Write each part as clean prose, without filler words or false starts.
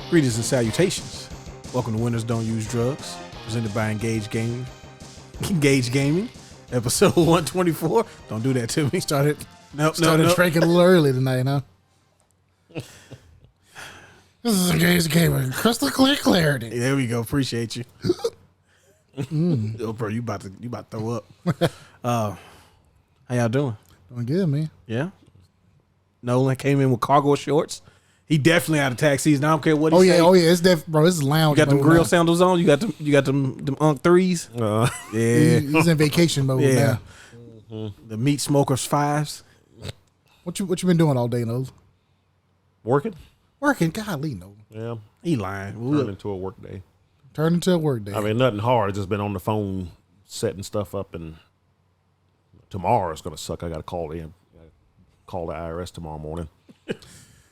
Greetings and salutations. Welcome to Winners Don't Use Drugs, presented by Engage Gaming. Engage Gaming, episode 124. Don't do that to me. Started Nope. drinking a little early tonight, huh? This is Engage Gaming. Crystal clear clarity. There we go. Appreciate you. Oh, bro, you about to throw up. How y'all doing? Doing good, man. Yeah. Nolan came in with cargo shorts. He definitely out of tax season. I don't care what he say. Oh yeah, it's bro. This is lounge. You got them mode grill now. sandals on. You got them Unk threes. Yeah. He's in vacation mode Yeah. now. The meat smokers fives. What you been doing all day, Nolan? Working? Working. Golly, Nolan. Yeah. He lying. Turned into a work day. Turned into a work day. I mean, nothing hard. Just been on the phone setting stuff up, and tomorrow it's going to suck. I got to call the IRS tomorrow morning.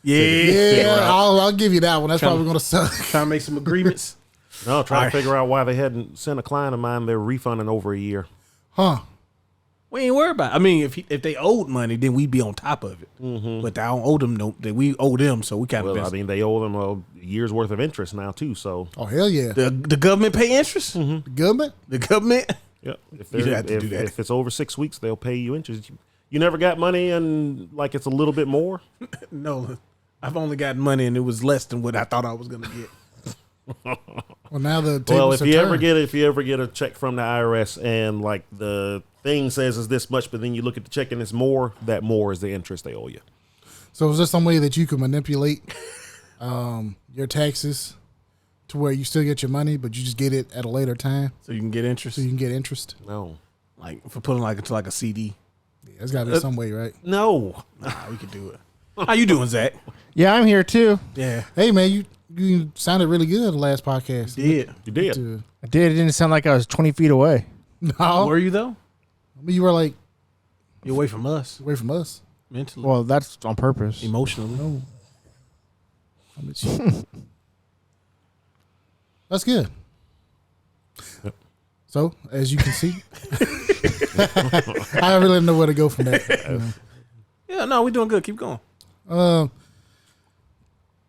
Yeah. I'll give you that one. That's probably gonna suck. Trying to make some agreements. No, trying to figure out why they hadn't sent a client of mine their refund in over a year. Huh? We ain't worried about it. I mean, if they owed money, then we'd be on top of it. Mm-hmm. But I don't owe them. No, that we owe them, so we kind of. Well, I mean, they owe them a year's worth of interest now too. So, Oh hell yeah. The government pay interest. The government. The government. yeah, if You have to do that. if it's over 6 weeks, they'll pay you interest. You never got money, and like it's a little bit more. No, I've only got money, and it was less than what I thought I was gonna get. Well, now the Well, tables if you ever turned. get a check from the IRS and like the thing says is this much, but then you look at the check and it's more, that more is the interest they owe you. So is there some way that you can manipulate your taxes to where you still get your money, but you just get it at a later time, So you can get interest. so you can get interest? No, Like for putting like into like a CD. Yeah, there's got to be some way, right? no. Nah, we could do it. How you doing, Zach? Yeah, I'm here too. Yeah, Hey man, you sounded really good the last podcast. did. You did. To- I did. It didn't sound like I was 20 feet away. No, Were you though? I mean, you were like You're away from us away from us. mentally, Well, that's on purpose. emotionally. No, that's good. Yep. So as you can see, I really don't know where to go from that. You know. Yeah, no, we doing good. Keep going.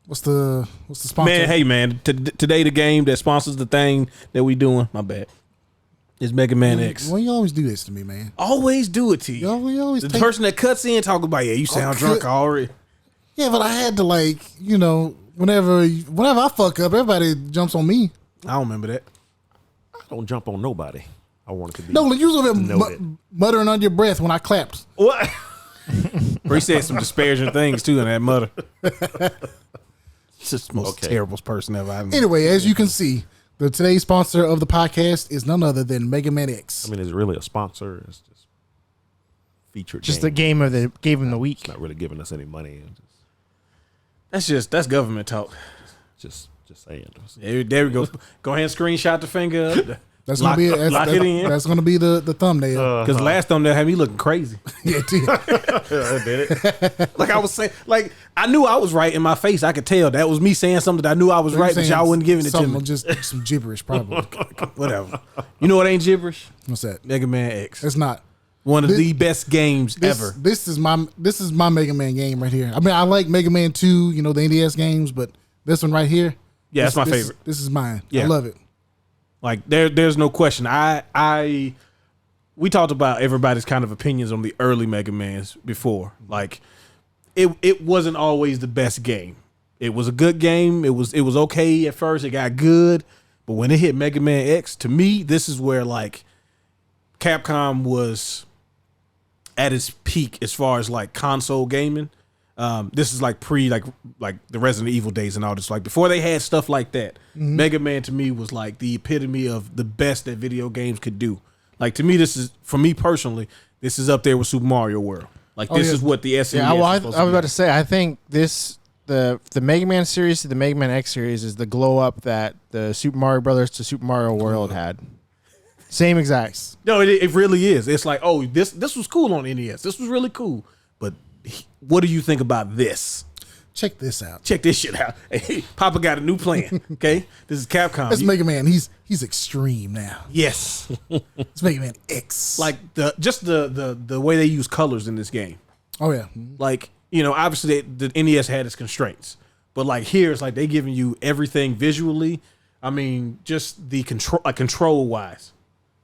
What's the sponsor? Man, hey man, today the game that sponsors the thing that we doing, my bad, is Mega Man X. Why you always do this to me, man? Always do it to you. You always The take, person that cuts in talk about, yeah, you sound drunk already. yeah, but I had to whenever I fuck up, everybody jumps on me. I don't remember that. I don't jump on nobody. I want it to be. No, you was over there Noted. muttering under your breath when I clapped. What? He said some disparaging things too in that mutter. It's just the most Okay. terrible person ever. I've met. Anyway, as you can see, today's sponsor of the podcast is none other than Mega Man X. I mean, is it really a sponsor? It's just featured. Just the game of the the week. It's not really giving us any money. That's government talk. Just saying. There we go. Go ahead and screenshot the finger. That's Lock- gonna be lock it in. That's gonna be the thumbnail. Because last time they had me looking crazy. Yeah, dude. Did it? Like I was saying, like I knew I was right in my face. I could tell that was me saying something that I knew I was right, but y'all wasn't giving it to me. Just some gibberish, probably. Whatever. You know what ain't gibberish? What's that? Mega Man X. It's not. One of This- the best games ever. This is my Mega Man game right here. I mean, I like Mega Man 2, the NES games, but this one right here. Yeah, that's my this- favorite. This is mine. Yeah. I love it. Like there's no question. We talked about everybody's kind of opinions on the early Mega Mans before. Like it wasn't always the best game. It was a good game. It was okay at first. It got good, but when it hit Mega Man X, to me, this is where like Capcom was at its peak as far as like console gaming. This is like pre like the Resident Evil days and all this. Like before they had stuff like that, Mega Man to me was like the epitome of the best that video games could do. Like to me, this is for me personally, this is up there with Super Mario World. Like this is what the SNES. Yeah, well, I is was supposed about to say. I think the Mega Man series to the Mega Man X series is the glow up that the Super Mario Brothers to Super Mario World had. Same exact. No, it really is. It's like, oh, this was cool on NES. This was really cool. But what do you think about this? Check this out. Check this shit out. Hey, Papa got a new plan. Okay, this is Capcom. That's Mega Man. He's extreme now. Yes, It's Mega Man X. like the way they use colors in this game. Oh yeah. Like obviously the NES had its constraints, But like here, it's like they giving you everything visually. I mean, just the control wise,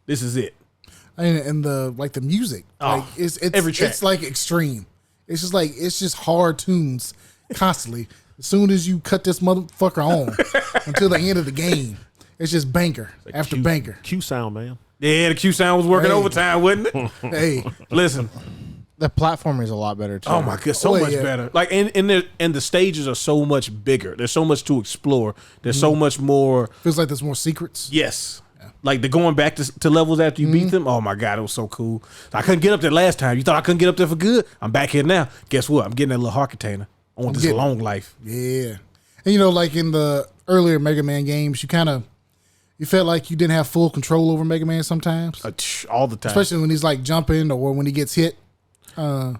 this is it. And the like the music, like it's every track. It's like extreme. It's just hard tunes constantly. As soon as you cut this motherfucker on until the end of the game, it's just banker after banker. Q sound, man. Yeah, the Q sound was working overtime, wasn't it? Hey, Listen. The platforming is a lot better too. Oh my god, so much better. Like and the stages are so much bigger. There's so much to explore. There's so much more. Feels like there's more secrets. Yes. Yeah. Like the going back to levels after you beat them. Oh my god, it was so cool. I couldn't get up there last time. You thought I couldn't get up there for good? I'm back here now. Guess what? I'm getting that little heart container. I want this long life. Yeah. And like in the earlier Mega Man games, you felt like you didn't have full control over Mega Man sometimes. All the time. Especially when he's like jumping or when he gets hit. But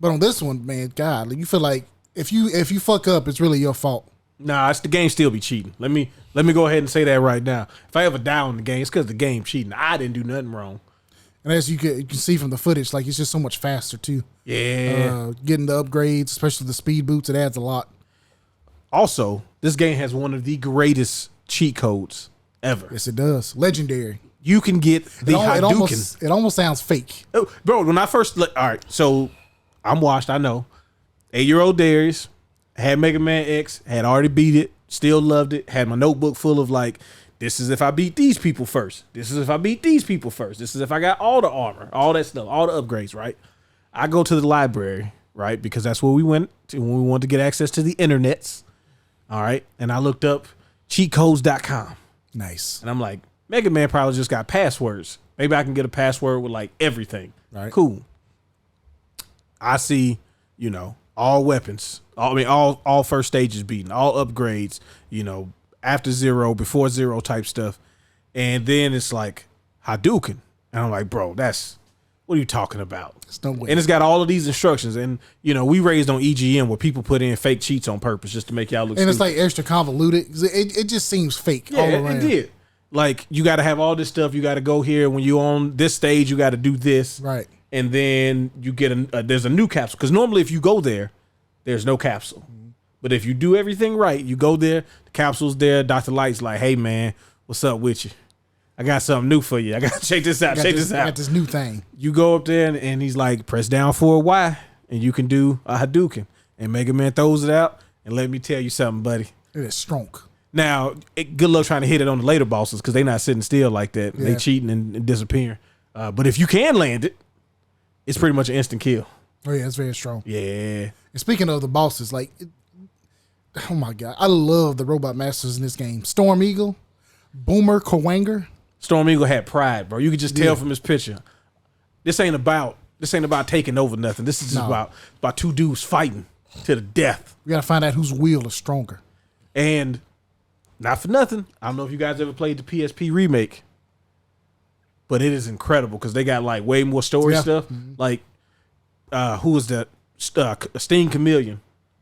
on this one, man, God, like, you feel like if you fuck up, it's really your fault. Nah, it's the game still be cheating. Let me go ahead and say that right now. If I ever die on the game, it's because the game cheating. I didn't do nothing wrong. And as you can see from the footage, like it's just so much faster too. Yeah. Getting the upgrades, especially the speed boots, it adds a lot. Also, this game has one of the greatest cheat codes ever. Yes, it does. Legendary. You can get the Hadouken. It almost sounds fake. Oh, bro, when I first all right, so I'm washed, I know. 8-year-old Darius had Mega Man X, had already beat it, still loved it, had my notebook full of like, this is if I beat these people first. This is if I beat these people first. This is if I got all the armor, all that stuff, all the upgrades, right? I go to the library, right? Because that's where we went to when we wanted to get access to the internets. All right. And I looked up cheatcodes.com. Nice. And I'm like, Mega Man probably just got passwords. Maybe I can get a password with like everything. Right. Cool. I see, all weapons. All first stages beaten, all upgrades, after zero, before zero type stuff. And then it's like Hadouken. And I'm like, bro, what are you talking about? There's no way. And it's got all of these instructions. And, we raised on EGM where people put in fake cheats on purpose just to make y'all look and stupid. It's like extra convoluted. It just seems fake all around. It did. Like, you got to have all this stuff. You got to go here. When you're on this stage, you got to do this. Right. And then you get there's a new capsule. Because normally if you go there, there's no capsule. Mm-hmm. But if you do everything right, you go there, the capsule's there. Dr. Light's like, hey, man, what's up with you? I got something new for you. I got to check this out. I got this new thing. You go up there and he's like, press down for a Y and you can do a Hadouken. And Mega Man throws it out. And let me tell you something, buddy. It is strong. Now, good luck trying to hit it on the later bosses because they're not sitting still like that. Yeah. They cheating and disappearing. But if you can land it, it's pretty much an instant kill. Oh, yeah, it's very strong. Yeah. And speaking of the bosses, oh, my God. I love the robot masters in this game. Storm Eagle, Boomer Kawanger. Storm Eagle had pride, bro. You could just tell from his picture. This ain't about taking over nothing. This is just about two dudes fighting to the death. We got to find out whose wheel is stronger. And not for nothing, I don't know if you guys ever played the PSP remake, but it is incredible because they got like way more story stuff. Mm-hmm. Like, who was that? Sting Chameleon.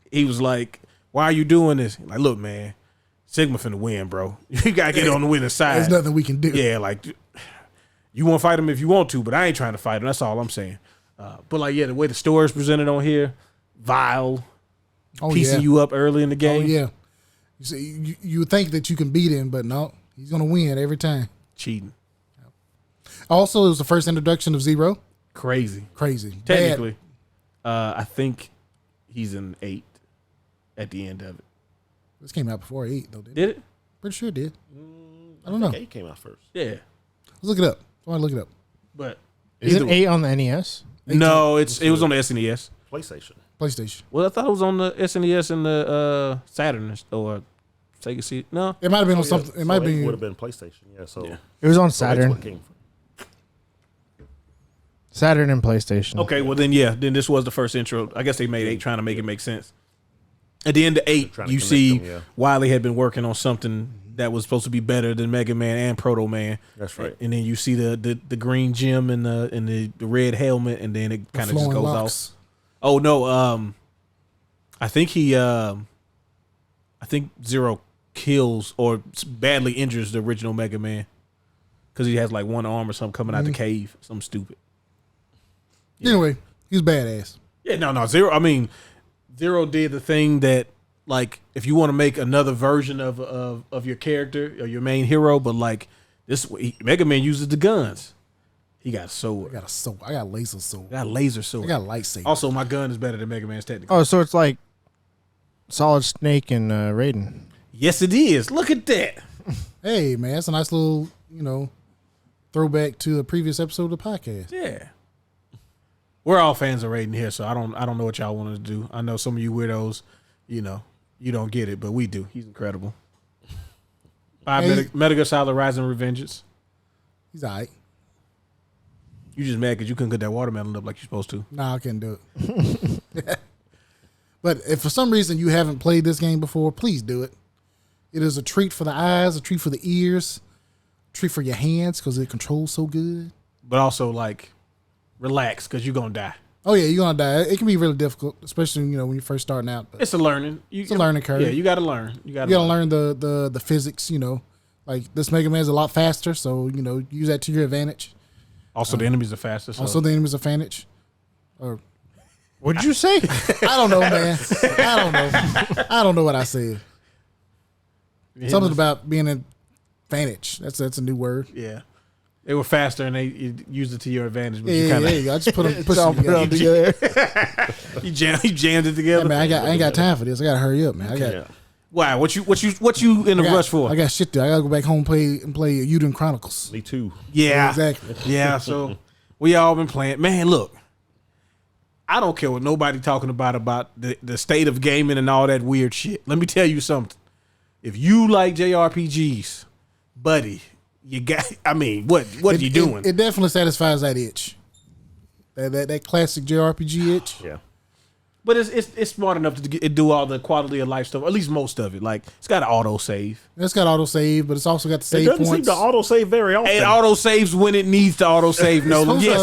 He was like, why are you doing this? Like, look, man, Sigma finna win, bro. You gotta get on the winning side. There's nothing we can do. Yeah, like, you want to fight him if you want to, but I ain't trying to fight him. That's all I'm saying. But like, the way the story is presented on here, vile, piecing you up early in the game. Oh, yeah. You see, you think that you can beat him, but no, he's going to win every time. Cheating. Also, it was the first introduction of Zero. Crazy. Technically. I think he's in 8 at the end of it. This came out before 8, though, didn't it? Did it? Pretty sure it did. I don't know. 8 came out first. Yeah. Let's look it up. Somebody look it up. But is it 8 on the NES? No, it was on the SNES. PlayStation. Well, I thought it was on the SNES and the Saturn or Sega CD. No, it might have been on something. It might be would have been PlayStation. Yeah, so it was on Saturn. Saturn and PlayStation. Okay, well then this was the first intro. I guess they made 8 trying to make it make sense. At the end of 8, you see Wily had been working on something that was supposed to be better than Mega Man and Proto Man. That's right. And then you see the green gem and the red helmet, and then it kind of just goes off. Oh no, I think Zero kills or badly injures the original Mega Man because he has like one arm or something coming out the cave, something stupid. Anyway, he's badass. Yeah, no, Zero. I mean, Zero did the thing that like if you want to make another version of your character or your main hero, but like this Mega Man uses the guns. He got a sword. I got a sword. I got a laser sword. I got a laser sword. I got a lightsaber. Also, my gun is better than Mega Man's technically. Oh, so it's like Solid Snake and Raiden. Yes, it is. Look at that. Hey, man, that's a nice little, throwback to the previous episode of the podcast. Yeah. We're all fans of Raiden here, so I don't know what y'all want to do. I know some of you weirdos, you don't get it, but we do. He's incredible. Metal Gear Solid Rising Revengeance. He's all right. You just mad because you couldn't cut that watermelon up like you're supposed to. Nah, I couldn't do it. But if for some reason you haven't played this game before, please do it. It is a treat for the eyes, a treat for the ears, a treat for your hands because it controls so good. But also, like, relax because you're going to die. Oh, yeah, you're going to die. It can be really difficult, especially, when you're first starting out. But It's a learning. it's a learning curve. Yeah, you got to learn. You got You gotta learn the physics, Like, this Mega Man's a lot faster, so, use that to your advantage. Also, the enemies are faster. So. Also, the enemy's advantage. Or What did you say? I don't know, man. I don't know what I said. Something about being an advantage. That's a new word. Yeah. They were faster and they used it to your advantage. But Yeah, you I just put them together. you jammed it together. Yeah, man, I ain't got time for this. I gotta hurry up, man. I got Why? What you in a rush for? I got shit to do. I gotta go back home and play Uden Chronicles. Me too. Yeah. Exactly. Yeah, so we all been playing. Man, look. I don't care what nobody talking about the state of gaming and all that weird shit. Let me tell you something. If you like JRPGs, buddy, you got what are you doing? It definitely satisfies that itch. That classic JRPG itch. Yeah. But it's smart enough to do all the quality of life stuff, at least most of it. Like, it's got an auto save. It's got auto save, but it's also got the It save doesn't points. seem to auto save very often. It auto saves when it needs to auto save, Nolan. Yes.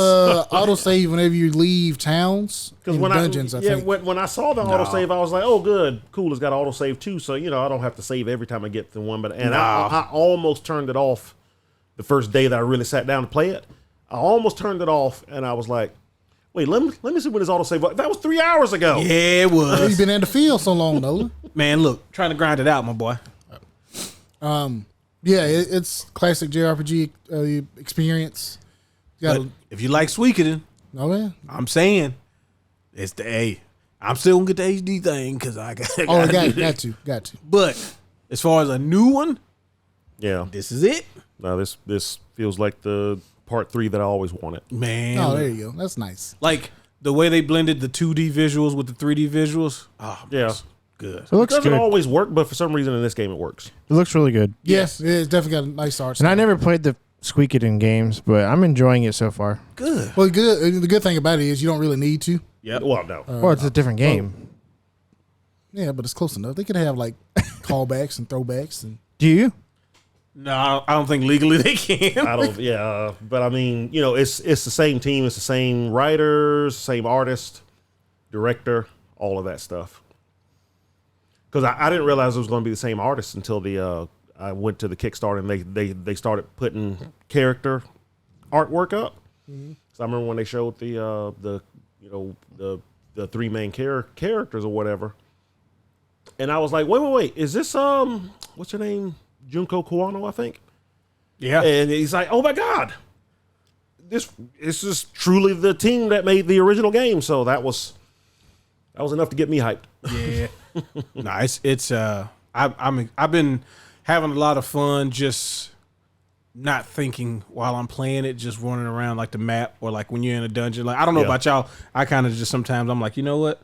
Auto save whenever you leave towns and dungeons. I think. When I saw the auto save, I was like, "Oh, good, cool. It's got auto save too." So I don't have to save every time I get to one. But I almost turned it off the first day that I really sat down to play it. I almost turned it off, and I was like, "Wait, let me see when this auto save was." That was 3 hours ago. Yeah, it was. You've been in the field so long, Nolan. Man, look, trying to grind it out, my boy. Yeah, it's classic JRPG experience. You But gotta, if you like Suikoden, oh yeah. I'm saying it's the A. I'm still gonna get the HD thing because I got. Oh, got to. But as far as a new one, Yeah. this is it, No, this feels like the part 3 that I always wanted. man. Oh, there you go. That's nice. Like the way they blended the 2D visuals with the 3D visuals. Oh, Yeah. it's good. It looks Doesn't good. always work, but for some reason in this game it works. It looks really good. Yes, it's definitely got a nice art And I style. never played the Suikoden games, but I'm enjoying it so far. Good. Well, the good thing about it is you don't really need to. Yep. Well, no. Well, it's a different game. Yeah, but it's close enough. They could have like callbacks and throwbacks and Do you? No, I don't think legally they can. I don't. Yeah, but I mean, it's the same team, it's the same writers, same artist, director, all of that stuff. Because I didn't realize it was going to be the same artist until I went to the Kickstarter and they started putting character artwork up. Mm-hmm. So I remember when they showed the 3 main characters or whatever, and I was like, wait, is this what's her name? Junko Kuwano, I think. Yeah. And he's like, oh my God, this is truly the team that made the original game. So that was enough to get me hyped. Yeah. Nice. It's I've been having a lot of fun just not thinking while I'm playing it, just running around like the map or like when you're in a dungeon. Like I don't know about y'all. I kind of just sometimes I'm like, you know what?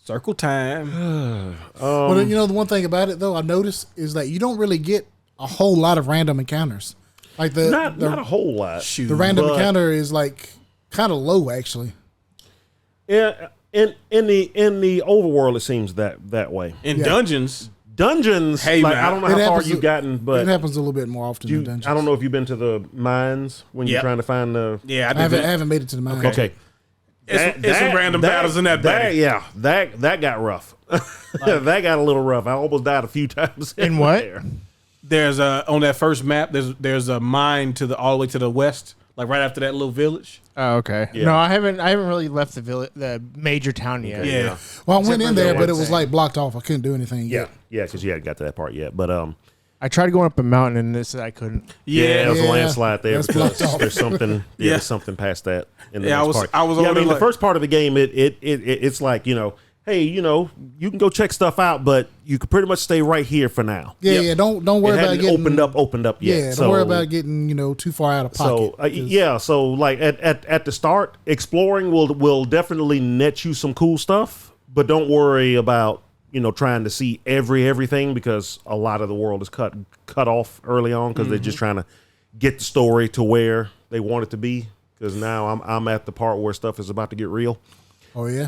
Circle time. But the one thing about it though, I noticed is that you don't really get a whole lot of random encounters. Like Not a whole lot. Shoot. the random but- encounter is like kind of low actually. Yeah, in the overworld, it seems that way. In Yeah. dungeons. Dungeons, Hey, like man. I don't know It how far happens you've to- gotten, It but happens a little bit more often in dungeons. I don't know if you've been to the mines when you're Yep. trying to find the. Yeah, I haven't made it to the mine. Okay, It's some random battles in that, buddy. that got rough. That got a little rough. I almost died a few times. In what? there. There's on that first map. There's a mine all the way to the west, like right after that little village. Oh, okay. Yeah. No, I haven't really left the major town yet. Yeah. Well, I went in there, that but it one was like blocked off. I couldn't do anything Yeah, yet. yeah, because you hadn't got to that part yet. But I tried going up a mountain and this I couldn't. yeah, it was a Yeah. landslide there That's because blocked off. there's something. Yeah. There's something past that in the Yeah, next part. I was Yeah, over I mean, there the first part of the game, it's like hey, you can go check stuff out, but you can pretty much stay right here for now. Yeah, Yep. yeah. Don't worry It about hadn't getting opened up yet. Yeah, so, don't worry about getting too far out of pocket. So so like at the start, exploring will definitely net you some cool stuff, but don't worry about trying to see everything because a lot of the world is cut off early on because they're just trying to get the story to where they want it to be. Because now I'm at the part where stuff is about to get real. Oh yeah.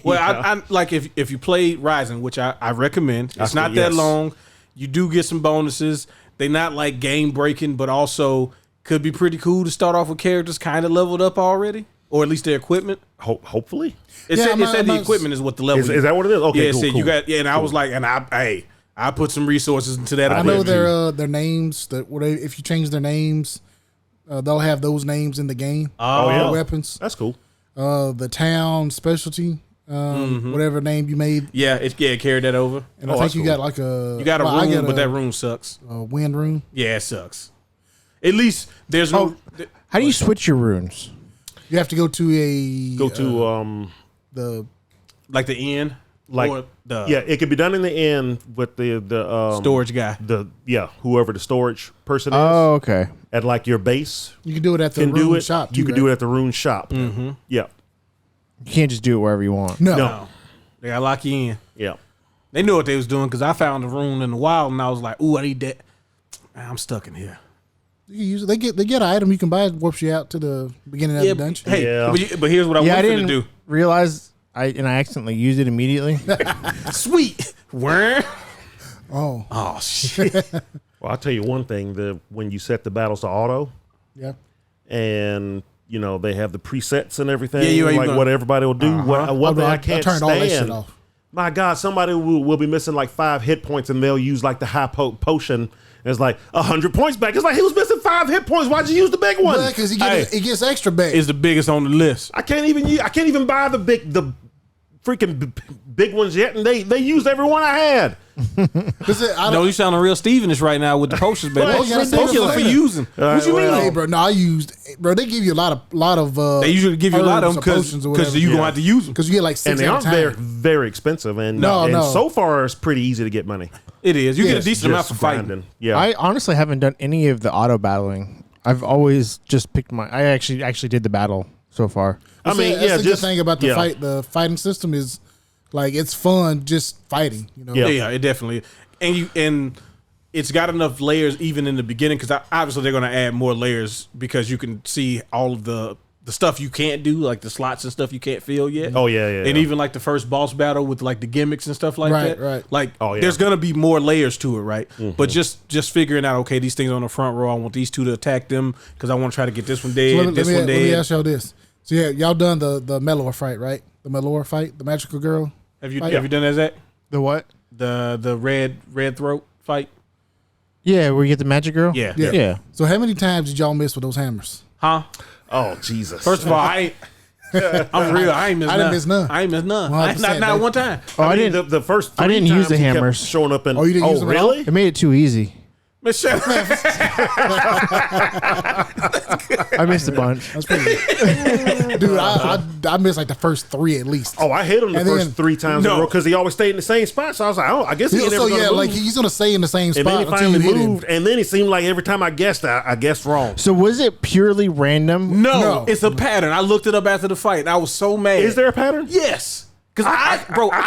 Well, I like if you play Rising, which I recommend. It's not that yes. long. You do get some bonuses. They're not like game breaking, but also could be pretty cool to start off with characters kind of leveled up already, or at least their equipment. Hopefully, It Yeah, said the equipment is what the level. is that what it is? Okay, Yeah, it cool, said cool. you got. Yeah, and I was like, and I put some resources into that. I equipment. know their names. If you change their names, they'll have those names in the game. Oh, their yeah. weapons. That's cool. The town specialty, whatever name you made, Yeah, it carried that over. and I think that's you cool. got like a You got a well, I room, got but that room sucks. a wind room. Yeah, it sucks. At least there's no How do you switch your runes? You have to go to the like the inn, Like, or the it could be done in the end with the storage guy. whoever the storage person is Oh, okay. at like your base you can do it at the can do room it. shop. You can do it at the rune shop. Mm-hmm. Yeah, You can't just do it wherever you want. No, No. They got to lock you in. yeah. They knew what they was doing because I found the rune in the wild and I was like, "Ooh, I need that." Man, I'm stuck in here. you can use it. They get an item you can buy. It warps you out to the beginning of the dungeon. Hey, Yeah. but here's what I Yeah, I wanted to didn't do. realize I accidentally used it immediately. Sweet. Where? Oh, Oh shit. Well, I'll tell you one thing: when you set the battles to auto, yeah. and they have the presets and everything, Yeah, you ain't like gonna- what everybody will do. One thing I can't turned all that shit stand. off. My God, somebody will be missing like 5 hit points, and they'll use like the high potion. And it's like 100 points back. It's like he was missing 5 hit points. Why'd you use the big one? Because he Hey. gets extra back. Is the biggest on the list. I can't even buy the freaking big ones yet, and they used every one I had. No, you sounding real Stevenish right now with the potions, man. Well, That's you gotta ridiculous save for it later. using. What you mean? Hey, bro, no, they give you a lot of. They usually give you a lot of them because because you gonna have to use them. because you get like 6 And they at a aren't time. very, very expensive, and No, no. so far it's pretty easy to get money. It is. You get a Yes, decent amount Just for fighting. grinding. Yeah, I honestly haven't done any of the auto battling. I've always just picked I actually did the battle so far. I mean, that's the good just thing about the yeah. the fighting system is like it's fun just fighting. Yeah. Yeah, it definitely. And it's got enough layers even in the beginning because obviously they're going to add more layers because you can see all of the stuff you can't do, like the slots and stuff you can't fill yet. Oh, yeah. And even like the first boss battle with like the gimmicks and stuff like Right, that. right. Like Oh, yeah. there's gonna be more layers to it, right? But just figuring out, okay, these things on the front row, I want these two to attack them because I want to try to get this one dead, So this let one me dead. ask y'all this. So yeah, y'all done the Melor fight, right? The Melor fight, the magical girl. Have you fight? have you done that, Zach? The what? The red throat fight? Yeah, where you get the magic girl? Yeah. Yeah. So how many times did y'all miss with those hammers? Huh? Oh Jesus! First of all, I'm real. I ain't missed I none. didn't miss none. I ain't missed none. 100%, Not baby. one time. Oh, I mean, didn't. The first. I 3 didn't use times the he kept hammers. showing up in. Oh, you didn't use them at all? really? It made it too easy. Michelle. I missed a bunch. That's pretty good. Dude, I missed like the first 3 at least. Oh, I hit him the And first then- 3 times in a No. row because he always stayed in the same spot. So I was like, I guess he ain't never So gonna yeah, move. like he's gonna stay in the same and spot then he until finally you hit moved, him. and then it seemed like every time I guessed wrong. So was it purely random? No, it's a pattern. I looked it up after the fight and I was so mad. Is there a pattern? Yes. Because I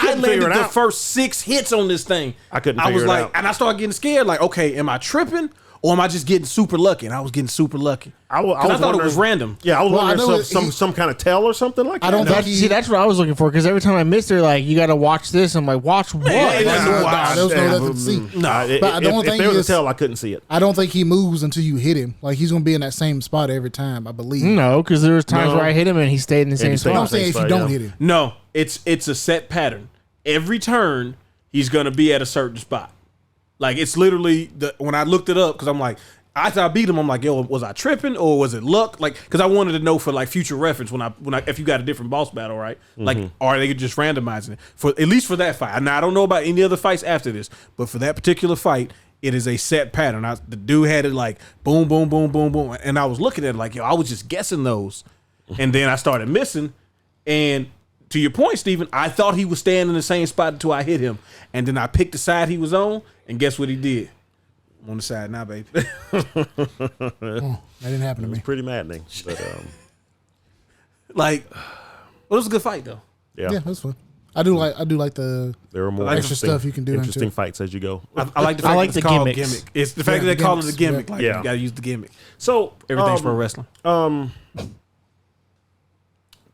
couldn't figure landed it the out. first 6 hits on this thing. I couldn't I was figure it like, out. and I started getting scared. Like, okay, am I tripping or am I just getting super lucky? And I was getting super lucky. I Because I, was thought it was wondering- random. Yeah, I was Well, I wondering know some kind of tell or something like that. I don't think See, that's what I was looking for because every time I missed her, like, you got to watch this. I'm like, watch what? Yeah, There was no- Wow. there was no nothing to see. No. But the only if thing there was is- a tell, I couldn't see it. I don't think he moves until you hit him. Like he's gonna be in that same spot every time, I believe. No, because there was times No. where I hit him and he stayed in the same he stayed But I'm in spot. saying if you spot, don't yeah. hit him. No, it's a set pattern. Every turn, he's going to be at a certain spot. Like, it's literally, when I looked it up, because I'm like, after I beat him, I'm like, yo, was I tripping or was it luck? Like, because I wanted to know for like future reference when I if you got a different boss battle, right? Like, are they just randomizing it for at least for that fight? Now I don't know about any other fights after this, but for that particular fight, it is a set pattern. The dude had it like boom, boom, boom, boom, boom, and I was looking at it like, yo, I was just guessing those, and then I started missing, and. To your point, Steven, I thought he was staying in the same spot until I hit him. And then I picked the side he was on, and guess what he did? I'm on the side now, baby. That didn't happen to me. It's pretty maddening. But, like, well, it was a good fight, though. Yeah, that's fun. I do like the there are more extra stuff you can do. Interesting fights as you go. I like the fact that it's called gimmick. It's the fact that they call it a gimmick. Like, you got to use the gimmick. So, everything's pro wrestling. Dang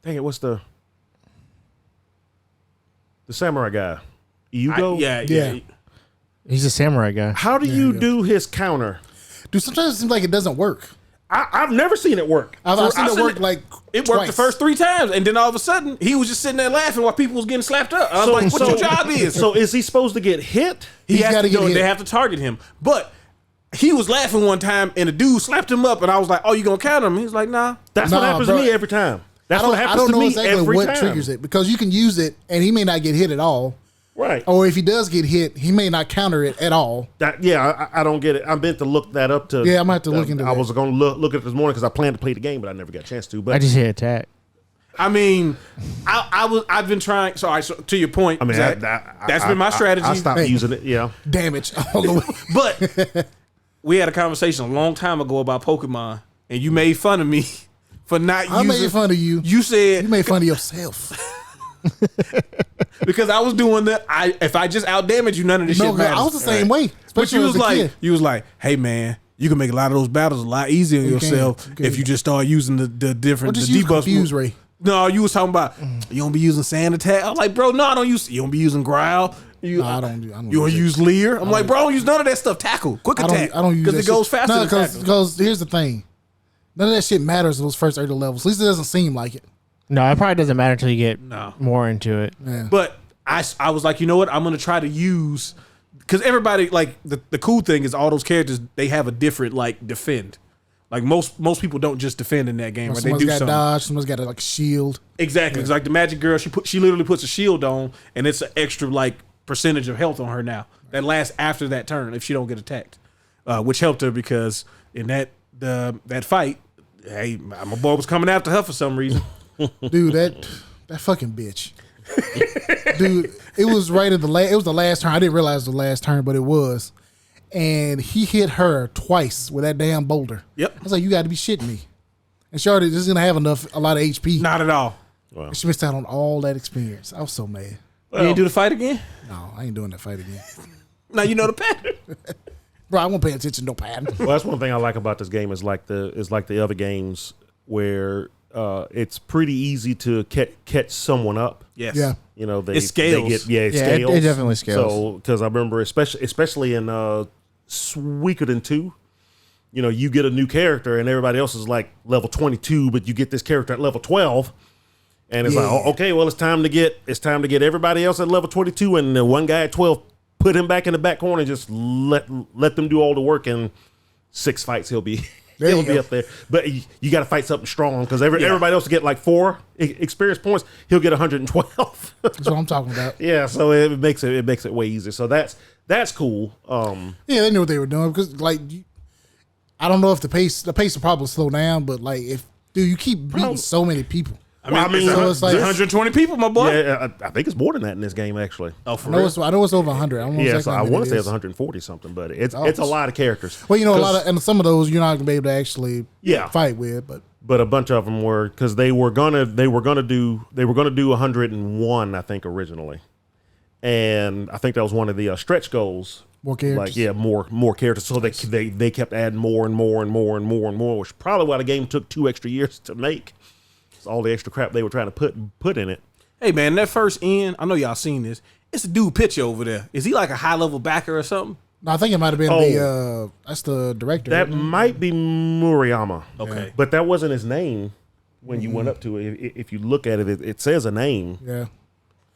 it, what's the samurai guy? Yugo? Yeah. He's a samurai guy. How do you do his counter? Dude, sometimes it seems like it doesn't work. I've never seen it work. I've seen it work like it worked the first 3 times, and then all of a sudden he was just sitting there laughing while people was getting slapped up. I was like, "What your job is?" So is he supposed to get hit? He has gotta to get go. hit. They have to target him, but he was laughing one time, and the dude slapped him up, and I was like, "Oh, you gonna counter him?" He's like, "Nah." That's what happens bro. to me every time. That's what I happens don't to know me exactly every what time. triggers it because you can use it and he may not get hit at all. Right. Or if he does get hit, he may not counter it at all. I don't get it. I meant to look that up to. Yeah, I'm gonna have to look into I that. was going to look at it this morning because I planned to play the game, but I never got a chance to. But I just hit attack. I mean, I've been trying. So to your point, I mean, Zach, that's been my strategy. I stopped using it. Yeah. Damage all the way. But we had a conversation a long time ago about Pokemon, and you made fun of me for not using. I made fun of you. You said You made fun of yourself. because I was doing that. If I just out damage you, none of this shit matters. I was the same way. But Especially you as was a like, kid. hey man, you can make a lot of those battles a lot easier on You can. yourself You can. if you just start using the different Or just the use debuffs. Confuse Ray. No, you was talking about you don't be using Sand Attack. I'm like, bro, no, I don't use. You don't be using Growl. No, I don't. You don't use Leer. I'm like, bro, I don't use none of that stuff. Tackle, quick attack. I don't use because it goes faster. No, than tackle. because here's the thing. None of that shit matters in those first 30 levels. At least it doesn't seem like it. No, it probably doesn't matter until you get more into it. Yeah. But I was like, you know what? I'm gonna try to use because everybody like the cool thing is all those characters they have a different like defend. Like most people don't just defend in that game. Right? They Someone's do got something. dodge. Someone's got like a shield. Exactly. It's like the Magic Girl. She literally puts a shield on, and it's an extra like percentage of health on her now that lasts after that turn if she don't get attacked, which helped her because in that fight, hey, my boy was coming after her for some reason. Dude, that fucking bitch. Dude, it was right at it was the last turn. I didn't realize it was the last turn, but it was. And he hit her twice with that damn boulder. Yep. I was like, you got to be shitting me. And she already just gonna have a lot of HP. Not at all. Wow. And she missed out on all that experience. I was so mad. You ain't do the fight again? No, I ain't doing that fight again. Now you know the pattern. Bro, I won't pay attention to no pattern. Well, that's one thing I like about this game is like the other games where it's pretty easy to catch someone up. Yes. Yeah. You know, It scales. It Yeah, scales. it definitely scales. So, because I remember, especially in Suikoden 2, you know, you get a new character and everybody else is like level 22, but you get this character at level 12. And it's like, oh, okay, well, it's time to get everybody else at level 22, and the one guy at 12, put him back in the back corner and just let them do all the work. And 6 fights, he'll be up there. But you got to fight something strong because everybody else will get like 4 experience points. He'll get 112. That's what I'm talking about. Yeah, so it makes it way easier. So that's cool. Yeah, they knew what they were doing because like I don't know if the pace will probably slow down, but like if you keep beating so many people. I mean, so it's like 120 people, my boy. Yeah, I think it's more than that in this game actually. Oh, for I know it's over 100. I don't know Yeah, exactly so how I many want to it say is. it's 140 something, but it's a lot of characters. Well, you know, and some of those you're not gonna be able to actually fight with, but a bunch of them were because they were gonna do 101, I think originally, and I think that was one of the stretch goals. More characters. Like more characters. So they kept adding more and more and more and more and more, which is probably why the game took 2 extra years to make. It's all the extra crap they were trying to put in it. Hey man, that first end, I know y'all seen this. It's a dude picture over there. Is he like a high level backer or something? No, I think it might have been that's the director. That might be Murayama. Okay. But that wasn't his name when you went up to it. If you look at it, it says a name. Yeah.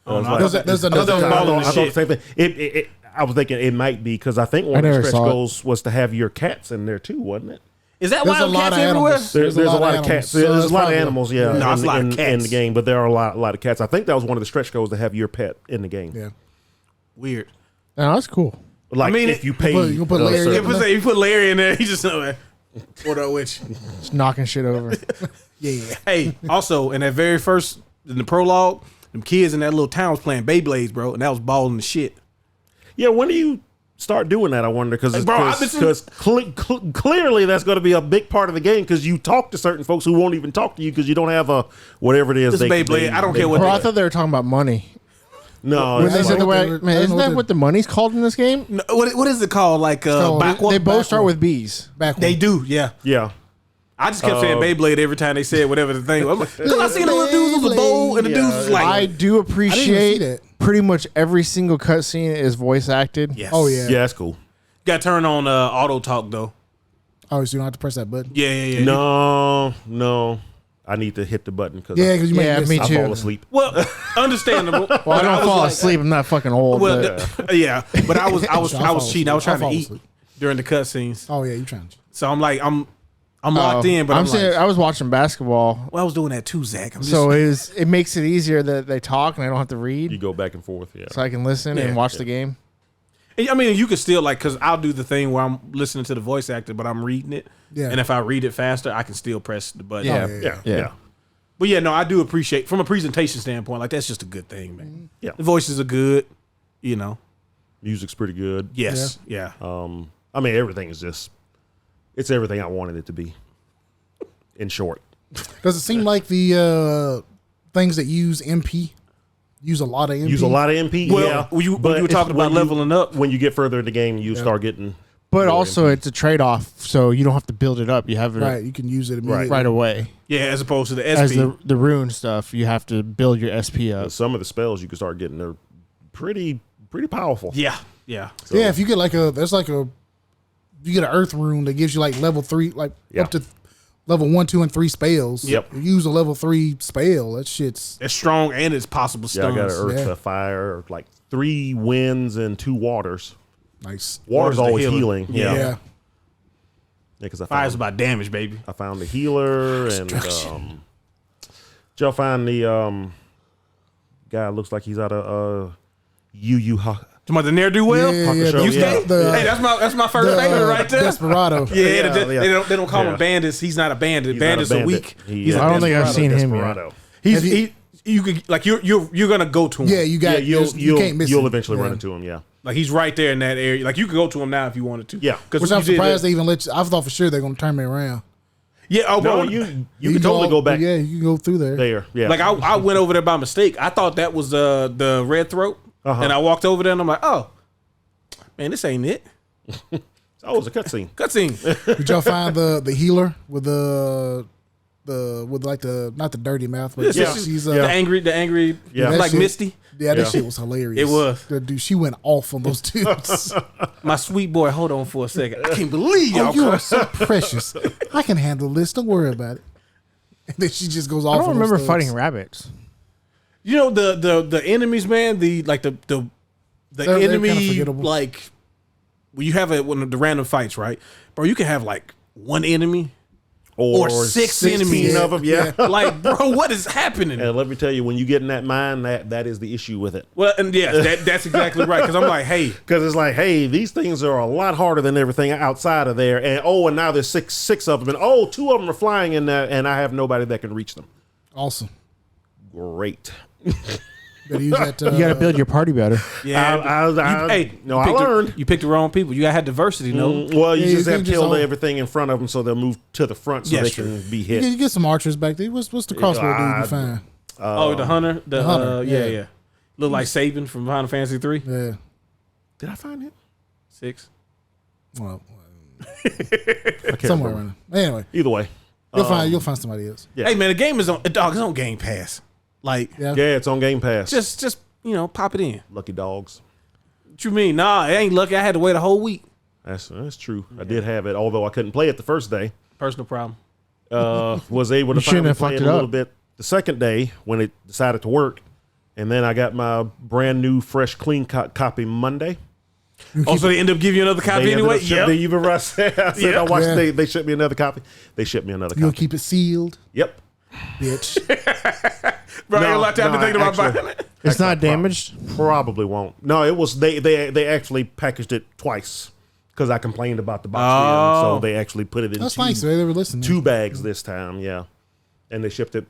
Oh, no, There's another balling I the thought the shit. same thing. I was thinking it might be because I think one of the never stretch saw it. goals was to have your cats in there too, wasn't it? Is that There's a wild lot cats of everywhere? animals. There's a lot of cats. So There's it's a lot of probably- animals, yeah, No, it's a lot of in cats. the game, but there are a lot of cats. I think that was one of the stretch goals to have your pet in the game. Yeah. Weird. No, that's cool. Like I mean, if you pay, you put Larry certain- in there. You put Larry in there. He just what up with you? Just knocking shit over. Yeah. Hey, also in that very first in the prologue, them kids in that little town was playing Beyblades, bro, and that was balling the shit. Yeah, when do you start doing that? I wonder because Hey, bro, I've been clearly that's going to be a big part of the game because you talk to certain folks who won't even talk to you because you don't have a whatever it is. It's Beyblade. I don't care what Bro, I they- thought they were talking about money. No, When it's they I said know the what way, they were- man, I isn't know that what what the money's called in this game? No, what is it called? Like called- backward? They both start Backward. with B's. Back They one. do, yeah. yeah. I just kept saying Beyblade every time they said whatever the thing was. Because I seen the little dudes with the bowl and the dudes was like, I do appreciate that. pretty much every single cutscene is voice acted. yes. Oh, yeah. Yeah, that's cool. Got to turn on auto talk though. Oh, so you don't have to press that button? Yeah. No. I need to hit the button because Yeah, because you Yeah, might miss me it. I too. fall asleep. Well, understandable. Well, I don't was fall like- asleep. I'm not fucking old. Well, but yeah, but I was I'll fall cheating. I was asleep. I'll trying fall to eat asleep. during the cutscenes. Oh, yeah, you trying to. So I'm like, I'm locked in, but I'm saying like, I was watching basketball, well, I was doing that too, Zach. I'm just, so it makes it easier that they talk and I don't have to read, You go back and forth. Yeah. so I can listen Yeah. and watch the game. I mean, you could still like, cause I'll do the thing where I'm listening to the voice actor, but I'm reading it. Yeah. And if I read it faster, I can still press the button. Yeah. Oh, Yeah. Yeah. Yeah. But yeah, no, I do appreciate from a presentation standpoint. Like that's just a good thing, man. Yeah. The voices are good. You know. Music's pretty good. Yes. Yeah. I mean, everything is just, it's everything I wanted it to be. In short. Does it seem like the things that use MP use a lot of MP? Use a lot of MP. Well, yeah. when you were But talking when about leveling up. When you get further in the game, you start getting. But more also, MP. it's a trade off, so you don't have to build it up. You have it Right, you can use it immediately. right away. Yeah, as opposed to the SP. As the rune stuff, you have to build your SP up. Some of the spells you can start getting are pretty powerful. yeah. Yeah, if you get you get an earth rune that gives you like level 3, like Yeah. up to level 1, 2, and 3 spells. Yep. You use a level 3 spell. That shit's It's strong and it's possible Yeah, I stuns. got an earth, Yeah. a fire, like 3 winds and 2 waters. nice. Water's the always healer. healing. Yeah. Yeah, Yeah. because I Fire's found, about damage, baby. I found the healer and Destruction. did y'all find the guy looks like he's out of Yu Ha. Talking about the ne'er do well. Yeah, yeah, show, Yusuke? yeah. Hey, that's my first the, favorite right there. Desperado. Yeah, Yeah. they don't call Yeah. him bandits. He's not a bandit. He's not a Bandits are bandit. weak. He, a I don't think I've desperado. seen him yet. Desperado. He's Have you- you could like you're gonna go to him. Yeah, you got. Yeah, you can't miss you'll him. eventually run Yeah. into him. Yeah, Like he's right there in that area. Like you could go to him now if you wanted to. Yeah. Which I'm surprised they even let you. I thought for sure they're gonna turn me around. Yeah. Oh, no, bro. you can totally go back Yeah, you can go through there. there. Yeah, Like I went over there by mistake. I thought that was the red throat, and I walked over there and I'm like, oh, man, this ain't it. oh, it's a cutscene. Cutscene. Did y'all find the healer with with like the not the dirty mouth, but Yeah. she's The angry, Yeah. That like shit- Misty. yeah, that Yeah. shit was hilarious. It was. Good dude. She went off on those dudes. My sweet boy. Hold on for a second. I can't believe y'all. Oh, you are come- so precious. I can handle this. Don't worry about it. And then she just goes off. I don't on those remember thugs. fighting rabbits. You know the enemies, man. The They're enemy kinda forgettable. like when you have one of the random fights, right, bro? You can have like one enemy or six 16 enemies. of them. Yeah. Like, bro, what is happening? And let me tell you, when you get in that mine, that is the issue with it. Well, and yes, that's exactly right. Because I'm like, hey, Because it's like, hey, these things are a lot harder than everything outside of there. And and now there's six of them. And 2 of them are flying in there, and I have nobody that can reach them. Awesome. Great. Better use that. You got to build your party better. yeah, I picked learned. you picked the wrong people. You gotta have diversity, no? Well, you Yeah, just you have can to just kill all- everything in front of them so they'll move to the front so Yeah, they sure. can be You hit. get, you get some archers back there. What's the crossbow dude? You fine. Oh, the hunter, the hunter, yeah, yeah. yeah, look like Saban from Final Fantasy 3, Yeah. Did I find it? 6. Well, I can't somewhere remember. around there. Anyway, Either way. you'll find somebody else. Yeah. Hey man, the game is on. Dog is on Game Pass. Like, Yeah. Yeah, it's on Game Pass. just pop it in. Lucky dogs. What you mean? Nah, it ain't lucky. I had to wait a whole week. That's true. I did have it, although I couldn't play it the first day. Personal problem. Was able to You shouldn't finally have play fucked it it a little up. bit the second day when it decided to work. And then I got my brand new, fresh, clean copy Monday. Oh, so they end up giving you another copy They ended anyway? up shipping- Yep. They even I said I watched. They shipped me another copy. They shipped me another You'll copy. keep it sealed, Yep. bitch. Bro, No, you left out no, to think about actually- buying it. It's not damaged. Probably won't. No, it was they actually packaged it twice because I complained about the box. So they actually put it in That's two, nice. They were listening. 2 bags this time. Yeah, and they shipped it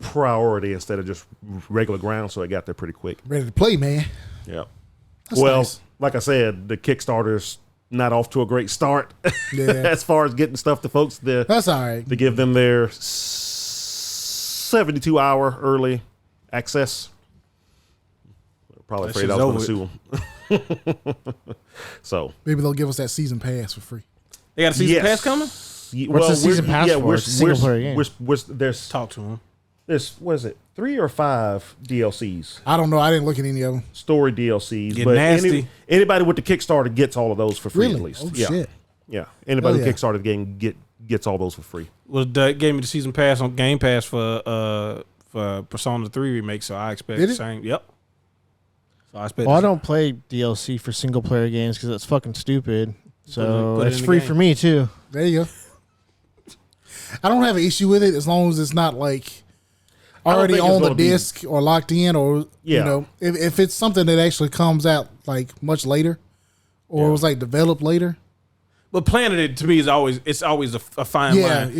priority instead of just regular ground, so it got there pretty quick. Ready to play, man. Yeah. That's Well, nice. like I said, the Kickstarter's not off to a great start Yeah. as far as getting stuff to folks That's all right. to give them their 72-hour early access. Probably That afraid I was shit's going to sue them. So Maybe they'll give us that season pass for free. They got a season pass coming? What's the season pass for? It's a single-player game. There's Talk to him. what is it? 3 or 5 DLCs, I don't know. I didn't look at any of them. story DLCs. Get but nasty. anybody with the Kickstarter gets all of those for free Really? at least. Oh, yeah. shit. Yeah. Anybody Oh, who yeah. Kickstarted the game gets all those for free. Well, gave me the season pass on Game Pass for Persona 3 remake, so I expect Did the it? same. Yep. So I expect Well, I don't play DLC for single player games because it's fucking stupid. So put it it's in the free game. for me too. There you go. I don't have an issue with it as long as it's not like I don't already think it's on the gonna be- disc or locked in, or Yeah. you know, if it's something that actually comes out like much later, or Yeah. was like developed later. But planning it to me is always a fine Yeah, line.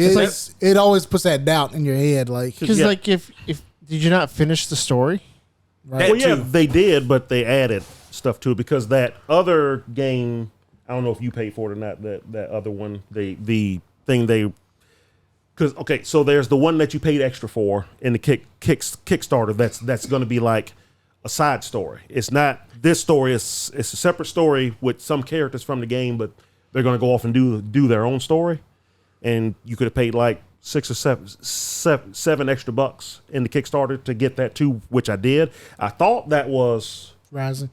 it always puts that doubt in your head, like Because Yeah. like if did you not finish the story? right. Well, yeah, too. they did, but they added stuff to it because that other game, I don't know if you paid for it or not. That other one, the thing they, because okay, so there's the one that you paid extra for in the Kickstarter. That's going to be like a side story. It's not this story. It's a separate story with some characters from the game, but they're going to go off and do their own story. And you could have paid like $6 or seven extra bucks in the Kickstarter to get that too, which I did. I thought that was Rising.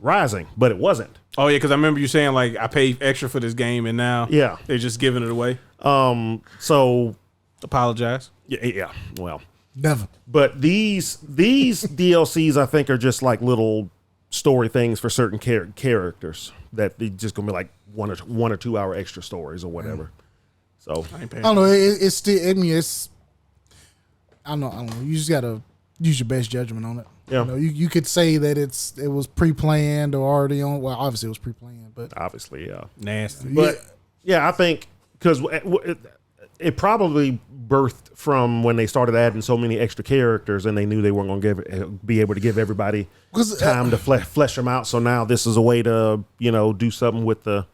but it wasn't. Oh yeah, because I remember you saying like I paid extra for this game and now Yeah. they're just giving it away. So Apologize. yeah. Well, Never. but these DLCs I think are just like little story things for certain characters that they just gonna be like 1 or 2 hour extra stories or whatever. So I ain't I paying. don't know. It's still. I mean, it's. I don't know. You just gotta use your best judgment on it. Yeah. You know, you could say that it was pre-planned or already on. Well, obviously it was pre-planned, but obviously, yeah. Nasty. But yeah, I think because it probably birthed from when they started adding so many extra characters and they knew they weren't going to be able to give everybody 'Cause, time to flesh them out. So now this is a way to do something with the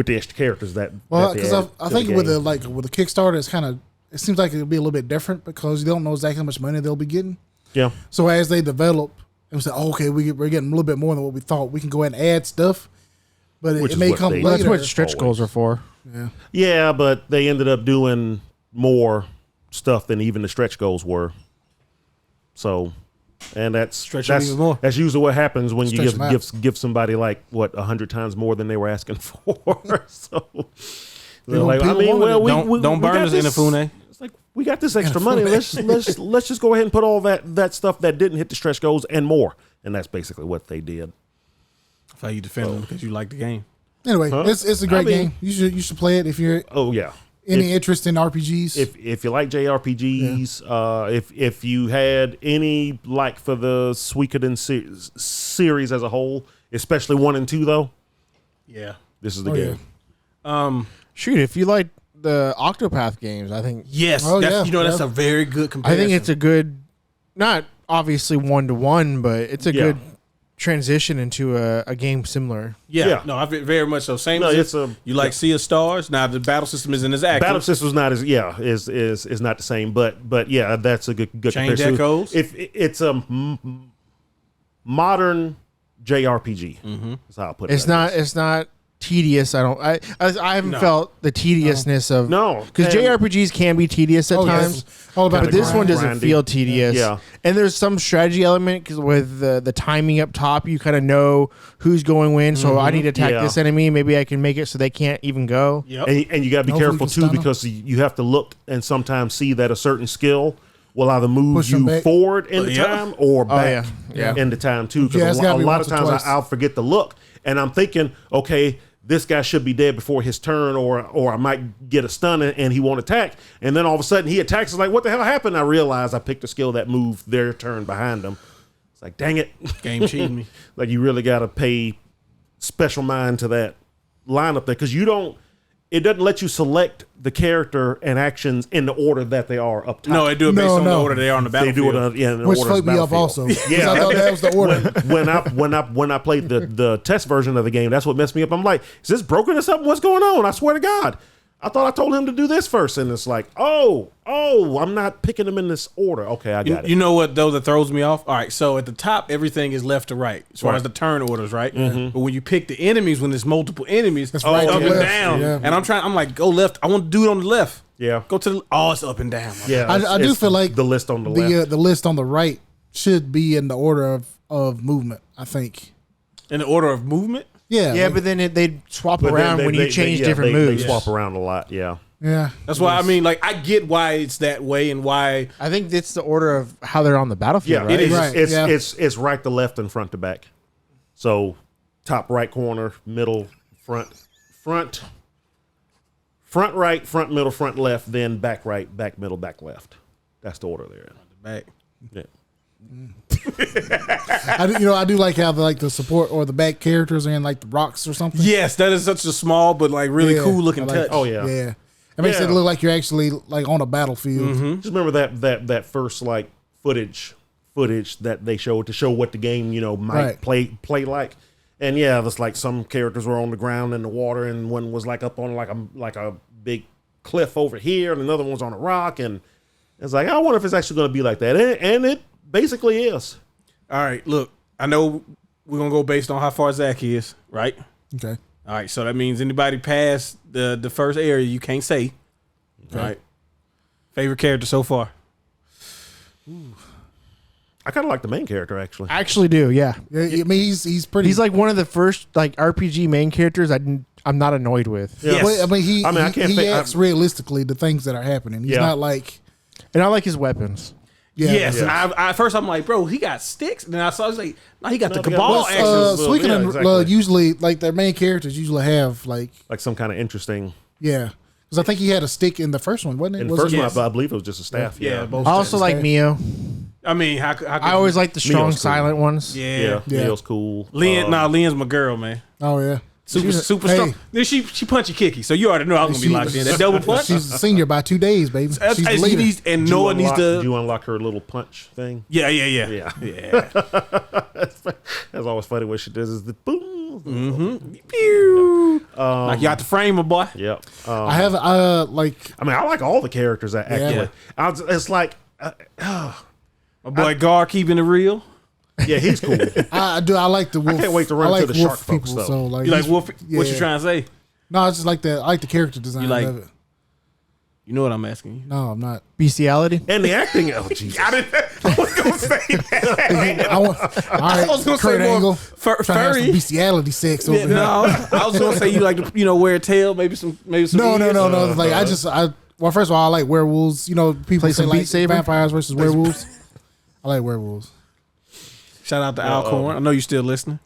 extra characters that. well, that they because added I to think the with game. the Kickstarter, it's kind of. It seems like it'll be a little bit different because you don't know exactly how much money they'll be getting. yeah. So as they develop, and we say, oh, okay, we're getting a little bit more than what we thought. We can go ahead and add stuff, but Which it is may what come they- Well, later. that's what stretch goals are for. Yeah. Yeah, but they ended up doing more stuff than even the stretch goals were. So, and that's Stretch them that's even more. that's usually what happens when Stretch you them out. give somebody like 100 times more than they were asking for. So they're People- like, I people mean, wanted well, it. we Don't got burn us, this- Inafune. It's like we got this extra money. Let's just go ahead and put all that stuff that didn't hit the stretch goals and more. And that's basically what they did. That's how you defend them because you like the game. Anyway, Huh? it's a great I mean- game. You should play it if you're Oh yeah. any interest in RPGs. If you like JRPGs, if you had any like for the Suikoden series as a whole, especially 1 and 2 though, Yeah. this is the Oh, game. yeah. Shoot, if you like the Octopath games, I think Yes. Oh, that's, yeah, you know, that's yeah. a very good I comparison. think it's a good, not obviously 1-to-1, but it's a Yeah. good transition into a game similar. Yeah. No, I very much so. Same No, as it's a you like Sea of Stars. Now the battle system isn't as active. Battle System's not as is not the same, but yeah, that's a good Change comparison. echoes. If it's a modern JRPG, that's how I put it. It's not tedious. I haven't No. felt the tediousness of No, because and- JRPGs can be tedious at Oh, yes. times. All about But the this grind. one doesn't Grindy. feel tedious. Yeah. And there's some strategy element because with the timing up top, you kind of know who's going when. So I need to attack Yeah. this enemy. Maybe I can make it so they can't even go. Yep. And you got to be Hopefully careful you can too stun 'em. because you have to look and sometimes see that a certain skill will either move Push 'em you back. forward in the Yeah. time or back yeah. in the time too. Because Yeah, it's a gotta be lot of once or times twice. I'll forget to look, and I'm thinking, okay, this guy should be dead before his turn, or I might get a stun and he won't attack, and then all of a sudden he attacks. It's like, what the hell happened? I realize I picked a skill that moved their turn behind them. It's like, dang it, Game cheating me. like you really got to pay special mind to that lineup there, because it doesn't let you select the character and actions in the order that they are up top. No, they do it based No, on the no. order they are on the They battlefield. do it in the Which order as fucked me up Battlefield. also. 'Cause Yeah, I thought that was the order. when I played the test version of the game, that's what messed me up. I'm like, is this broken or something? What's going on? I swear to God, I thought I told him to do this first, and it's like, oh, I'm not picking them in this order. Okay, I got it. You know what though that throws me off? All right, so at the top everything is left to right as far Right. as the turn orders, right? But when you pick the enemies, when there's multiple enemies, it's right up to and left, down. yeah. And I'm like, go left. I want to do it on the left. Yeah. Go to the it's up and down. Yeah, I do it's feel like the list on the left. the list on the right should be in the order of movement. I think. In the order of movement. Yeah. Yeah, like- but then they'd swap But around then when you change different they moves. swap around a lot. Yeah. yeah. That's why I mean, like, I get why it's that way and why. I think it's the order of how they're on the battlefield, Yeah, right? it is. Right, It's, yeah. it's right to left and front to back. So top right corner, middle, front right, front middle, front left, then back right, back middle, back left. That's the order they're in. Back. Yeah. I do like how the support or the back characters are in like the rocks or something. Yes, that is such a small but like really Yeah, cool looking I like touch. Oh yeah. Yeah. It makes it Yeah. look like you're actually like on a battlefield. Just remember that first like footage that they showed to show what the game might Right. play like. And yeah, there's like some characters were on the ground in the water, and one was like up on like a big cliff over here, and another one's on a rock, and it's like, I wonder if it's actually going to be like that, and it basically is. All right, look, I know we're gonna go based on how far Zach is, right? Okay. All right, so that means anybody past the first area you can't say. All right. Favorite character so far? I kind of like the main character actually. I actually do, yeah. Yeah, I mean he's pretty. He's like one of the first like RPG main characters I'm not annoyed with. Yeah. Yes. Well, I mean I can't he think- acts realistically the things that are happening. He's Yeah. not like And I like his weapons. Yes. Yeah. I first I'm like, bro, he got sticks, and then I saw he's like, no, he got the he got cabal bullets. axes. Well, speaking yeah, of exactly. usually like their main characters usually have like Some kind of interesting. yeah, because I think he had a stick in the first one, wasn't it? In the Was first it? one, Yes. I believe it was just a staff. Yeah, both. I also like Staff. Mio. I mean, how could I always like the strong Mio's cool. silent ones. yeah. Yeah, Yeah. Neil's cool. Lynn's my girl, man. Oh yeah, Super hey. strong. Then she punchy kicky, so you already know I'm gonna be locked in. That double punch. She's a senior by 2 days, baby. That's- She's the she leader. needs, and Do you Noah needs do to. you unlock her little punch thing? Yeah. Yeah. That's always funny when she does is the boom. Pew. Like you got to frame my boy. Yep. I have like I mean, I like all the characters that actually. It's like, My boy Gar keeping it real. yeah, he's cool. I do. I like the wolf. can't wait to run I like into the wolf shark folks, people. though. So like You like he's- Wolf? What you yeah. trying to say? No, it's just like the I like the character design You like- of it. You know what I'm asking you. No, I'm not. Bestiality. And the acting, oh Jesus. I was gonna say that. I want. All right, was gonna Kurt say more Angle. fur- Trying to have some furry. bestiality sex over Yeah, here. no, I was gonna say you like to wear a tail, maybe some. No. ears. Like well, first of all, I like werewolves. You know, people Play say some like Beat Saber? vampires versus werewolves. I like werewolves. Shout out to Alcorn. I know you still listening.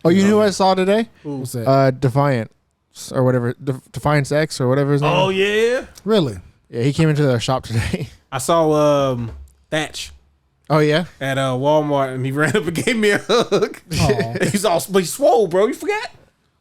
Oh, you knew what I saw today? What's that? Defiant or whatever. Defiance X or whatever his name. Oh is. yeah, Really? Yeah, he came into the shop today. I saw Thatch Oh yeah. at Walmart, and he ran up and gave me a hug. Aw. He's all, but he's swole, bro. You forgot?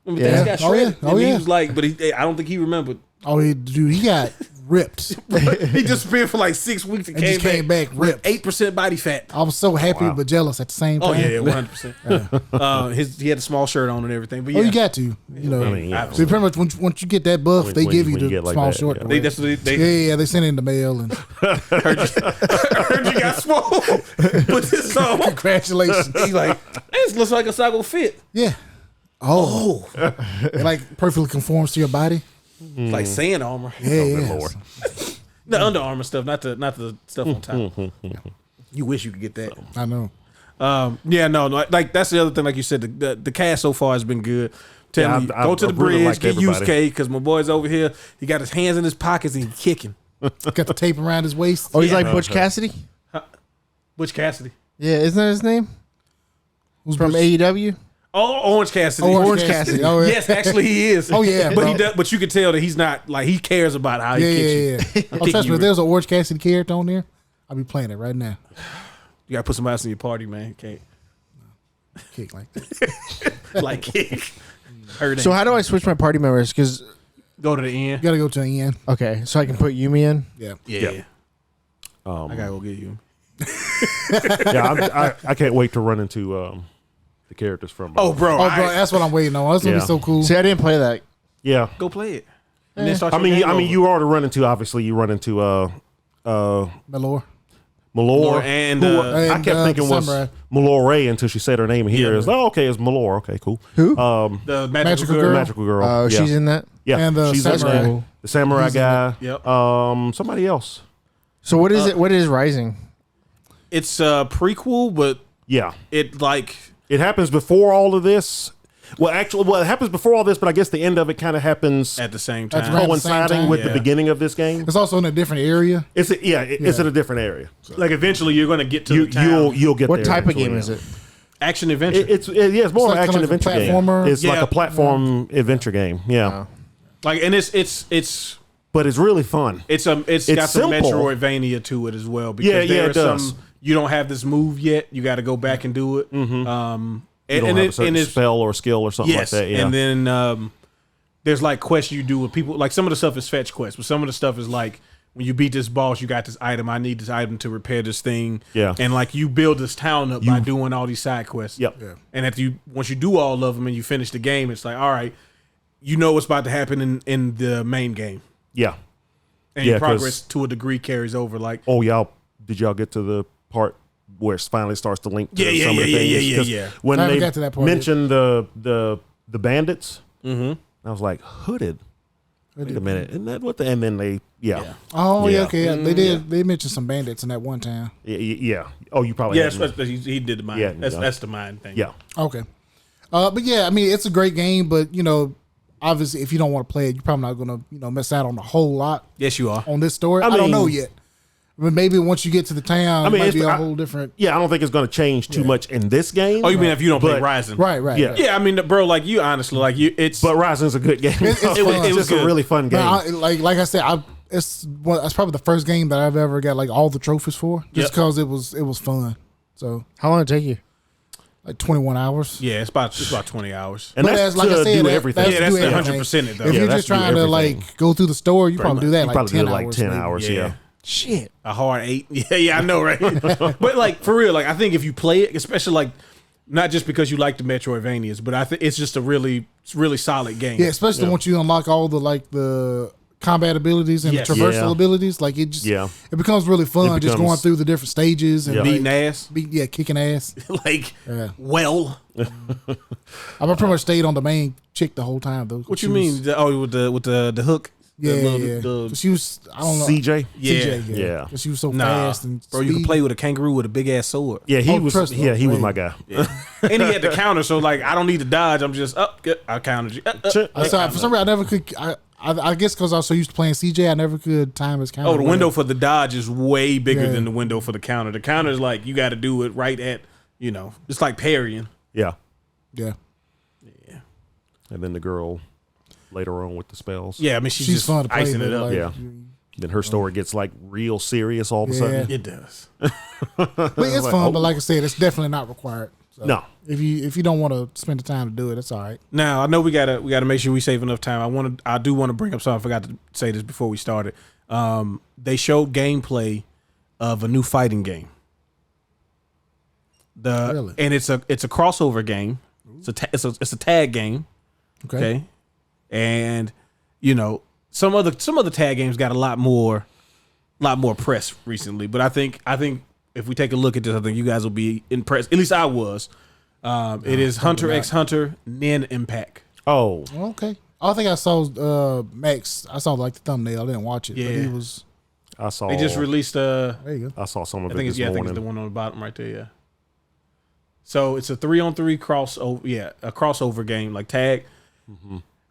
When Yeah. Thatch got Oh, yeah. shredded, Oh, and he yeah. was like, but I don't think he remembered. Oh, dude, he got ripped. He disappeared for like 6 weeks and And just came back ripped. 8% body fat. I was so happy but jealous at the same Oh time. yeah, 100%. He had a small shirt on and everything. But yeah, Oh, you got to. You know, I mean, yeah. see, pretty much once you get that buff, they give you when you the get like small that, short. yeah. to they wear. that's what they Yeah, they sent it in the mail and heard you got swole. Put this on. congratulations. He's like, this looks like a sago fit. Yeah. Oh, it like perfectly conforms to your body. It's like sand armor. Yeah, Oh, yeah. good Lord. The Under Armour stuff, not the stuff on top. You wish you could get that. I know. Yeah, no, like that's the other thing. Like you said, the cast so far has been good. Tell Yeah, me, I go to the really bridge, liked get used, everybody. K, because my boy's over here. He got his hands in his pockets and he kicking. Got the tape around his waist. Oh, he's like Butch Cassidy. Butch Cassidy. Yeah, isn't that his name? Who's From Butch? AEW. Oh, Orange Cassidy. Orange Cassidy. Oh, yeah. Yes, actually he is. Oh, yeah, but bro. he does. But you can tell that he's not like he cares about how he kicks you. Yeah. Oh, trust me, if there's an Orange Cassidy character on there, I'll be playing it right now. You gotta put somebody else in your party, man. Can't Kick like that. like kick. Hurt So how do I switch my party members? Because go to the end? You gotta go to the end. okay, so I can put Yumi in. Yeah. Yeah. Yeah. I gotta go get you. Yeah, I can't wait to run into the characters from. Oh, bro. Oh, bro, that's what I'm waiting on. That's gonna be Yeah. so cool. See, I didn't play that. yeah. go play it. And then start I your mean, game over. you already run into. Obviously, you run into Malore. Malore Malore, and, who and, I kept thinking was Samurai. Malore Ray until she said her name here. Yeah. It's like, oh, okay, it's Malore. Okay, cool. Who? the Magical Magical Girl. Magical Girl. Oh, yeah. she's in that. Yeah, And the she's in samurai. there. The samurai He's in guy. Yep. Somebody else. So what is it? What is Rising? It's a prequel, but Yeah, it like it happens before all of this. Well, actually, it happens before all this, but I guess the end of it kind of happens at the same That's time. right. coinciding time. with Yeah. the beginning of this game. It's also in a different area. It's in a different area. Like eventually you're gonna get to the town. You'll get What there type of eventually, game yeah. is it? Action adventure. It's more like of an action kinda like a adventure game. platformer. It's like Yeah. a platform adventure game. Yeah, Oh. like and it's but it's really fun. it's got some simple. Metroidvania to it as well because Yeah, there it are does. some you don't have this move yet. You got to go back and do it. You And don't have a it, certain and it's spell or skill or something yes, like that. Yeah, and then there's like quests you do with people. Like some of the stuff is fetch quests, but some of the stuff is like when you beat this boss, you got this item. I need this item to repair this thing. Yeah. and like you build this town up by doing all these side quests. Yep. Yeah. And after once you do all of them and you finish the game, it's like all right, you know what's about to happen in the main game, yeah. and Yeah, your 'cause- progress to a degree carries over. Like Oh, did y'all get to the part where it finally starts to link to Yeah, some of the things? yeah. 'Cause When I haven't they got to that part yet. mentioned the bandits, I was like, hooded. Wait a minute, isn't that what the? And then they, yeah. Oh, yeah, Yeah. okay. Yeah. They did. They mentioned some bandits in that one town. Yeah. Oh, you probably yeah, hadn't. he did the mine. Yeah, That's the mine thing. Yeah. Okay. But yeah, I mean, it's a great game, but obviously, if you don't want to play it, you're probably not going to, miss out on a whole lot Yes, you are. on this story. I mean- don't know yet. But maybe once you get to the town, I mean, it might it's- be a I- whole different. Yeah, I don't think it's going to change too much in this game. Oh, you mean if you don't play But- Rising? Right. Yeah. right. Yeah, I mean, bro, like you honestly, like you, it's But Rising's a good game. It's It fun. was It was just a good. really fun game. But like I said, that's probably the first game that I've ever got like all the trophies for, just Yep. because it was fun. So How long did it take you? like 21 hours. yeah, it's about 20 hours. and But that's as- like I to said, do that- everything. that's Yeah, that's do the everything. 100% it though. If Yeah, you're that's just to do trying to everything. like go through the story, you probably do that You like probably 10 do it like hours. 10 maybe. hours. Yeah. Shit. A hard 8. Yeah, I know, right? But like for real, like I think if you play it, especially like not just because you like the Metroidvanias, but I think it's just a really solid game. Yeah, especially once you unlock all the combat abilities and Yes. the traversal Yeah. abilities. Like it just Yeah. it becomes really fun It just going becomes- through the different stages and Yeah. Beating like, ass. kicking ass. Like Yeah. well. I pretty much stayed on the main chick the whole time though. What She you was- mean? With the hook? Yeah, The little- yeah. the- She was I don't know. CJ. Yeah. CJ, Yeah. 'Cause she was so Nah, fast and bro, you can speed. play with a kangaroo with a big ass sword. Yeah, he Oh, was. trust me. Yeah, he was Wait. my guy. And he had the counter, so like I don't need to dodge. I'm just up. Good, I countered you. For some reason, I never could. I guess because I was so used to playing CJ, I never could time his counter. Oh, the window for the dodge is way bigger Yeah. than the window for the counter. The counter is like you got to do it right at it's like parrying. Yeah, Yeah, and then the girl later on with the spells. Yeah, I mean she's she's just fun to play. icing But it up. like, Yeah. Then her story gets like real serious all of a Yeah. sudden. It does. but it's Like, fun. oh. But like I said, it's definitely not required. So No. if you don't want to spend the time to do it, it's all right. Now I know we gotta make sure we save enough time. I do want to bring up something. I forgot to say this before we started. They showed gameplay of a new fighting game. Really? And it's a crossover game. It's a tag game. Okay. And some of the tag games got a lot more press recently, but I think if we take a look at this, I think you guys will be impressed. At least I was. It is Hunter x Hunter Nin Impact. Oh, Okay. I think I saw Max. I saw like the thumbnail. I didn't watch it. Yeah. But he was. I saw. They just released There you go. I saw some of I it think this it's I think morning. it's the one on the bottom right there, yeah. So it's a 3-on-3 crossover, a crossover game like tag.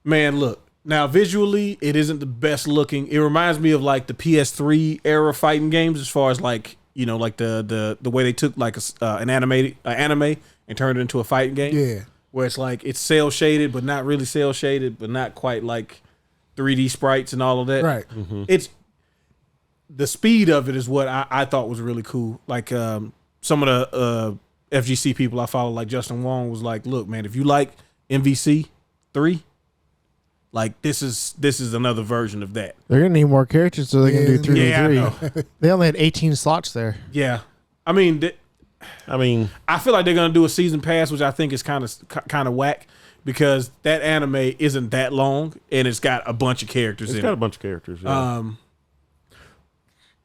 Man, look, Now, visually, it isn't the best looking. It reminds me of like the PS3 era fighting games, as far as like like the way they took like an anime and turned it into a fighting game. Yeah. Where it's like it's cell shaded, but not really cell shaded, but not quite like 3D sprites and all of that. Right. It's the speed of it is what I thought was really cool. Like some of the FGC people I follow, like Justin Wong, was like, "Look, man, if you like MVC 3, like this is another version of that." They're gonna need more characters so they can do 3v3. Yeah, I know. They only had 18 slots there. Yeah, I mean, I feel like they're gonna do a season pass, which I think is kind of whack because that anime isn't that long and it's got a bunch of characters. It's in got it. a bunch of characters. Yeah.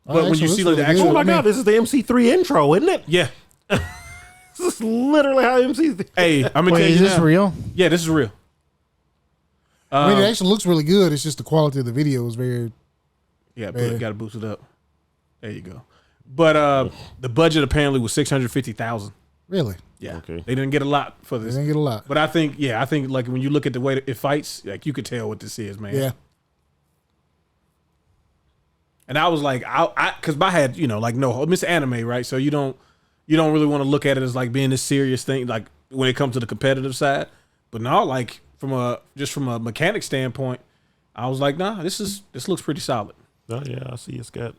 But when you see like the actual, Oh my god, this is the MC3 intro, isn't it? yeah. This is literally how MC3. Hey, I'm gonna Wait, tell you is this now. real? Yeah, this is real. I mean, it actually looks really good. It's just the quality of the video is very. Yeah, Yeah. got to boost it up. There you go. But the budget apparently was $650,000. Really. Yeah, Okay. they didn't get a lot for They this. didn't get a lot. But I think like when you look at the way it fights, like you could tell what this is, man. Yeah. And I was like, because my head, like no, it's anime, right? So you don't really want to look at it as like being this serious thing, like when it comes to the competitive side. But no, like from a mechanic standpoint, I was like, nah, this looks pretty solid. Oh yeah, I see. It's got.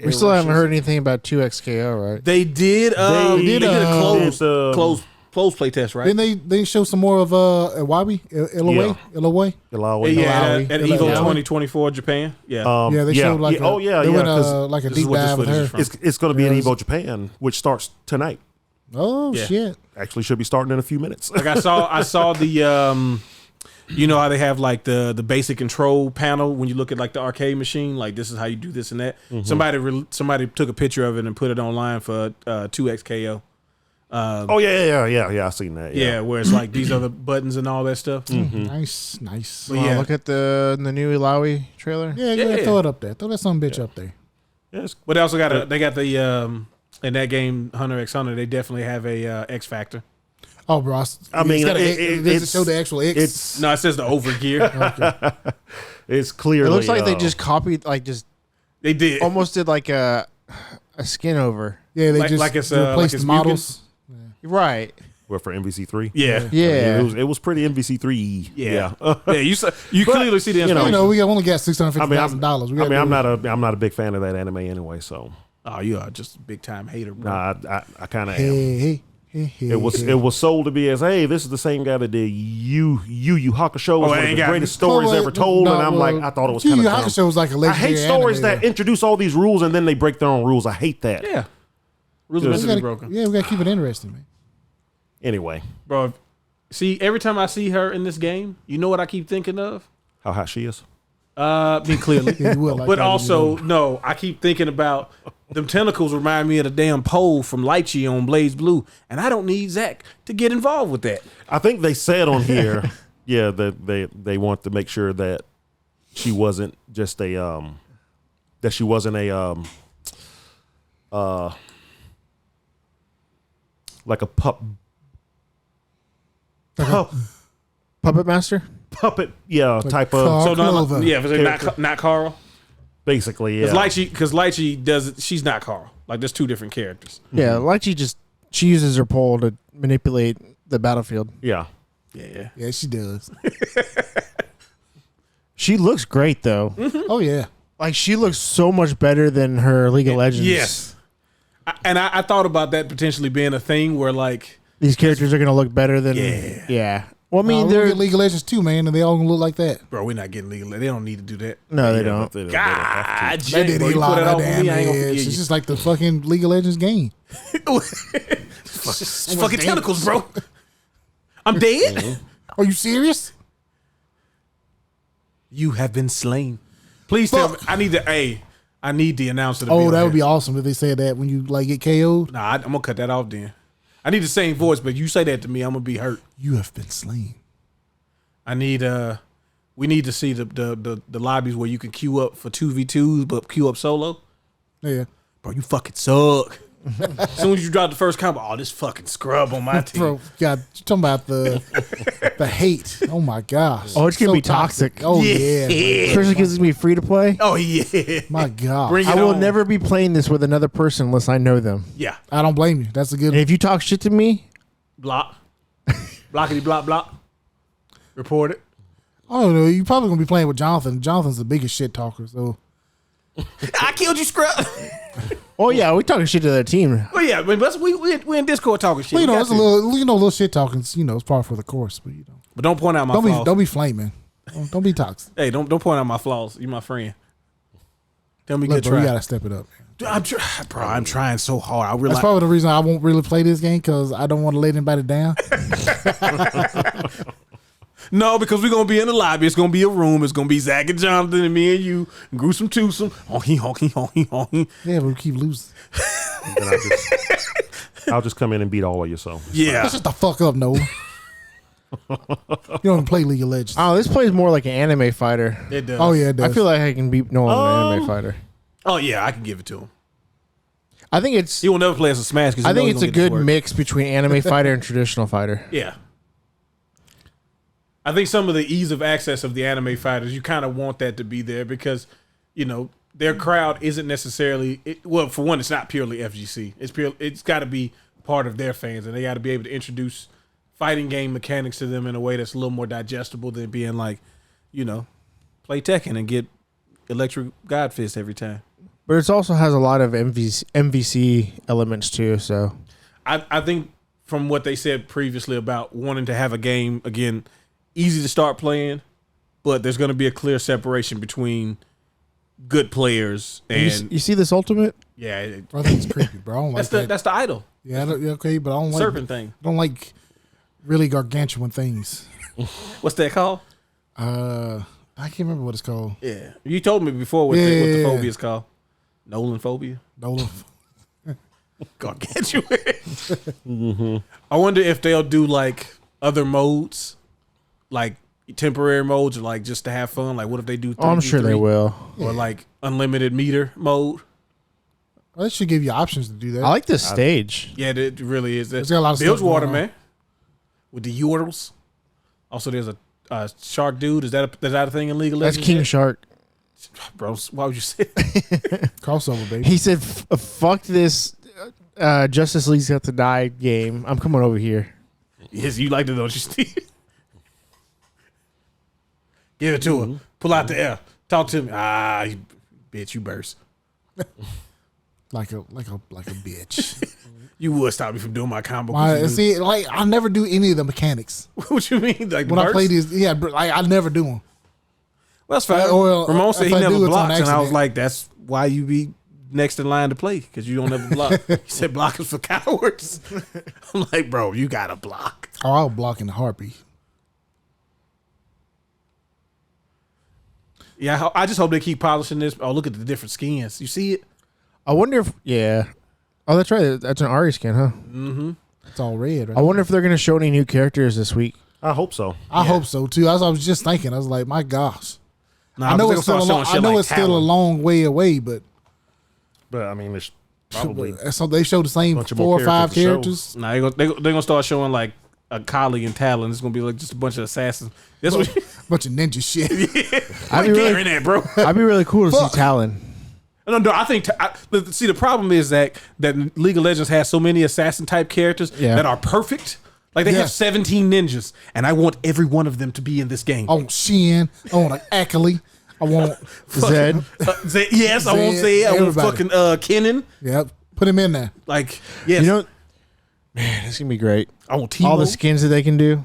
We still haven't heard anything about 2XKO, right? They did. They did a closed play test, right? Didn't they show some more of Iwabi? Ilaway? Ilaway? Ilawi. Yeah, Malawi. at Ilawi. Evo 2024 Japan. Yeah. Yeah, they showed like oh yeah, they yeah. went 'cause like a this is deep what this dive with footage her. is from. it's going to be in Yeah, Evo Japan, which starts tonight. Oh Yeah. shit! Actually, should be starting in a few minutes. Like I saw the you know how they have like the basic control panel when you look at like the arcade machine, like this is how you do this and that. Somebody took a picture of it and put it online for 2XKO. Oh yeah. I seen that. Yeah, where it's like these are the buttons and all that stuff. Nice. But Wow, yeah. look at the new Ilawi trailer. Yeah, go ahead, Yeah. throw it up there. Throw that some bitch up there. Yes. But they also got they got the in that game Hunter x Hunter, they definitely have a X Factor. Oh, bro. I mean, does it's it show the actual X? It's No, it says the over gear. it's clearly. It looks like they just copied, like just They did. almost did like a skin over. yeah, they like- just like it's, replaced like the it's models. Right. well, for MVC3. Yeah. Yeah. it was pretty MVC3. Yeah. Yeah, you clearly see the you know, inspiration. We only got $650,000. I'm not a big fan of that anime anyway. So Oh, you are just a big time hater, bro. I kind of am. Hey. It was sold to be as, hey, this is the same guy that did Yu Hakusho, was one of the greatest stories ever told, and I'm like, I thought it was kind of dumb. Hakusho was like a I legendary hate stories anime, that introduce all these rules and then they break their own rules. I hate that. Yeah. Rules are though. meant to be We gotta- broken. Yeah, we got to keep it interesting, man. Anyway, Bro, see, every time I see her in this game, you know what I keep thinking of? how hot she is. Me clearly. Yeah, you would like But that, also, you no, I keep thinking about them tentacles remind me of the damn pole from Lychee on Blaze Blue, and I don't need Zach to get involved with that. I think they said on here, yeah, that they want to make sure that she wasn't just a that she wasn't a like a Puppet Master? puppet, yeah, type of Carl So Clover. if it's not Carl, basically, yeah. because Lychee does it. She's not Carl. Like there's two different characters. Yeah, like she uses her pole to manipulate the battlefield. Yeah. Yeah. Yeah, she does. She looks great though. Oh yeah. Like she looks so much better than her League of Legends. Yes. I thought about that potentially being a thing where like These characters are gonna look better than Yeah. Well, I mean, they're they're League of Legends too, man, and they all gonna look like that. bro, we're not getting legal. They don't need to do that. no, they Yeah, don't. but they don't have to. God, They did bro, a you lot put of that on me, I ain't gonna damage. forgive It's you. just like the fucking League of Legends game. It's fucking tentacles, bro. I'm dead. Are you serious? You have been slain. Please tell me. I need the announcer to be Oh, on that would be here. awesome if they said that when you like get KO'd. Nah, I'm gonna cut that off then. I need the same voice, but you say that to me, I'm gonna be hurt. You have been slain. We need to see the lobbies where you can queue up for 2v2s, but queue up solo. Yeah. Bro, you fucking suck. As soon as you drop the first combo, this fucking scrub on my team. Bro, God, you're talking about the hate. Oh my gosh. Oh, it's gonna be toxic. Oh yeah. Especially because it's gonna be free to play. Oh yeah. My God. Bring it I will on. never be playing this with another person unless I know them. Yeah. I don't blame you. That's a good And if you talk shit to me, Block. Blockity block block. Report it. I don't know. You're probably gonna be playing with Jonathan. Jonathan's the biggest shit talker, so I killed you, scrub. oh yeah, we talking shit to their team. Well, yeah, but we in Discord talking shit. well, you We know, got it's a to. little shit talking. It's part for the course, but But don't point out my flaws. don't be flaming. Don't be toxic. Hey, don't point out my flaws. You my friend. Tell me Look, good bro, you try. gotta step it up. Dude, I'm trying so hard. I realize. That's probably the reason I won't really play this game because I don't want to let anybody down. No, because we're gonna be in the lobby. It's gonna be a room. It's gonna be Zach and Jonathan and me and you, and gruesome twosome. Honky honky honky honky. Yeah, but we keep losing. Then I'll just come in and beat all of you. So Yeah. That's just the fuck up, Noah. You don't even play League of Legends. Oh, this plays more like an anime fighter. It does. Oh yeah, it does. I feel like I can beat Nolan an anime fighter. Oh yeah, I can give it to him. I think it's He will never play as a Smash. Because I think it's a good mix between anime fighter and traditional fighter. Yeah. I think some of the ease of access of the anime fighters, you kind of want that to be there because, their crowd isn't necessarily well. For one, it's not purely FGC. It's got to be part of their fans, and they got to be able to introduce fighting game mechanics to them in a way that's a little more digestible than being like, play Tekken and get Electric God Fist every time. But it also has a lot of MVC elements too. So I think from what they said previously about wanting to have a game, again, easy to start playing, but there's going to be a clear separation between good players and you see this ultimate? yeah, I think it's creepy, bro. I don't like that. that's the idol Yeah, okay, but I don't like serpent thing. I don't like really gargantuan things. What's that called? I can't remember what it's called. Yeah, you told me before what the phobia is called. Nolan phobia. Nolan. Gargantuan. I wonder if they'll do like other modes, like temporary modes, or like just to have fun. Like, what if they do? 3v3, Oh, I'm sure they will. Or like unlimited meter mode. Well, they should give you options to do that. I like this stage. Yeah, it really is. It's got a lot of stuff Bilgewater, going on. man. With the Yordles. Also, there's a shark dude. Is that a thing in League of That's Legends? King yet? Shark. Bro, why would you say? Crossover, baby. He said, "Fuck this, Justice League's got to die game. I'm coming over here." Yes, you like to, don't you, Steve? Give it to her. Pull out the air. Talk to me. Bitch, you burst. like a bitch. You would stop me from doing my combo. 'cause you See, like I never do any of the mechanics knew- what you mean? Like when I burst? play these. Yeah, but I never do them. Well, that's fine. Well, Ramon said if he I never do, it's on blocks, and I was accident. like, that's why you be next in line to play, because you don't ever block. He said block is for cowards. I'm like, bro, you got to block. Oh, I'll block in the heartbeat. Yeah, I just hope they keep polishing this. Oh, look at the different skins. You see it? I wonder if Oh, that's right. That's an Ari skin, huh? It's all red. Right? I wonder if they're gonna show any new characters this week. I hope so. I hope so too. As I was just thinking, I was like, my gosh. Nah, I know but it's they still gonna start showing shit I know like it's still a Talon. long way away, but But I mean, it's probably so they showed the same Bunch of 4 more or 5 characters to show. characters. Nah, they're gonna start showing like a Kali and Talon. It's gonna be like just a bunch of assassins. That's what. Bunch of ninja shit. I'm be really- carrying that, bro. I'd be really cool to Fuck. see Talon. No, I think. See, the problem is that League of Legends has so many assassin type characters Yeah. that are perfect. Like they have Yes. 17 ninjas, and I want every one of them to be in this game. I want Shin. I want Akali. I want Zed. Zed, yes, I won't Zed, say. I want everybody. fucking Kennen. Yep. Put him in there. Like, yes, You know, man, it's gonna be great. I want Timo. All the skins that they can do.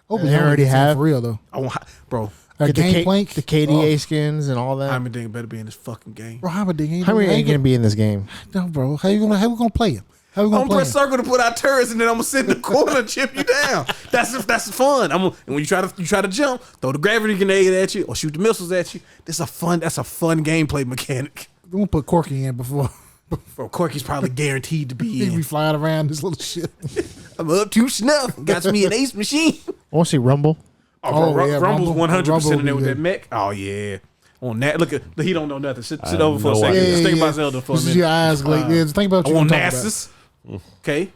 Oh, They already have. for real though. I want, bro. That Get the, Gangplank, the KDA skins and all that. Heimerdinger better be in this fucking game. Bro, how many How many ain't gonna be in this game? No, bro. How we gonna play him? How we I'm gonna gonna play press him? circle to put out turrets, and then I'm gonna sit in the corner and chip you down. That's fun. And when you try to jump, throw the gravity grenade at you or shoot the missiles at you. That's a fun gameplay mechanic. We gonna put Corky in before Bro, Corky's probably guaranteed to be he be in. flying around this little shit. I'm up to snuff. Got me an ace machine. I want to see Rumble. Oh, bro, yeah, Rumble's Rumble 100% in there would with be that mech. Oh yeah, On that, look, he don't know nothing. Sit have over for a no second. idea. Just think about Zelda for a This is minute. your eyes like yeah, just think about I what want you're talking Nasus. Okay.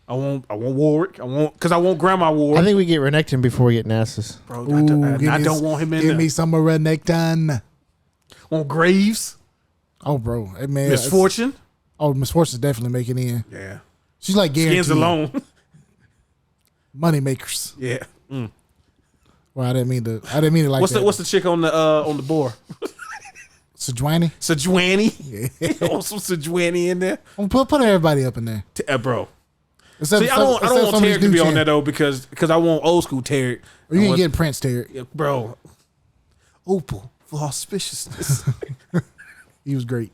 I want Warwick. Because I want Grandma Warwick. I think we get Renekton before we get Nasus. Bro, about. Ooh, I don't want him in Give there. me some Renekton. Want Graves. Oh, bro, hey, man, Misfortune. Oh, Misfortune's definitely making in. Yeah. She's like guaranteed. Skins alone. Money makers. Yeah. Well, I didn't mean to like What's that. what's the chick on the board? Sejuani? Sejuani. Yeah. Want some Sejuani in there, Put everybody up in there. bro. Except, See, I don't want some of these Tarek to new be on champ. that though because I want old school Tarek. Or you I can want- get Prince Tarek. Yeah, bro. Opal for auspiciousness. He was great.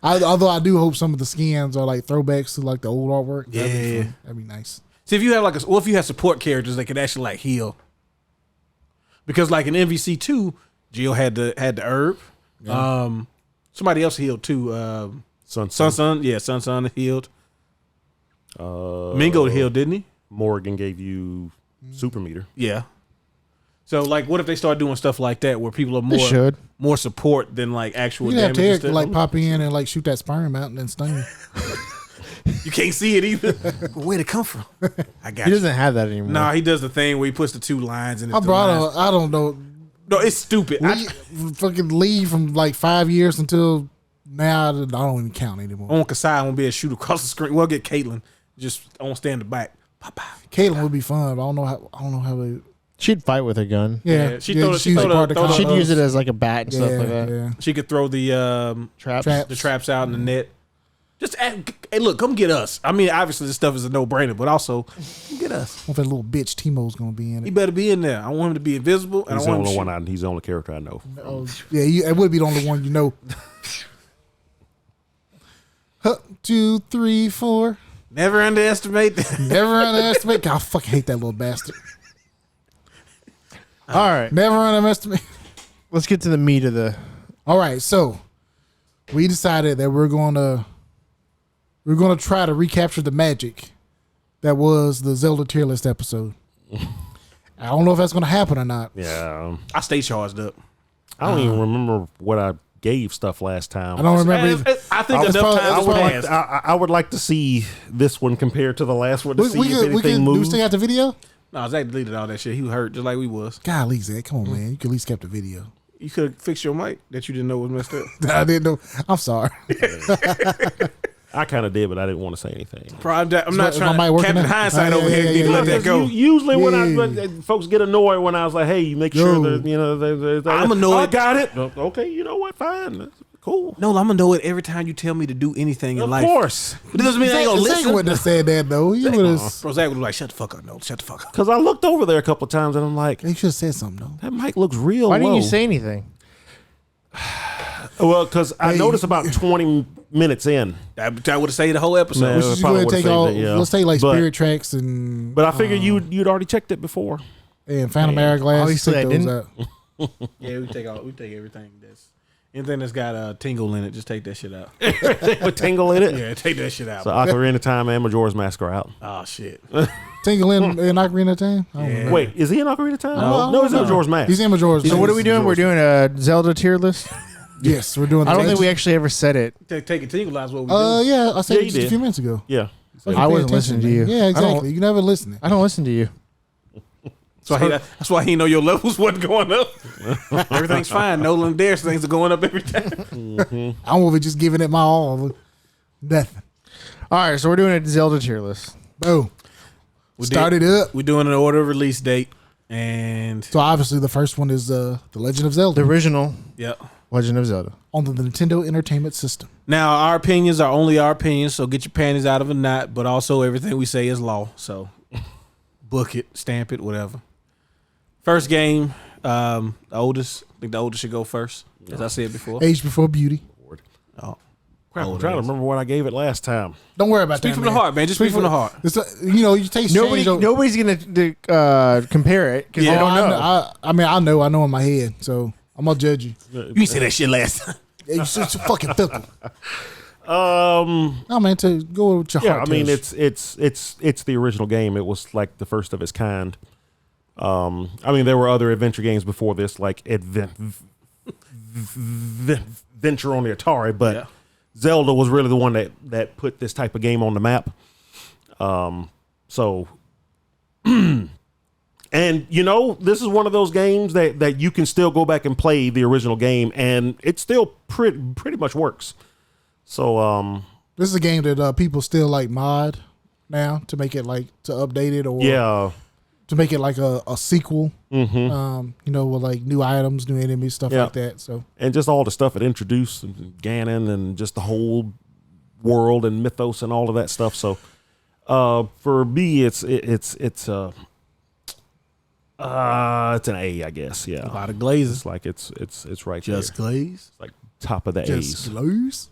Although I do hope some of the skins are like throwbacks to like the old artwork. That'd be Yeah. fun. That'd be nice. See, if you have if you have support characters that could actually like heal, because like in MVC 2, Jill had the herb. Yeah. Somebody else healed too. Sun, yeah, Sun healed. Mingo healed, didn't he? Morgan gave you super meter. Yeah. So like, what if they start doing stuff like that where people are They should. more support than like actual You can have damage? and Tarek to stuff? like pop in and like shoot that sperm out and then sting you. You can't see it either. Where'd it come from? I got He you. doesn't have that anymore. Nah, he does the thing where he puts the two lines in. I don't know. No, it's stupid. Fucking leave from like 5 years until now. I don't even count anymore. I want Kasai. I want to be able to shoot across the screen. We'll get Caitlyn. Just I want to stand in the back. Pop, pop. Caitlyn would be fun, but I don't know how they. She'd fight with a gun. Yeah, She'd throw she's the- part of throw the- She'd combos. use it as like a bat and stuff like that. Yeah. She could throw the Traps. Traps. traps out in the net. Just hey, look, come get us. I mean, obviously this stuff is a no brainer, but also come get us. What that little bitch Timo's gonna be in He it? better be in there. I want him to be invisible, and He's I the want only him to one. He's the only character I know. Oh, yeah, it would be the only one you know. 2, 3, 4. never underestimate that. Never underestimate. God, I fucking hate that little bastard. All right. Never underestimate. Let's get to the meat of the. All right, so we decided that we're gonna try to recapture the magic that was the Zelda tier list episode. I don't know if that's gonna happen or not. Yeah, I stay charged up. I don't even remember what I gave stuff last time. I don't remember. either. I think It's enough probably- times it's would probably- passed. I would like to see this one compared to the last one to see if We anything can do we moves. still have the video? No, Zach deleted all that shit. He was hurt just like we was. Golly, Zach, come on, man. You could at least kept the video. You could have fixed your mic that you didn't know was messed up. I didn't know. I'm sorry. I kind of did, but I didn't want to say anything. Bro, I'm not is trying my mic to working Captain now? Hindsight Yeah, over yeah, here. yeah, Need to yeah, let yeah. that go. Usually when Yeah. when folks get annoyed when I was like, "Hey, you make sure Yo. that you know they I'm annoyed. I got it. Okay, you know what? Fine, that's cool. No, I'm gonna know it every time you tell me to do anything in Of life. course, But it doesn't mean I ain't gonna Zach listen. wouldn't have said that though. He would have. Bro, Zach was like, shut the fuck up. No, shut the fuck up. because I looked over there a couple of times and I'm like, He should have said something though. that mic looks real. Why didn't you low. say anything? Well, because I Hey, noticed about 20 minutes in, That would have saved the whole episode. Man. We it should just go probably ahead and would've take all. saved it, yeah. Let's take like But- Spirit Tracks and. but I figured you'd already checked it before. And Phantom Hourglass. obviously take I those didn't. out. Yeah, we take everything anything that's got a tingle in it, just take that shit out. With Tingle in it. Yeah, take that shit out. So Ocarina of Time and Majora's Mask are out. Oh shit. Tingle in Ocarina of Time. I don't Yeah. remember. Wait, is he in Ocarina of Time? No, he's in Majora's Mask. He's in Majora's. So Mask. what are we doing? We're doing a Zelda tier list. Yes, we're doing. I don't think we legend. actually ever said it. Take a tingle out is what we do. Yeah, I said Yeah, it you just a did. few minutes ago. Yeah. Fucking I pay wasn't attention, listening to man. you. Yeah, I don't- exactly. You never listening. I don't listen to you. That's why he know your levels wasn't going up. Everything's fine. Nolan Dare's things are going up every time. I'm over just giving it my all. Nothing. All right, so we're doing a Zelda tier list. Boom. Start it up. We're doing an order of release date. And So obviously the first one is The Legend of The Zelda original yeah. Legend of Zelda. on the Nintendo Entertainment System. Now our opinions are only our opinions, so get your panties out of a knot, but also everything we say is law. So book it, stamp it, whatever. First game, the oldest. I think the oldest should go first, as I said before. Age before beauty. Oh. Crap, I'm Old trying to ass. remember what I gave it last time. Don't worry about Speak that. from the heart, man. Just speak from the heart. It's you taste change. Nobody's gonna compare it because Yeah. they don't know. I mean, I know in my head, so I'm gonna judge you. You didn't say that shit last time. Yeah, you're so fucking fickle. Um, No, man, to go with your yeah, heart. I mean tells you. it's the original game. It was like the first of its kind. I mean there were other adventure games before this, like venture on the Atari, but Yeah. Zelda was really the one that put this type of game on the map. So, and this is one of those games that you can still go back and play the original game, and it still pretty much works. So, This is a game that people still like mod now to make it like to update it or yeah, to make it like a sequel. mm-hmm. With like new items, new enemies, stuff Yeah. like that. So and just all the stuff it introduced, and Ganon, and just the whole world and mythos and all of that stuff. So, for me, it's an A, I guess. Yeah, A lot of glazes. it's like it's right Just there. glaze. It's like top of the just A's. lose.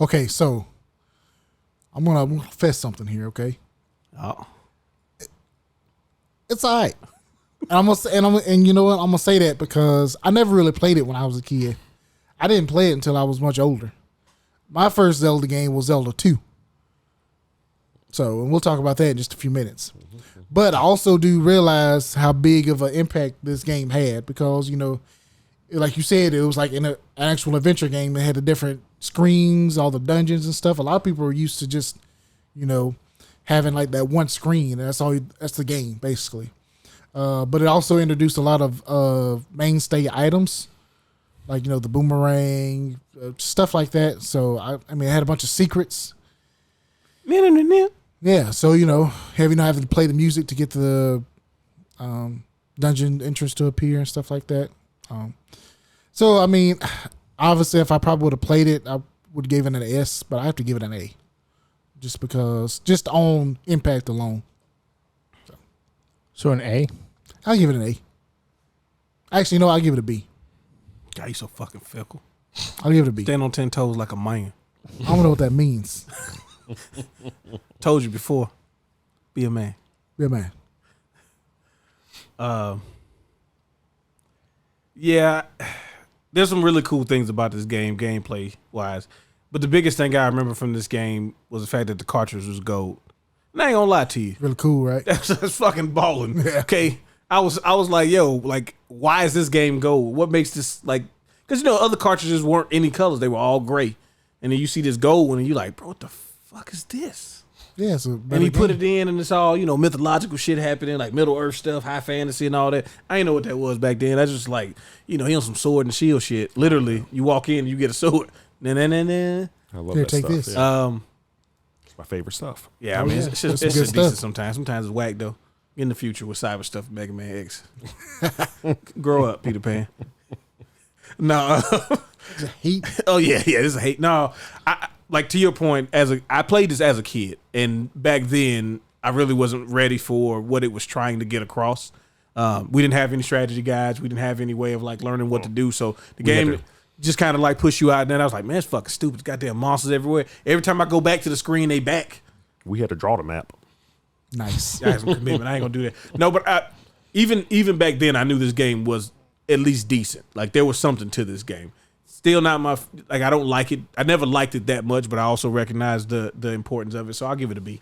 Okay, so I'm gonna confess something here. Okay, Oh. it's all right. And you know what? I'm gonna say that because I never really played it when I was a kid. I didn't play it until I was much older. My first Zelda game was Zelda 2. So, and we'll talk about that in just a few minutes. But I also do realize how big of an impact this game had because, like you said, it was like in an actual adventure game that had the different screens, all the dungeons and stuff. A lot of people are used to just, having like that one screen. And that's the game, basically. But it also introduced a lot of mainstay items, like the boomerang, stuff like that. So I mean, it had a bunch of secrets. Yeah, so having to play the music to get the dungeon entrance to appear and stuff like that. So I mean, obviously, if I probably would have played it, I would give it an S, but I have to give it an A, just on impact alone. So an A. I'll give it an A. Actually, no, I'll give it a B. God, you so fucking fickle. I'll give it a B. Stand on 10 toes like a man. I don't know what that means. Told you before. Be a man. Yeah, man. Yeah, there's some really cool things about this game, gameplay wise. But the biggest thing I remember from this game was the fact that the cartridge was gold. And I ain't gonna lie to you. Really cool, right? That's fucking balling. Yeah. Okay. I was like, yo, like, why is this game gold? What makes this like? Because other cartridges weren't any colors; they were all gray. And then you see this gold one, and you're like, bro, what the fuck is this? Yeah, it's a And better he put game. it in, and it's all mythological shit happening, like Middle Earth stuff, high fantasy, and all that. I didn't know what that was back then. That's just like he on some sword and shield shit. Literally, you walk in, you get a sword. Nah. I love Here, that take stuff. this. Yeah. It's my favorite stuff. Yeah, I Oh, mean, yeah. it's That's just some it's good decent stuff. sometimes. Sometimes it's whack though. In the future with cyber stuff, Mega Man X. Grow up, Peter Pan. No. Heat. Oh yeah, this is a hate. No, I like to your point. I played this as a kid, and back then I really wasn't ready for what it was trying to get across. We didn't have any strategy guides. We didn't have any way of like learning what to do. So the We had game to- just kind of like push you out. And then I was like, man, it's fucking stupid. Goddamn monsters everywhere. Every time I go back to the screen, they back. We had to draw the map. Nice. I have some commitment. I ain't gonna do that. No, but even back then, I knew this game was at least decent. Like there was something to this game. Still not my like. I don't like it. I never liked it that much, but I also recognize the importance of it. So I'll give it a B.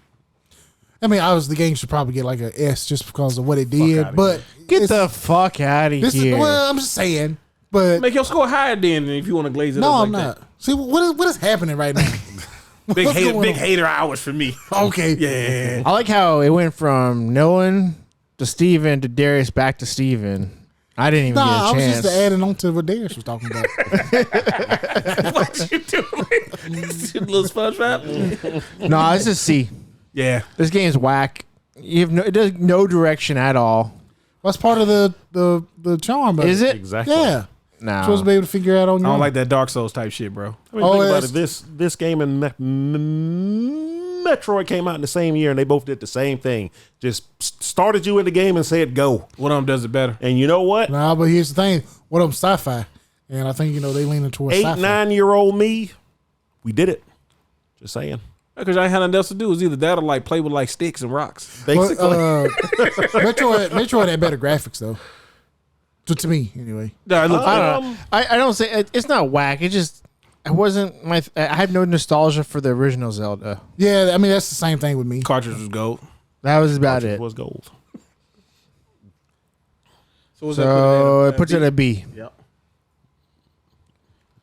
I mean, obviously, the game should probably get like an S just because of what it did. outta But Get it's- the fuck out of this is, here. well, I'm just saying. But Make your score higher then if you want to glaze it no, up. I'm like not. See what is happening right now? That. Big What's hater, going big on? hater hours for me. Okay. Yeah. I like how it went from Nolan to Steven to Darius back to Steven. I didn't even Nah, get I a was chance. just adding on to what Darius was talking about. What you doing? Little SpongeBob. No, it's a C. Yeah. This game's whack. It does no direction at all. That's part of the charm. Of Is it? Exactly. Yeah. No. Supposed to be able to figure out on I your own. don't like that Dark Souls type shit, bro. I mean, Oh, think about that's- it. This game and Metroid came out in the same year, and they both did the same thing. Just started you in the game and said go. One of them does it better. And you know what? Nah, but here's the thing. What I'm sci-fi, and I think they leaning towards 8, sci-fi. 9-year-old me, we did it. Just saying. Because I ain't had nothing else to do. It's either that or like play with like sticks and rocks. Basically, Metroid had better graphics though. To me, anyway. No, it looks I don't know. I don't say it's not whack. It just I wasn't my. I had no nostalgia for the original Zelda. Yeah, I mean that's the same thing with me. cartridge was gold. That was about it it. was gold. So, what's So that it puts it at a B. Yep.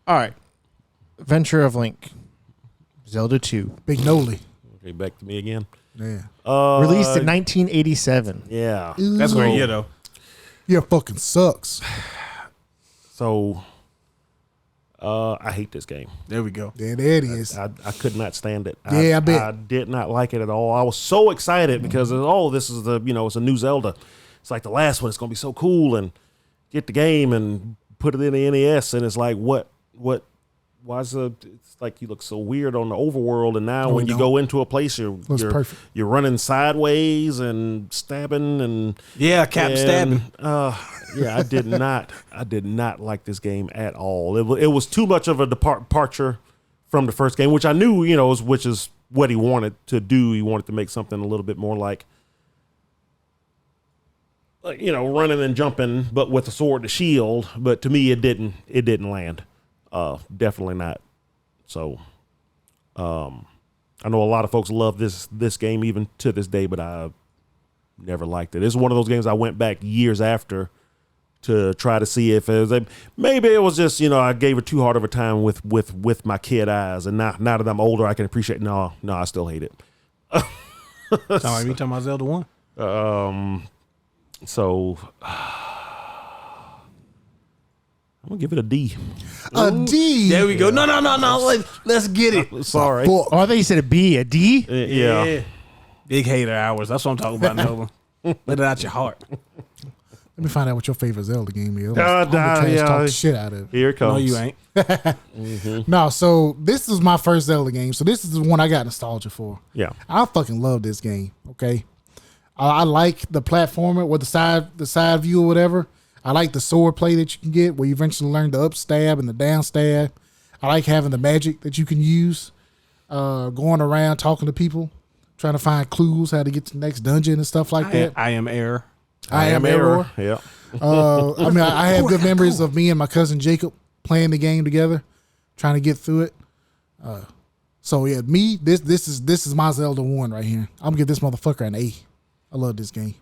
All right. Venture of Link. Zelda 2. Big Noli. Okay, back to me again. Yeah. Released in 1987. Yeah. That's where you though. Yeah, fucking sucks. So, I hate this game. There we go. Yeah, there it is. I could not stand it. Yeah, I bet. I did not like it at all. I was so excited because this is it's a new Zelda. It's like the last one. It's gonna be so cool, and get the game and put it in the NES, and it's like what it's like you look so weird on the overworld, and now when you go into a place you're perfect. you're running sideways and stabbing and Captain stabbing. Yeah, I did not like this game at all. It was too much of a departure from the first game, which I knew, which is what he wanted to do. He wanted to make something a little bit more like running and jumping, but with a sword and a shield. But to me, it didn't land. Definitely not. So, I know a lot of folks love this game even to this day, but I never liked it. It's one of those games I went back years after to try to see if it was maybe it was just I gave it too hard of a time with my kid eyes, and now that I'm older, I can appreciate. No, I still hate it. Sound like me talking about Zelda 1. So I'm gonna give it a D. A D. There we go. No. Let's get it. Sorry. Oh, I thought you said a B, a D? Yeah. Big hater hours. That's what I'm talking about, Nova. Let it out your heart. Let me find out what your favorite Zelda game is. God, I'm gonna trash yeah. talk the shit out of it. Here it comes. No, you ain't. No, so this is my first Zelda game. So this is the one I got nostalgia for. Yeah. I fucking love this game. Okay, I like the platformer with the side view or whatever. I like the sword play that you can get where you eventually learn the up stab and the down stab. I like having the magic that you can use, going around talking to people, trying to find clues how to get to the next dungeon and stuff like that. I am error. I am error. Yeah. I mean, I have good memories of me and my cousin Jacob playing the game together, trying to get through it. So yeah, this is my Zelda 1 right here. I'm gonna give this motherfucker an A. I love this game.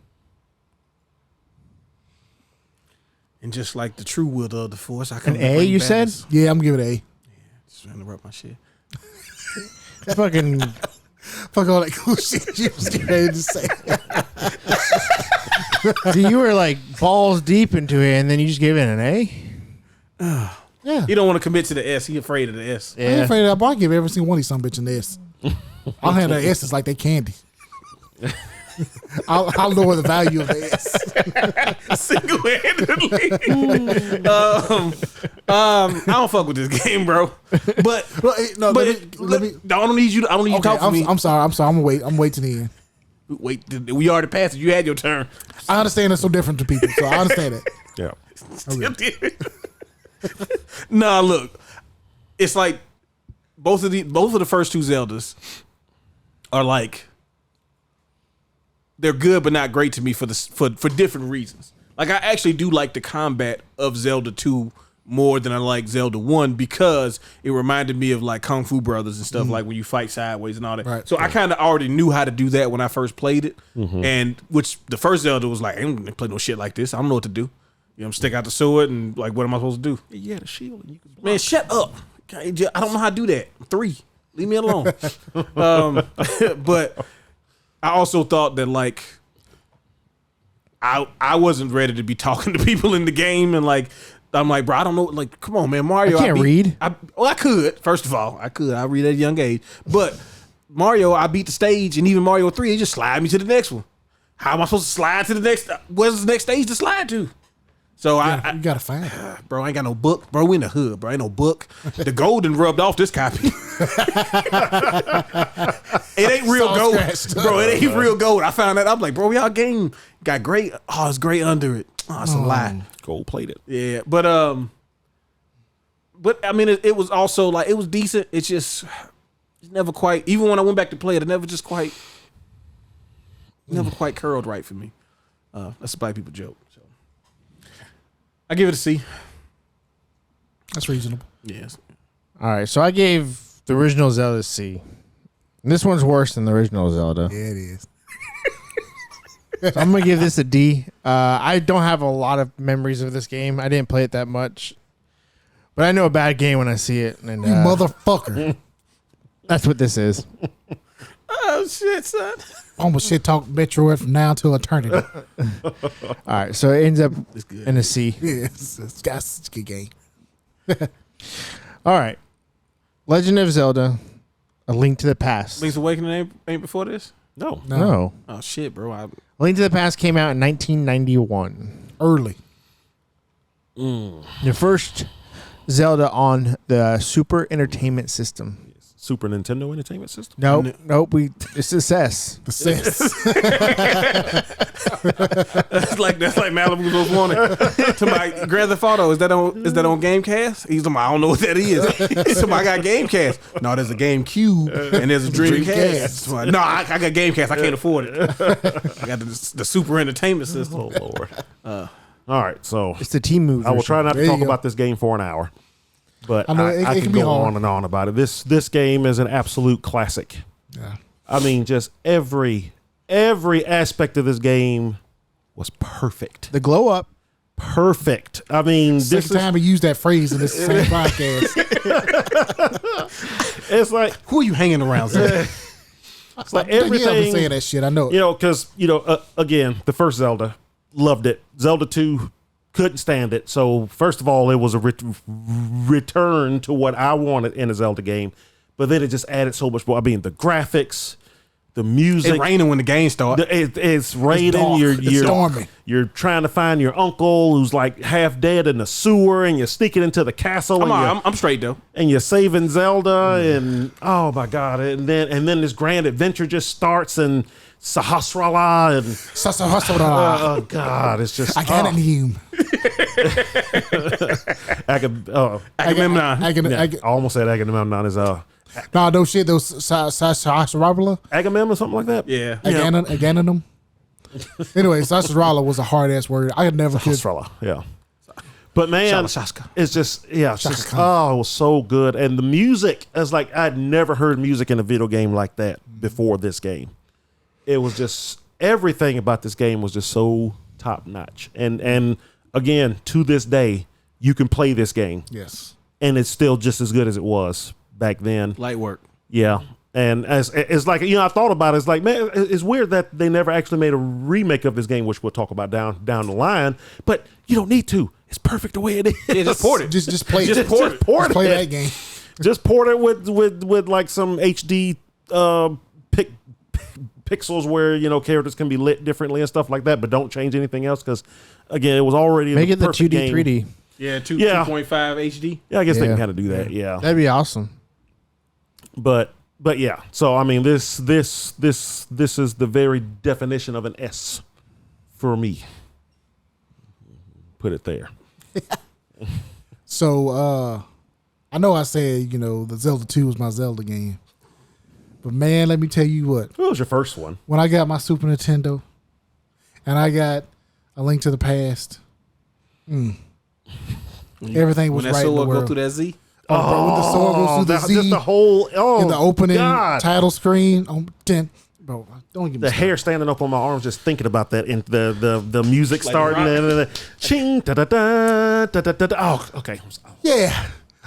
And just like the true will of the force, I An can A, you said? Yeah, I'm gonna give it an A. Just trying to rub my shit. Fucking. Fuck all that cool shit you was getting ready to say. You were like balls deep into it, and then you just gave it an A? Yeah. He don't want to commit to the S. He afraid of the S. I ain't afraid of that, but I give every single one of these some bitch an S. I'll hand her S's like they candy. I'll lower the value of the S. Single-handedly. I don't fuck with this game, bro. But No, but let me. I don't need you. I don't need you to Okay, talk to me. I'm sorry. I'm gonna wait. I'm waiting to the end. Wait, we already passed it. You had your turn. I understand it's so different to people, so I understand it. Yeah. Nah, look, it's like both of the first two Zeldas are like they're good but not great to me for different reasons. Like I actually do like the combat of Zelda 2 more than I like Zelda 1 because it reminded me of like Kung Fu Brothers and stuff, like when you fight sideways and all that. Right. So I kind of already knew how to do that when I first played it, and which the first Zelda was like, I ain't gonna play no shit like this. I don't know what to do. I'm stick out the sword and like, what am I supposed to do? You had a shield and you could block. Man, shut up. I don't know how to do that. I'm 3. Leave me alone. But I also thought that like I wasn't ready to be talking to people in the game, and like I'm like, bro, I don't know. Like, come on, man, Mario. I can't read. I could. First of all, I could. I read at a young age, but Mario, I beat the stage, and even Mario 3, they just slide me to the next one. How am I supposed to slide to the next? Where's the next stage to slide to? So You gotta find it. bro, I ain't got no book. Bro, we in the hood, bro. Ain't no book. The gold done rubbed off this copy. It ain't real Sauce gold. scratched. Bro, it ain't real gold. I found that. I'm like, bro, y'all game got great. Oh, it's great under it. Oh, it's a lie. Gold plated. Yeah. But I mean it was also like it was decent. It's just it's never quite, even when I went back to play it, it never quite curled right for me. That's a black people joke. So I give it a C. That's reasonable. Yes. All right, so I gave the original Zelda a C. And this one's worse than the original Zelda. Yeah, it is. So I'm going to give this a D. I don't have a lot of memories of this game. I didn't play it that much. But But I know a bad game when I see it. And You motherfucker. that's what this is. Oh shit, son. Almost shit talk Metroid from now till eternity. All right, so it ends up in a C. Yeah, it's a good game. All right, Legend of Zelda: A Link to the Past. Link's Awakening ain't before this? No. No, Oh shit, bro. A Link to the Past came out in 1991. Early. The first Zelda on the Super Entertainment System. Super Nintendo Entertainment System? Nope. It's a SES. The SES. that's like Malibu's Most Wanted. To my Grand Theft Auto, is that on Gamecast? He's like, I don't know what that is. So I got Gamecast. No, there's a GameCube and there's a Dreamcast. So no, I got Gamecast. I can't afford it. I got the Super Entertainment System. Oh, Lord. All right, so It's the team move. I will try not There to you talk go. about this game for an hour. But I know I it can can be go hard. on and on about it. This game is an absolute classic. Yeah. I mean, just every aspect of this game was perfect. The glow up. Perfect. I mean, this Second time we used that phrase in this same podcast. it's like Who are you hanging around, son? it's like Yeah, I've been everything. saying that shit. I know. You know, because again, the first Zelda, loved it. Zelda 2, couldn't stand it. So first of all, it was a return to what I wanted in a Zelda game, but then it just added so much more. I mean, the graphics, the music. It's raining when the game starts. It's raining. dark. It's stormy. You're trying to find your uncle who's like half dead in the sewer, and you're sneaking into the castle. I'm straight though. And you're saving Zelda, and oh my god! And then this grand adventure just starts, and Sahasrara, and oh god, it's just I got it, him. Agamemnon. I almost said Agamemnon is No shit. Those Sahasrara. Agamemnon or something like that. Yeah. Aganonum. Anyway, Sahasrara was a hard ass word. I had never could. Sahasrara, yeah. But man, Shaska. it's just it's Shaka just Khan. it was so good, and the music is like I'd never heard music in a video game like that before this game. It was just everything about this game was just so top notch, and again to this day you can play this game Yes. and it's still just as good as it was back then. Light work. Yeah. And as it's like, I thought about it. It's like, man, it's weird that they never actually made a remake of this game, which we'll talk about down the line. But you don't need to. It's perfect the way it is. Yeah, just port it. Just play it. Just port Just play it. that game. Just port it with like some HD pixels where characters can be lit differently and stuff like that. But don't change anything else because again, it was already Make it the perfect 2D, game. 3D. Yeah, 2.5 HD. Yeah, I guess they Yeah. can kind of do that. Yeah. That'd be awesome. But yeah, so I mean this is the very definition of an S for me. Put it there. So I know I said, the Zelda 2 was my Zelda game. But man, let me tell you what. What was your first one? When I got my Super Nintendo and I got A Link to the Past, everything was When that right in the sword go world. through that Z. Oh, bro, when the sword goes through the Z just the whole in the opening God. title screen, bro, don't give me The started. hair standing up on my arms just thinking about that, and the music starting rock. and ching da da da da da da. Oh, okay. Yeah.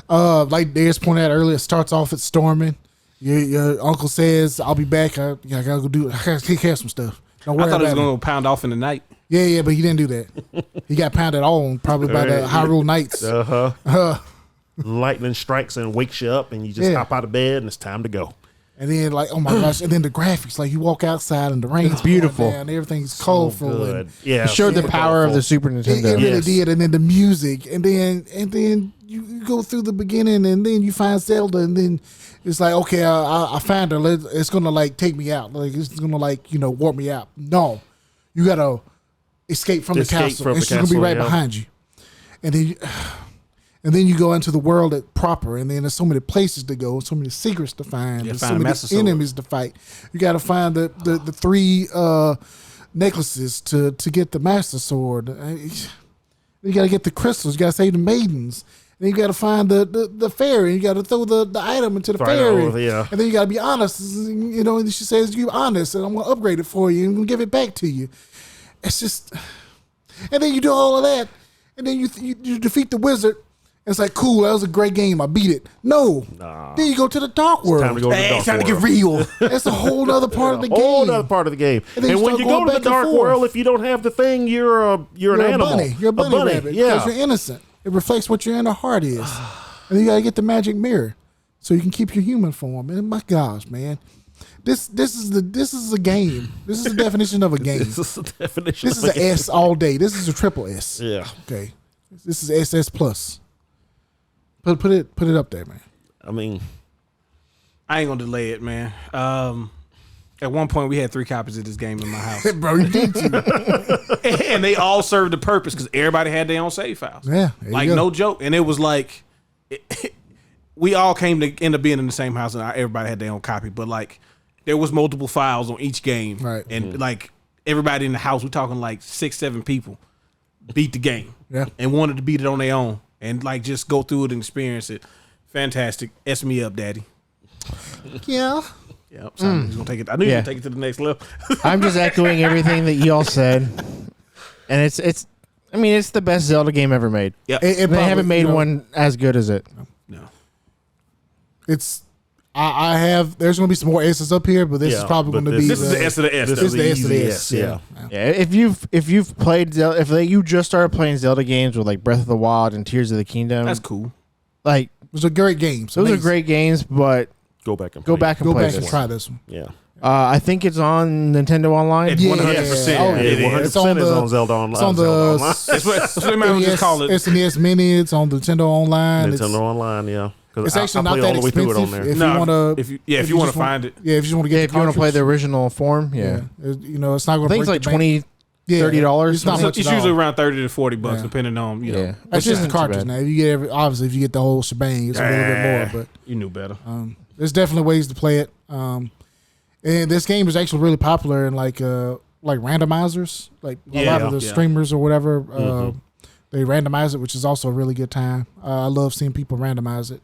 Like Darius pointed out earlier, it starts off at storming. Your uncle says, I'll be back. I gotta go I gotta take care of some stuff. Don't I worry thought it was about going to pound off in the night. Yeah, but he didn't do that. He got pounded on probably by the Hyrule Knights. Lightning strikes and wakes you up, and you just Yeah. hop out of bed, and it's time to go. And then oh my gosh, and then the graphics, like you walk outside and the rain's beautiful. and everything's colorful. Good. And Yeah, It showed the super power of colorful. the Super it Nintendo. really Yes. did. And then the music, and then you go through the beginning, and then you find Zelda, and then it's like, okay, I found her. It's gonna like take me out. Like it's gonna like warp me out. No, you gotta escape from the Escape castle, from and the she's gonna be castle, right yeah. behind you. And then you go into the world proper, and then there's so many places to go, so many secrets to find, there's so find many Master Sword. enemies to fight. You got to find the 3 necklaces to get the Master Sword. You got to get the crystals. You got to save the maidens. And you got to find the fairy. You got to throw the item into the Right, fairy. yeah. And then you got to be honest. And she says, "You're honest, and I'm going to upgrade it for you and I'm gonna give it back to you." It's just, and then you do all of that, and then you defeat the wizard. It's like, cool, that was a great game. I beat it. No. Nah. Then you go to the dark world. Time to go to the Hey, dark it's time to world. get real. That's a whole other part of the game. Whole other part of the game. And then And you when start you go going to the back and dark forth. world, if you don't have the thing, you're an animal. Bunny. You're a bunny, rabbit. Yeah. Because you're innocent. It reflects what your inner heart is. And you got to get the magic mirror so you can keep your human form. And my gosh, man. This is a game. This is the definition of a game. This is the definition. This is of an S all day. This is a triple S. Yeah. Okay. This is SS plus. Put it up there, man. I mean, I ain't gonna delay it, man. At one point, we had 3 copies of this game in my house, Bro, you need to. and they all served a purpose because everybody had their own save files. Yeah. there you Like go. no joke, and it was like we all came to end up being in the same house, and everybody had their own copy. But like, there was multiple files on each game, Right. And like everybody in the house, we're talking like 6-7 people, beat the game, Yeah. and wanted to beat it on their own, and like just go through it and experience it. Fantastic, S me up, daddy. Yeah. Yep, so he's gonna take it. I knew he Yeah. was gonna take it to the next level. I'm just echoing everything that y'all said, and it's. I mean, it's the best Zelda game ever made. Yep. It They probably, haven't made you know, one as good as it. No. It's. I have. There's going to be some more S's up here, but this is Yeah, probably but going to be. This is the S of the S. This though. This is the S of the easy S. S, yeah. Yeah, if you've played Zelda, you just started playing Zelda games with like Breath of the Wild and Tears of the Kingdom, That's cool. like It was a great game. those are great games. But go back and go play back and Go play back this. and try this one. Yeah. I think it's on Nintendo Online. It's 100%. Oh, It Yeah, is. 100% is on Zelda Online. It's on Zelda the Online. That's what they might as well just call it. SNES Mini. It's on Nintendo Online. Nintendo Online, yeah. 'Cause It's I actually not play that all the way through it on expensive. there. If No, you want to, if you want to find it, yeah, if you just want to get, Yeah, if you want to play the original form, yeah. you know, it's not going I to. think it's like $20, $30. It's not it's much. at usually all. around $30 to $40, Yeah. depending on you know. Yeah, That's which just the isn't too cartridge bad. now. If you get obviously if you get the whole shebang, it's a little bit more. But You knew better. there's definitely ways to play it. And this game is actually really popular in like randomizers, like a lot of the streamers or whatever. They randomize it, which is also a really good time. I love seeing people randomize it.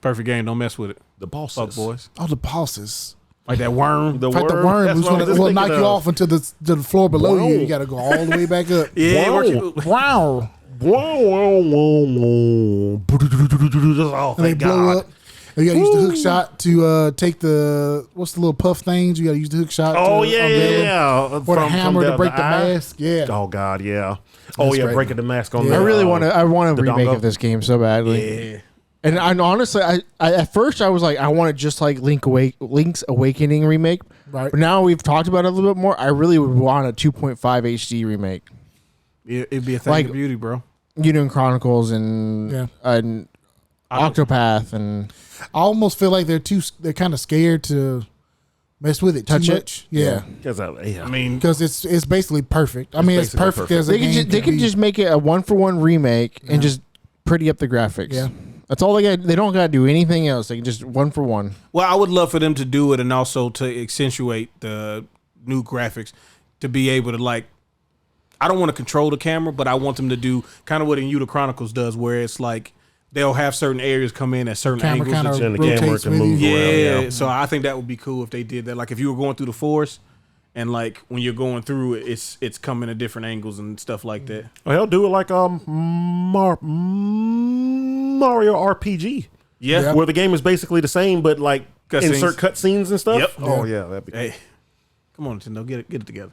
Perfect game. Don't mess with it. The bosses. Fuck boys. Oh, the bosses. Like that worm. The Fight the worm. worm That's who's what I was gonna will thinking knock you of. off into the floor below Whoa. you. You got to go all the way back up. Yeah, Whoa. work- Wow. Oh, And they thank blow God. up. And you got to use the hook shot to take the what's the little puff things? You got to use the hook shot. Oh, to yeah, unveil them. yeah. Or the hammer to break the eye. mask. Yeah. Oh, God, yeah. Oh, That's yeah, great. breaking the mask on Yeah. the I really want to. I want a the remake dongo. of this game so badly. Yeah. And honestly, I at first I was like, I want it just like Link's Awakening remake. Right. But now we've talked about it a little bit more. I really would want a 2.5 HD remake. It'd be a thing Like- of beauty, bro. Union Chronicles and Yeah. and Octopath and I almost feel like they're kind of scared to mess with it Touch too it? much. Yeah. I mean, Because it's basically perfect. I mean, it's basically perfect perfect. as a they game. could just make it a 1-for-1 remake and just pretty up the graphics. Yeah. That's all they got. They don't got to do anything else. They can just 1-for-1. well, I would love for them to do it and also to accentuate the new graphics to be able to like. I don't want to control the camera, but I want them to do kind of what in Yuta Chronicles does, where it's like they'll have certain areas come in at certain camera angles. kind and of and the camera rotates can with move you. Yeah, around, so I think that would be cool if they did that. Like if you were going through the forest and like when you're going through it, it's coming at different angles and stuff like that. Well, hell, do it like Mario RPG. Yeah. Where the game is basically the same, but like Cutscenes. insert cutscenes and stuff. Yep. Oh, yeah, that'd be cool. Hey, come on, Nintendo, get it together.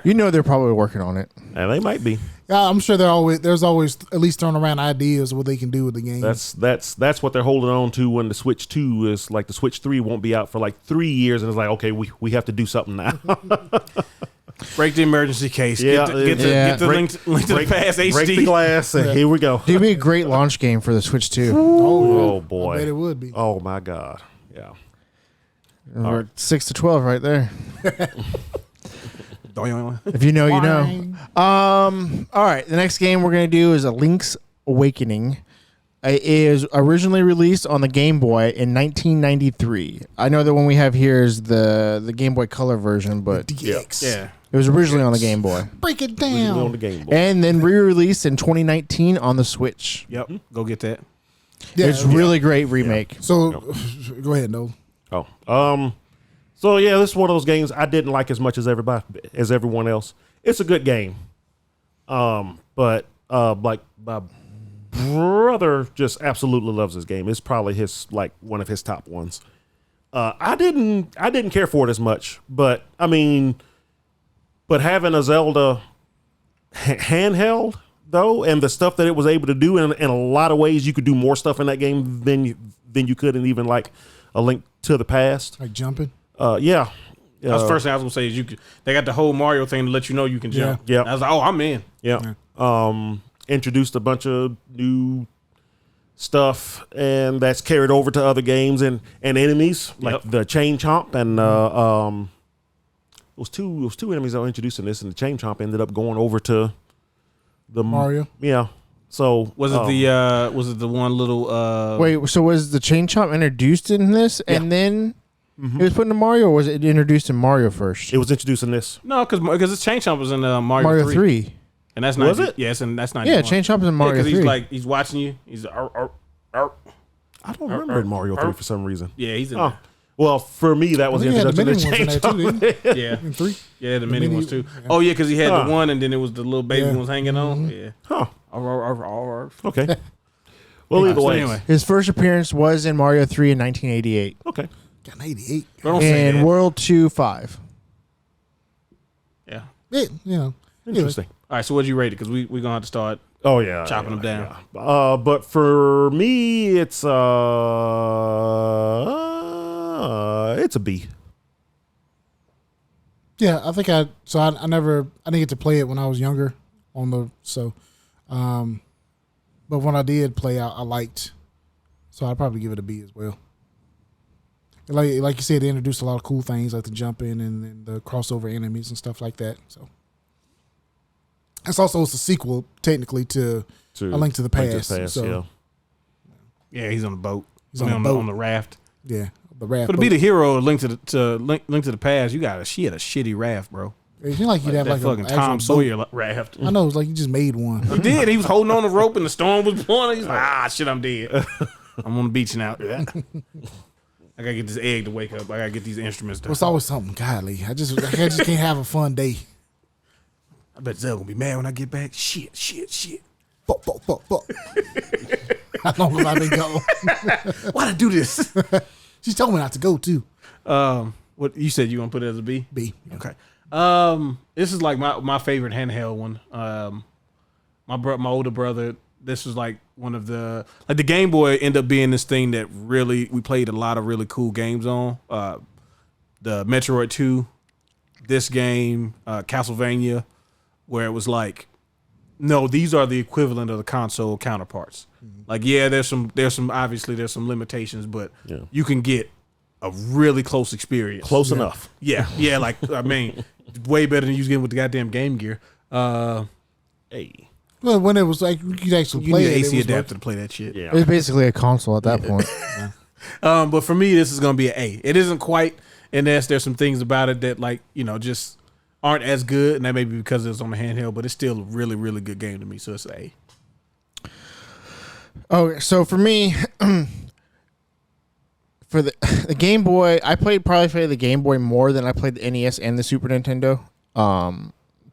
You know they're probably working on it. And they might be. Yeah, I'm sure there's always at least thrown around ideas of what they can do with the game. That's what they're holding on to when the Switch 2 is like the Switch 3 won't be out for like 3 years, and it's like, okay, we have to do something now. Break the emergency case. Yeah, Get the link to the past HD. Break the glass, and here we go. It'd be a great launch game for the Switch 2. Oh I boy. bet it would be. Oh my God. Yeah. We're at 6 to 12 right there. Doing If you know, you know. All right. The next game we're going to do is a Link's Awakening. It is originally released on the Game Boy in 1993. I know the one we have here is the Game Boy Color version, but DX. Yeah. it was originally on the Game Boy. Break it On down. the Game Boy. And then re-released in 2019 on the Switch. Yep. Go get that. Yeah, It's really great remake. So, go ahead, Noel. Oh. So yeah, this is one of those games I didn't like as much as everyone else. It's a good game. But like by brother just absolutely loves this game. It's probably one of his top ones. I didn't care for it as much, but I mean, but having a Zelda handheld though, and the stuff that it was able to do in a lot of ways, you could do more stuff in that game than you could in even like A Link to the Past. Like jumping. Yeah. That's the first thing I was gonna say is they got the whole Mario thing to let you know you can jump. Yeah. I was like, oh, I'm in. Yeah. Introduced a bunch of new stuff, and that's carried over to other games and enemies like the Chain Chomp and it was two enemies that were introduced in this, and the Chain Chomp ended up going over to the Mario. Yeah. So Was it the one little Wait, so was the Chain Chomp introduced in this, and then it was put into Mario, or was it introduced in Mario first? it was introduced in this. No, because this Chain Chomp was in Mario 3. 3. And that's Was 90, it? Yes, and that's 91. Yeah, Chain Chomp is in Mario 3. Because he's watching you. He's I don't remember Mario 3 for some reason. yeah, he's in Oh. Well, for me, that was the I think he had the introduction mini to Chain ones in Chomp. there too, didn't he? there. Yeah, In 3. yeah, the mini mini- ones too. yeah. Oh yeah, because he had Huh. the one, and then it was the little baby Yeah. one was hanging on. Yeah. Huh. Arr. Okay. Well, either So way. anyway, His first appearance was in Mario 3 in 1988, Okay. Got an 88. but don't say and that. World 2 5. Yeah. Yeah, you know. Interesting. All right, so what'd you rate it? Because we're gonna have to start. Oh yeah, Chopping them down. Yeah. But for me, it's a B. Yeah, I think I didn't get to play it when I was younger but when I did play, I liked, so I'd probably give it a B as well. Like you said, they introduced a lot of cool things like the jumping and the crossover enemies and stuff like that. So it's a sequel technically to A Link to the Past. So Yeah, he's on the boat. He's on the boat. on the raft. yeah, the raft. But to be the hero of Link to the Past, she had a shitty raft, bro. it seemed like you'd have That like fucking a Tom actual Sawyer boat. raft. I know, it was like you just made one. He did. He was holding on the rope and the storm was blowing. He's like, shit, I'm dead. I'm on the beach now. I gotta get this egg to wake up. I gotta get these instruments to. It's always something godly. I just can't have a fun day. I bet Zell gonna be mad when I get back. Shit. Fuck. How long have I been gone? Why'd I do this? She told me not to go too. What you said you gonna put it as a B? B. Okay. This is like my favorite handheld one. My older brother. This was like one of the the Game Boy ended up being this thing that really we played a lot of really cool games on. The Metroid 2, this game, Castlevania, where it was like, no, these are the equivalent of the console counterparts. Like, yeah, there's some obviously there's some limitations, but you can get a really close experience. Close enough. Yeah, like I mean, way better than you was getting with the goddamn Game Gear. Hey. Well, when it was like you could actually You play need an it, AC it was adapter to play that shit. Yeah. It was basically a console at that point. But for me, this is gonna be an A. It isn't quite, and there's some things about it that just aren't as good, and that may be because it's on the handheld, but it's still a really, really good game to me. So it's an A. Oh, so for me, for the Game Boy, I probably played the Game Boy more than I played the NES and the Super Nintendo.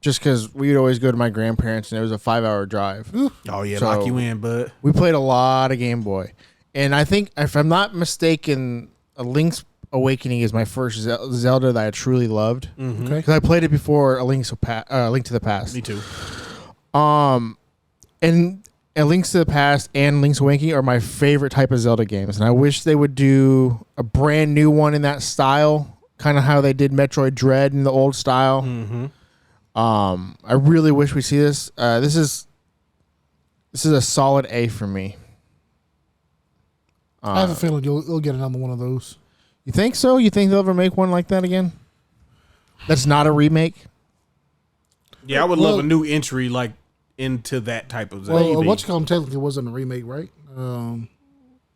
Just because we would always go to my grandparents, and it was a 5-hour drive. Oh yeah, So- lock you in, bud. We played a lot of Game Boy, and I think if I'm not mistaken, A Link's Awakening is my first Zelda that I truly loved Mm-hmm. Okay. because I played it before A Link to the Past. Me too. And A Link to the Past and Link's Awakening are my favorite type of Zelda games, and I wish they would do a brand new one in that style, kind of how they did Metroid Dread in the old style. Mm-hmm. I really wish we see this. This is a solid A for me. I have a feeling you'll get another one of those. You think so? You think they'll ever make one like that again? That's not a remake. Yeah, I would Well- love a new entry like into that type of Zelda. Well, what you call them technically wasn't a remake, right?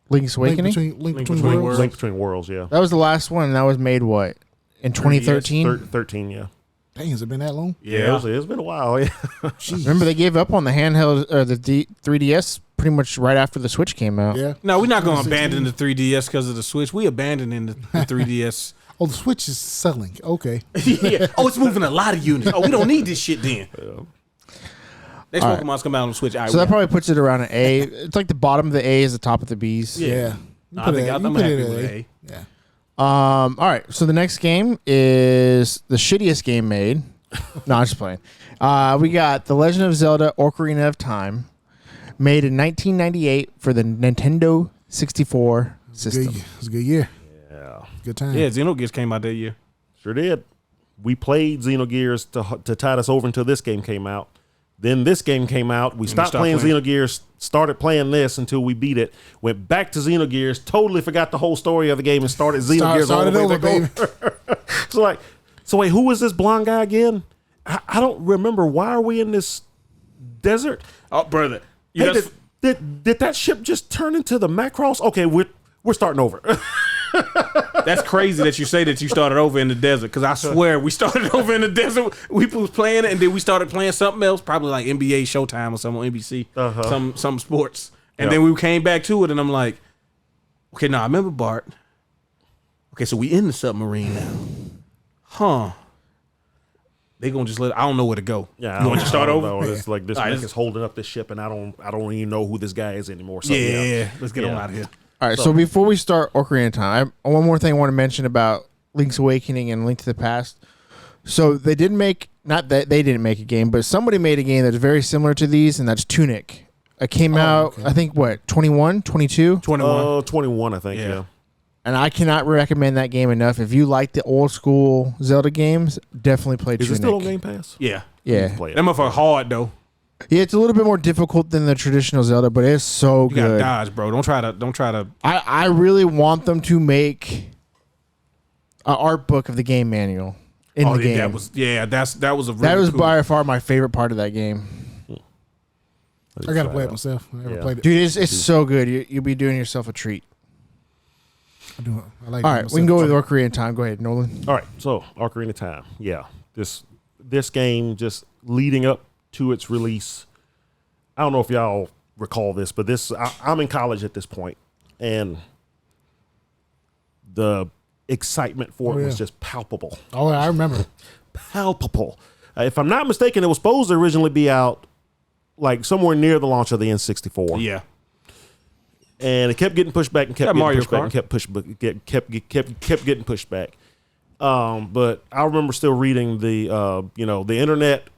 Link's Awakening. Link Link between Between Worlds. Link Between Worlds, yeah. That was the last one. That was made what in 2013. 13, yeah. Dang, has it been that long? Yeah. It's been a while, yeah. Jeez. Remember they gave up on the handheld or the 3DS pretty much right after the Switch came out. Yeah. No, we're not going to 2016. abandon the 3DS because of the Switch. We abandoning the 3DS. Oh, the Switch is selling. Okay. Yeah. Oh, it's moving a lot of units. Oh, we don't need this shit then. Next All right. Pokemon's come out on the Switch. So that probably puts it around an A. It's like the bottom of the A is the top of the B's. Yeah. I think I'm happy with A. Yeah. All right. So the next game is the shittiest game made. No, I'm just playing. We got The Legend of Zelda: Ocarina of Time, made in 1998 for the Nintendo 64 system. It was a good year. Yeah. Good time. Yeah, Xenogears came out that year. Sure did. We played Xenogears to tide us over until this game came out. Then this game came out. We stopped playing Xenogears, started playing this until we beat it. Went back to Xenogears, totally forgot the whole story of the game and started Xenogears all the way back over. So wait, who was this blonde guy again? I don't remember. Why are we in this desert? Oh, brother. Hey, did that ship just turn into the Macross? Okay, we're starting over. That's crazy that you say that you started over in the desert, because I swear we started over in the desert. We was playing it, and then we started playing something else, probably like NBA Showtime or something on NBC, some sports. And then we came back to it, and I'm like, okay, now I remember Bart. Okay, so we in the submarine now. Huh. They gonna just I don't know where to go. Yeah, you want to start over? No, it's like this All right, mech is holding up this ship, and I don't even know who this guy is anymore. So, let's get on out of here. All right, so before we start Ocarina of Time, one more thing I want to mention about Link's Awakening and Link to the Past. So they didn't make, not that they didn't make a game, but somebody made a game that's very similar to these, and that's Tunic. It came out, I think, 21, 22? 21. 21, I think, yeah. And I cannot recommend that game enough. If you like the old school Zelda games, definitely play Tunic. Is it still on Game Pass? Yeah. Yeah. Play it. That motherfucker hard, though. Yeah, it's a little bit more difficult than the traditional Zelda, but it's so You gotta good. dodge, bro. Don't try to. I really want them to make an art book of the game manual in the game. That was a really That was cool. by far my favorite part of that game. I gotta play it myself. I never played it. Dude, it's so good. You'll be doing yourself a treat. I like All right, we can go with Ocarina of Time. Go ahead, Nolan. All right, so Ocarina of Time. Yeah, this game just leading up to its release. I don't know if y'all recall this, but I'm in college at this point, and the excitement for it was just palpable. Oh, I remember. Palpable. If I'm not mistaken, it was supposed to originally be out like somewhere near the launch of the N64. Yeah. And it kept getting pushed back and kept getting Mario pushed back Kart. and kept getting pushed back. But I remember still reading the internet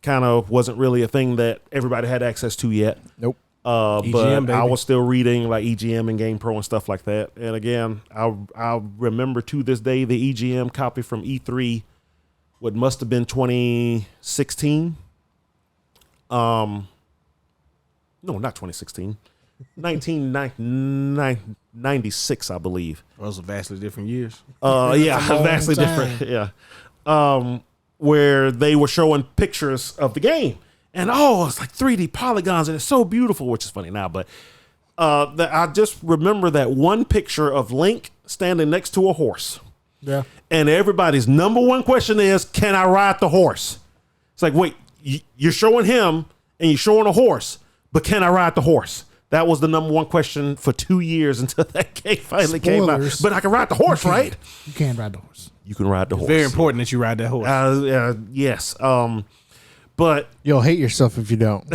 kind of wasn't really a thing that everybody had access to yet. Nope. But baby. I was still reading like EGM and Game Pro and stuff like that. And again, I remember to this day the EGM copy from E3, what must have been 2016. No, not 2016. 1996, I believe. Those are vastly different years. Yeah, That's a long vastly time. different. Yeah. Where they were showing pictures of the game. And it's like 3D polygons and it's so beautiful, which is funny now. But I just remember that one picture of Link standing next to a horse. Yeah. And everybody's number one question is, can I ride the horse? It's like, wait, you're showing him and you're showing a horse, but can I ride the horse? That was the number one question for 2 years until that game finally came out. Spoilers. But I can ride the horse, right? You can ride the horse. You can ride the horse. Very important that you ride that horse. Yes. But You'll hate yourself if you don't.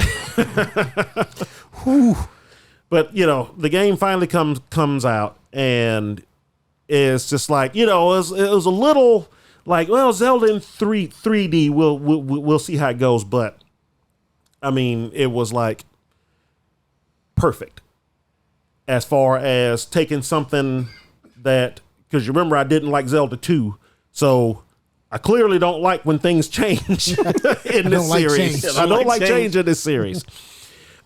but the game finally comes out, and it's just like it was a little like, well, Zelda in 3D. We'll see how it goes, but I mean, it was like perfect as far as taking something that, because you remember I didn't like Zelda 2, so I clearly don't like when things change in this series. I don't like change in this series.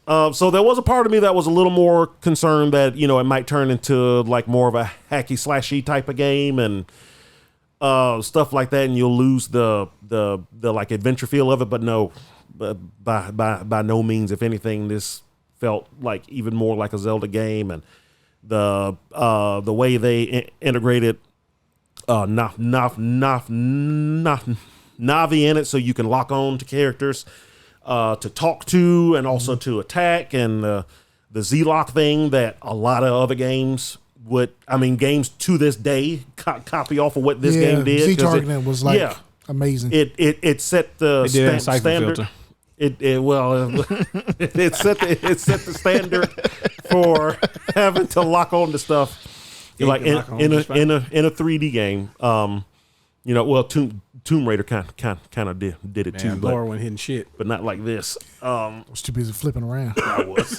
So there was a part of me that was a little more concerned that it might turn into like more of a hacky slashy type of game and stuff like that, and you'll lose the like adventure feel of it. But no, by no means. If anything, this felt like even more like a Zelda game, and the way they integrated Navi in it, so you can lock on to characters to talk to and also to attack, and the Z-Lock thing that a lot of other games would, games to this day copy off of what this game did. Z-targeting was like amazing. It set the standard. Filter. It set the standard for having to lock on to stuff like in a 3D game. Tomb Raider kind of did it too, Laura wasn't hitting shit. but not like this. I was too busy flipping around. I was.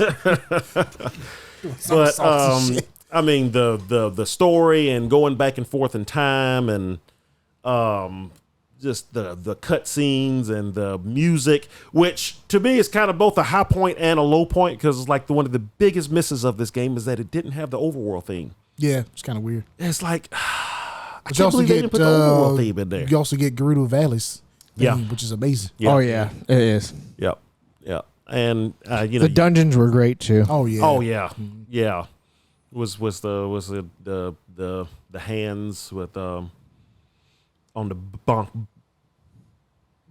But Saucy shit. I mean the story and going back and forth in time and just the cut scenes and the music, which to me is kind of both a high point and a low point, because like one of the biggest misses of this game is that it didn't have the overworld theme. Yeah, it's kind of weird. It's like I But can't believe they didn't put the overworld theme in there. You also get Gerudo Valley's theme, Yeah. which is amazing. Yeah. Oh yeah, it is. Yep. And The dungeons were great too. Oh yeah. Oh yeah, yeah. Was the hands with on the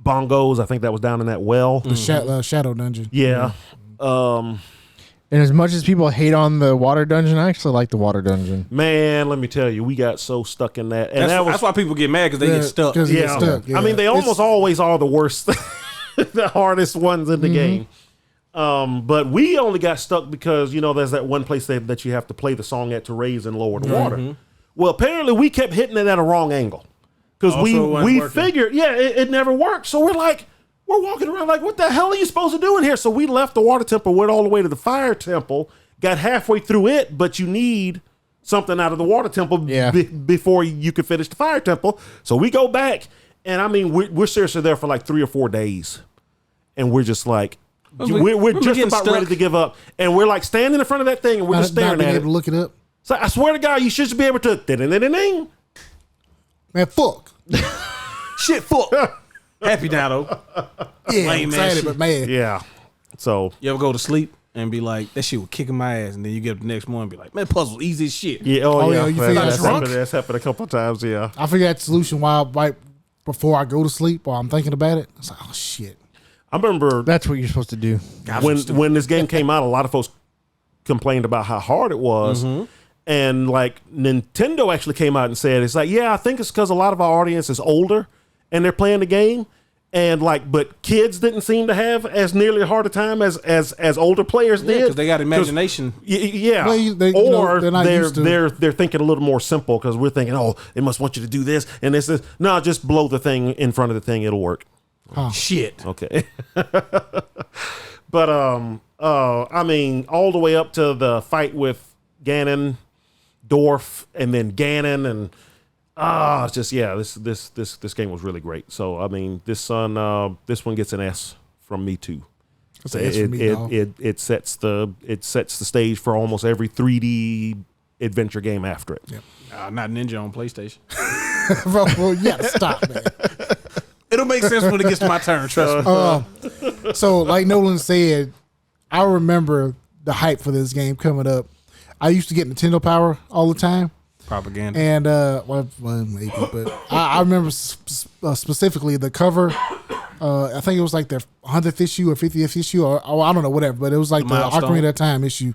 bongos? I think that was down in that well. The Shadow Dungeon. Yeah. And as much as people hate on the water dungeon, I actually like the water dungeon. Man, let me tell you, we got so stuck in that, and That's why people get mad because they get stuck. 'cause you get yeah. stuck, yeah. I mean, they It's- almost always are the worst, the hardest ones in the game. But we only got stuck because there's that one place that you have to play the song at to raise and lower the water. Well, apparently we kept hitting it at a wrong angle because Also, it wasn't we working. figured it never worked. So we're walking around like, what the hell are you supposed to do in here? So we left the water temple, went all the way to the fire temple, got halfway through it, but you need something out of the water temple before you could finish the fire temple. So we go back, and I mean we're seriously there for like 3 or 4 days, and we're just like. We're just getting about stuck. ready to give up, and we're like standing in front of that thing, and we're just not staring being at it. able to look it up. So I swear to God, you should be able to. Ding-ding-ding-ding. Man, fuck. Shit, fuck. Happy now though. Yeah, Lame ass excited shit. but mad. Yeah. So You ever go to sleep and be like, that shit was kicking my ass, and then you get up the next morning and be like, man, puzzle easy as shit. yeah. Oh, yeah, you feel that's drunk? happened a couple of times. Yeah. I figured out the solution right before I go to sleep while I'm thinking about it. I was like, oh shit. I remember That's what you're supposed to do. when this game came out, a lot of folks complained about how hard it was. And like Nintendo actually came out and said, it's like, yeah, I think it's because a lot of our audience is older and they're playing the game. And like, but kids didn't seem to have as nearly a harder time as older players did. because they got imagination. Yeah, Well, or they're not used to- they're thinking a little more simple because we're thinking, oh, they must want you to do this and this is no, just blow the thing in front of the thing, it'll work. Shit. Okay, but I mean, all the way up to the fight with Ganon, Dorf, and then Ganon, and it's just this game was really great. So I mean, this one gets an S from me too. That's an S for me, dog. It sets the stage for almost every 3D adventure game after it. Yep. Not Ninja on PlayStation. Well, you gotta stop, man. It'll make sense when it gets to my turn. Trust me. So, like Nolan said, I remember the hype for this game coming up. I used to get Nintendo Power all the time, Propaganda. and maybe, but I remember specifically the cover. I think it was like the 100th issue or 50th issue, or I don't know, whatever. But it was like the Milestone. Ocarina of Time issue,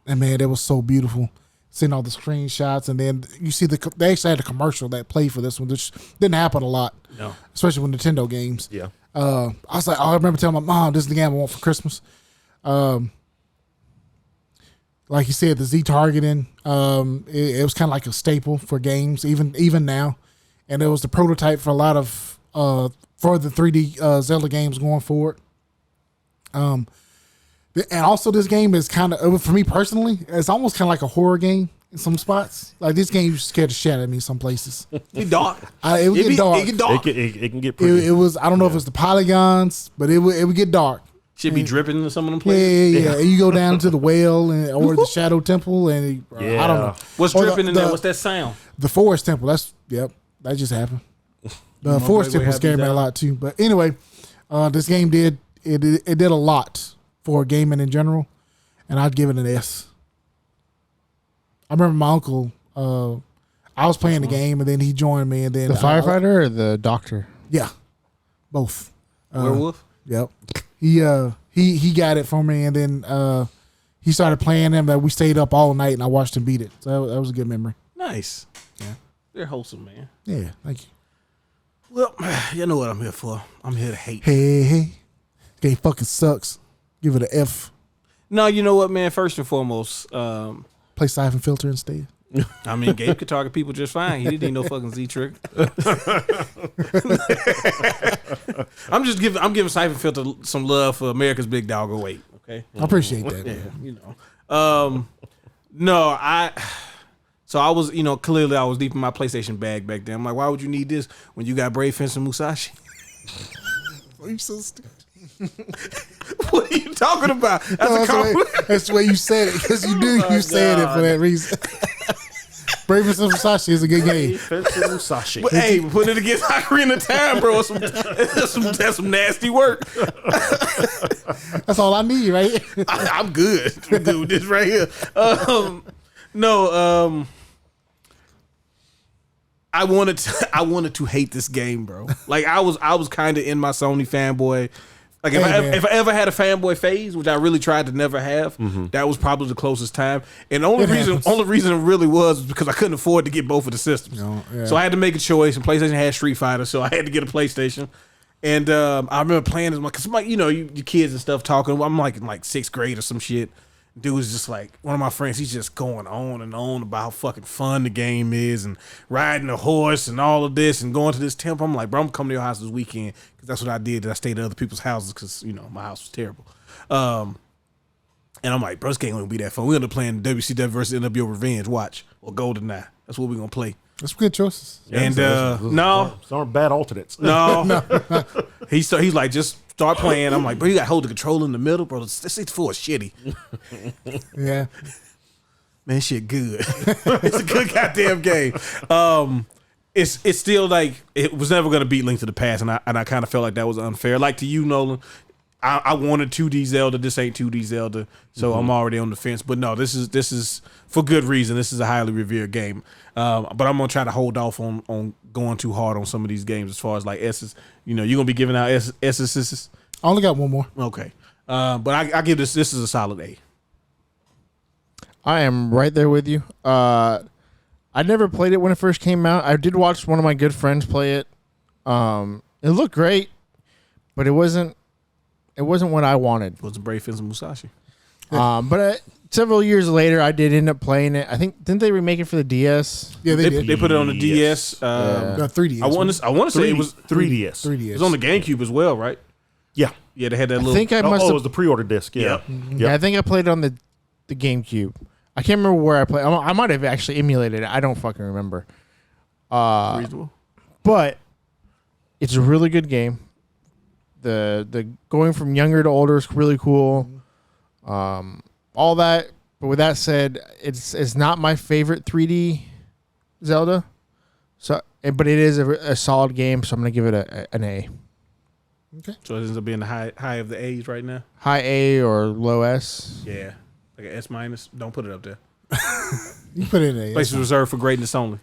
and man, it was so beautiful. Seeing all the screenshots, and then you see they actually had a commercial that played for this one, which didn't happen a lot, No. especially with Nintendo games. Yeah. I was like, I remember telling my mom, this is the game I want for Christmas. Like you said, the Z targeting, it was kind of like a staple for games, even now. And it was the prototype for a lot of for the 3D Zelda games going forward. And also this game is kind of, for me personally, it's almost kind of like a horror game in some spots. Like this game scared the shit out of me in some places. It dark. It would get dark. It get dark. It can get pretty. It was, I don't know if it's the polygons, but it would get dark. Should be dripping in some of them Yeah, places. yeah. And you go down to the well or the Shadow Temple, and I don't know. What's Or dripping in there? What's that sound? The Forest Temple. That just happened. The Forest Way Temple scared me a lot too. But anyway, this game did a lot for gaming in general, and I'd give it an S. I remember my uncle. I was playing the game, and then he joined me, and then The firefighter or the doctor? yeah, both. Werewolf? Yep. He got it for me, and then he started playing them. That we stayed up all night, and I watched him beat it. So that was a good memory. Nice. Yeah. They're wholesome, man. Yeah, thank you. Well, you know what I'm here for. I'm here to hate. Hey, Game fucking sucks. Give it an F. No, you know what, man? First and foremost, Play Siphon Filter instead. I mean, Gabe could target people just fine. He didn't need no fucking Z trick. I'm giving Siphon Filter some love for America's Big Dog 08. Okay, I appreciate that. yeah, you know. No, So I was, clearly I was deep in my PlayStation bag back then. I'm like, why would you need this when you got Brave Fence and Musashi? Are you so stupid? What are you talking about? That's a compliment. That's the way you said it, because you knew you said it for that reason. Brave and Musashi is a good game. Musashi. But hey, put it against Ocarina of Time, bro. That's some nasty work. That's all I need, right? I'm good. I'm good with this right here. I wanted to hate this game, bro. Like I was kind of in my Sony fanboy. Like if I ever had a fanboy phase, which I really tried to never have, that was probably the closest time. And the only reason it really was because I couldn't afford to get both of the systems. So I had to make a choice. And PlayStation had Street Fighter, so I had to get a PlayStation. And I remember playing as because your kids and stuff talking. I'm like in like 6th grade or some shit. Dude was just like, one of my friends, he's just going on and on about how fucking fun the game is and riding a horse and all of this and going to this temple. I'm like, bro, I'm coming to your house this weekend because that's what I did. I stayed at other people's houses because, my house was terrible. And I'm like, bro, this game ain't gonna be that fun. We're gonna playing WCW versus NWO Revenge. Watch. Or GoldenEye. That's what we're gonna play. That's good choices. Yeah, And no, some aren't bad alternates. No. He's like, just start playing. I'm like, bro, you got to hold the controller in the middle, bro. This 64 is shitty. Yeah. Man, shit good. It's a good goddamn game. It's still like, it was never going to beat Link to the Past, and I kind of felt like that was unfair. Like to you, Nolan, I wanted 2D Zelda. This ain't 2D Zelda, so I'm already on the fence. But no, this is for good reason. This is a highly revered game. But I'm gonna try to hold off on going too hard on some of these games as far as like S's. You're gonna be giving out S's. I only got one more. Okay, but I give this is a solid A. I am right there with you. I never played it when it first came out. I did watch one of my good friends play it. It looked great, but it wasn't what I wanted. It was a Brave Fence and Musashi. But several years later, I did end up playing it. I think didn't they remake it for the DS? Yeah, they did. They put it on the DS. Got 3DS. I want to say it was 3DS. 3DS. It was on the GameCube as well, right? Yeah. Yeah, they had that I little. think I must it have. was the pre-order disc. Yeah. Yeah, I think I played it on the GameCube. I can't remember where I played. I might have actually emulated it. I don't fucking remember. reasonable. But it's a really good game. The going from younger to older is really cool. All that. But with that said, it's not my favorite 3D Zelda. So, but it is a solid game. So I'm gonna give it an A. Okay. So it ends up being the high of the A's right now. High A or low S. Yeah, like an S minus. Don't put it up there. You put it in a. Place is reserved for greatness only.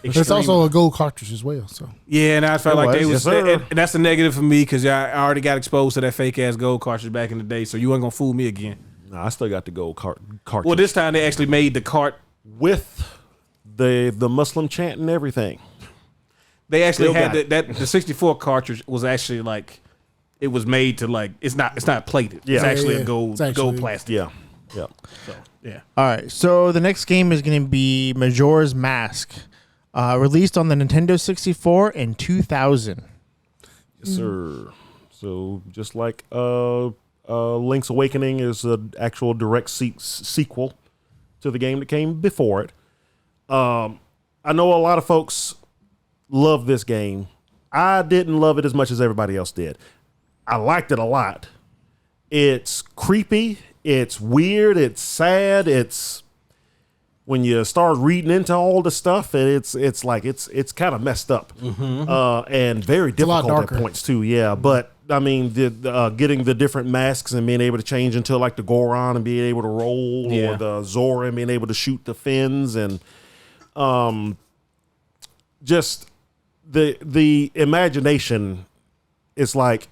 It's also a gold cartridge as well. So yeah, and I felt like they was, yes, sir. and that's a negative for me because I already got exposed to that fake ass gold cartridge back in the day. So you ain't gonna fool me again. Nah, I still got the gold cartridge. Well, this time they actually made the cart. with the Muslim chant and everything. They actually Still had got the 64 cartridge was actually like it was made to like it's not plated. Yeah. It's actually Yeah. a gold It's actually- gold plastic. Yeah. Yeah. So yeah. All right, so the next game is going to be Majora's Mask, released on the Nintendo 64 in 2000. Yes, sir. So just like Link's Awakening is an actual direct sequel to the game that came before it. I know a lot of folks love this game. I didn't love it as much as everybody else did. I liked it a lot. It's creepy. It's weird. It's sad. It's when you start reading into all the stuff, it's kind of messed up and very a lot difficult at darker. points too. Yeah, but I mean, getting the different masks and being able to change into like the Goron and being able to roll, Yeah. or the Zora and being able to shoot the fins, and just the imagination is like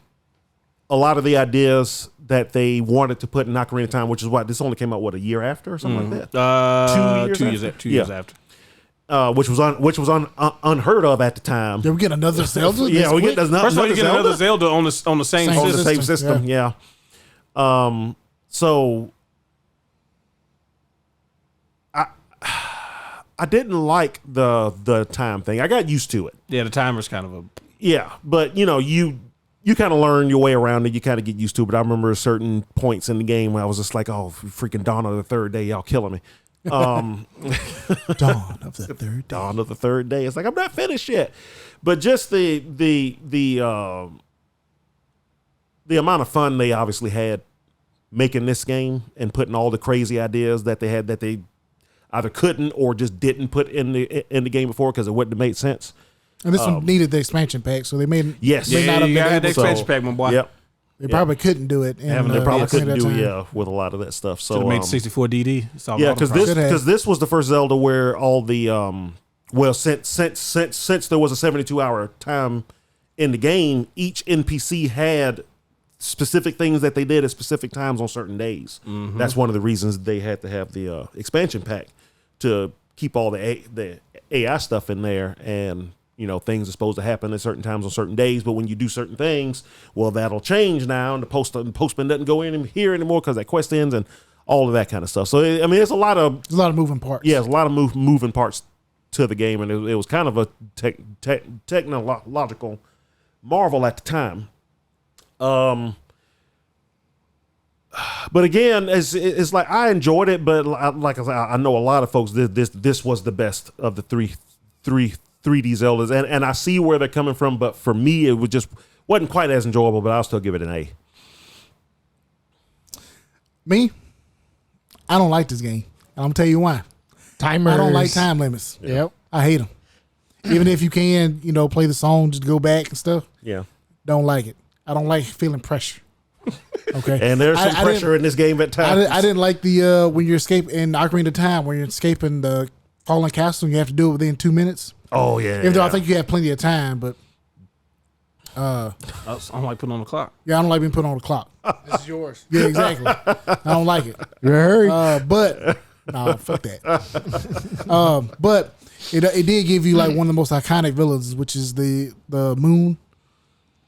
a lot of the ideas that they wanted to put in Ocarina of Time, which is what this only came out a year after or something like that. 2 years. 2 years Yeah. after. which was unheard of at the time. Did we get another Zelda? Yeah, we get First of all, you get another Zelda on the same Same on the system. same system. Yeah. So I didn't like the time thing. I got used to it. Yeah, the timer's kind of a. Yeah, but you kind of learn your way around it. You kind of get used to it. But I remember certain points in the game where I was just like, oh, freaking dawn of the third day, y'all killing me. Dawn of the third day. Dawn of the third day. It's like I'm not finished yet. But just the amount of fun they obviously had making this game and putting all the crazy ideas that they had that they either couldn't or just didn't put in the game before because it wouldn't have made sense. And this one needed the expansion pack, so they made Yes. may not have you been got the able to. expansion pack, my boy. Yep. They probably couldn't do it. They probably couldn't that do time. with a lot of that stuff. So Should have made 64 DD. Solved yeah, all the because problems. this was the first Zelda where all the since there was a 72-hour time in the game, each NPC had specific things that they did at specific times on certain days. Mm-hmm. That's one of the reasons they had to have the expansion pack to keep all the AI stuff in there, and things are supposed to happen at certain times on certain days. But when you do certain things, well, that'll change now, and the postman doesn't go in here anymore because that quest ends and all of that kind of stuff. So I mean, it's a lot of moving parts. yeah, there's a lot of moving parts to the game, and it was kind of a technological marvel at the time. But again, it's like I enjoyed it, but like I said, I know a lot of folks this was the best of the three 3D Zeldas, and I see where they're coming from, but for me, it wasn't quite as enjoyable. But I'll still give it an A. Me, I don't like this game, and I'm gonna tell you why. Timers. I don't like time limits. Yep. I hate them. Even if you can, play the song, just go back and stuff. Yeah, Don't like it. I don't like feeling pressure. Okay. and there's some pressure in this game at times. I didn't like the when you're escaping in Ocarina of Time, when you're escaping the fallen castle, and you have to do it within 2 minutes. Oh yeah. Even though I think you have plenty of time, but I'm like putting on the clock. yeah, I don't like being put on the clock. This is yours. Yeah, exactly. I don't like it. Hurry. But no, fuck that. But it did give you like one of the most iconic villains, which is the moon.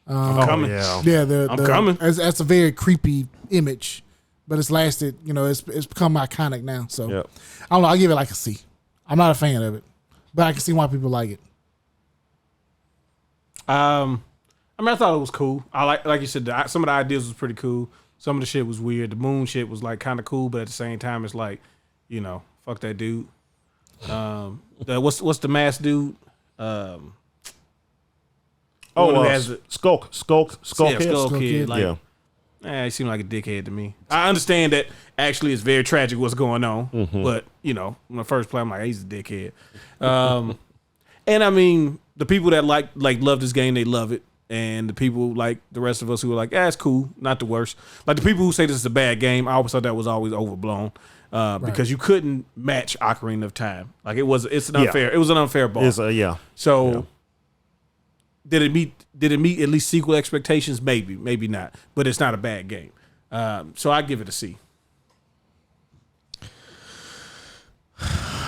I'm coming. yeah. Yeah, I'm coming. That's a very creepy image, but it's lasted. It's become iconic now. So Yep. I don't know. I'll give it like a C. I'm not a fan of it, but I can see why people like it. I mean, I thought it was cool. I like you said, some of the ideas was pretty cool. Some of the shit was weird. The moon shit was like kind of cool, but at the same time, it's like, fuck that dude. What's the mask dude? One who has the- Skulk yeah, Kid. Skull Skull Kid. Kid. Like, he seemed like a dickhead to me. I understand that actually it's very tragic what's going on, but when I first play, I'm like, he's a dickhead. And I mean, the people that like love this game, they love it, and the people like the rest of us who are like, it's cool, not the worst. Like the people who say this is a bad game, I always thought that was always overblown. Because you couldn't match Ocarina of Time. Like it was an unfair bar. So did it meet at least sequel expectations? Maybe not. But it's not a bad game. So I give it a C.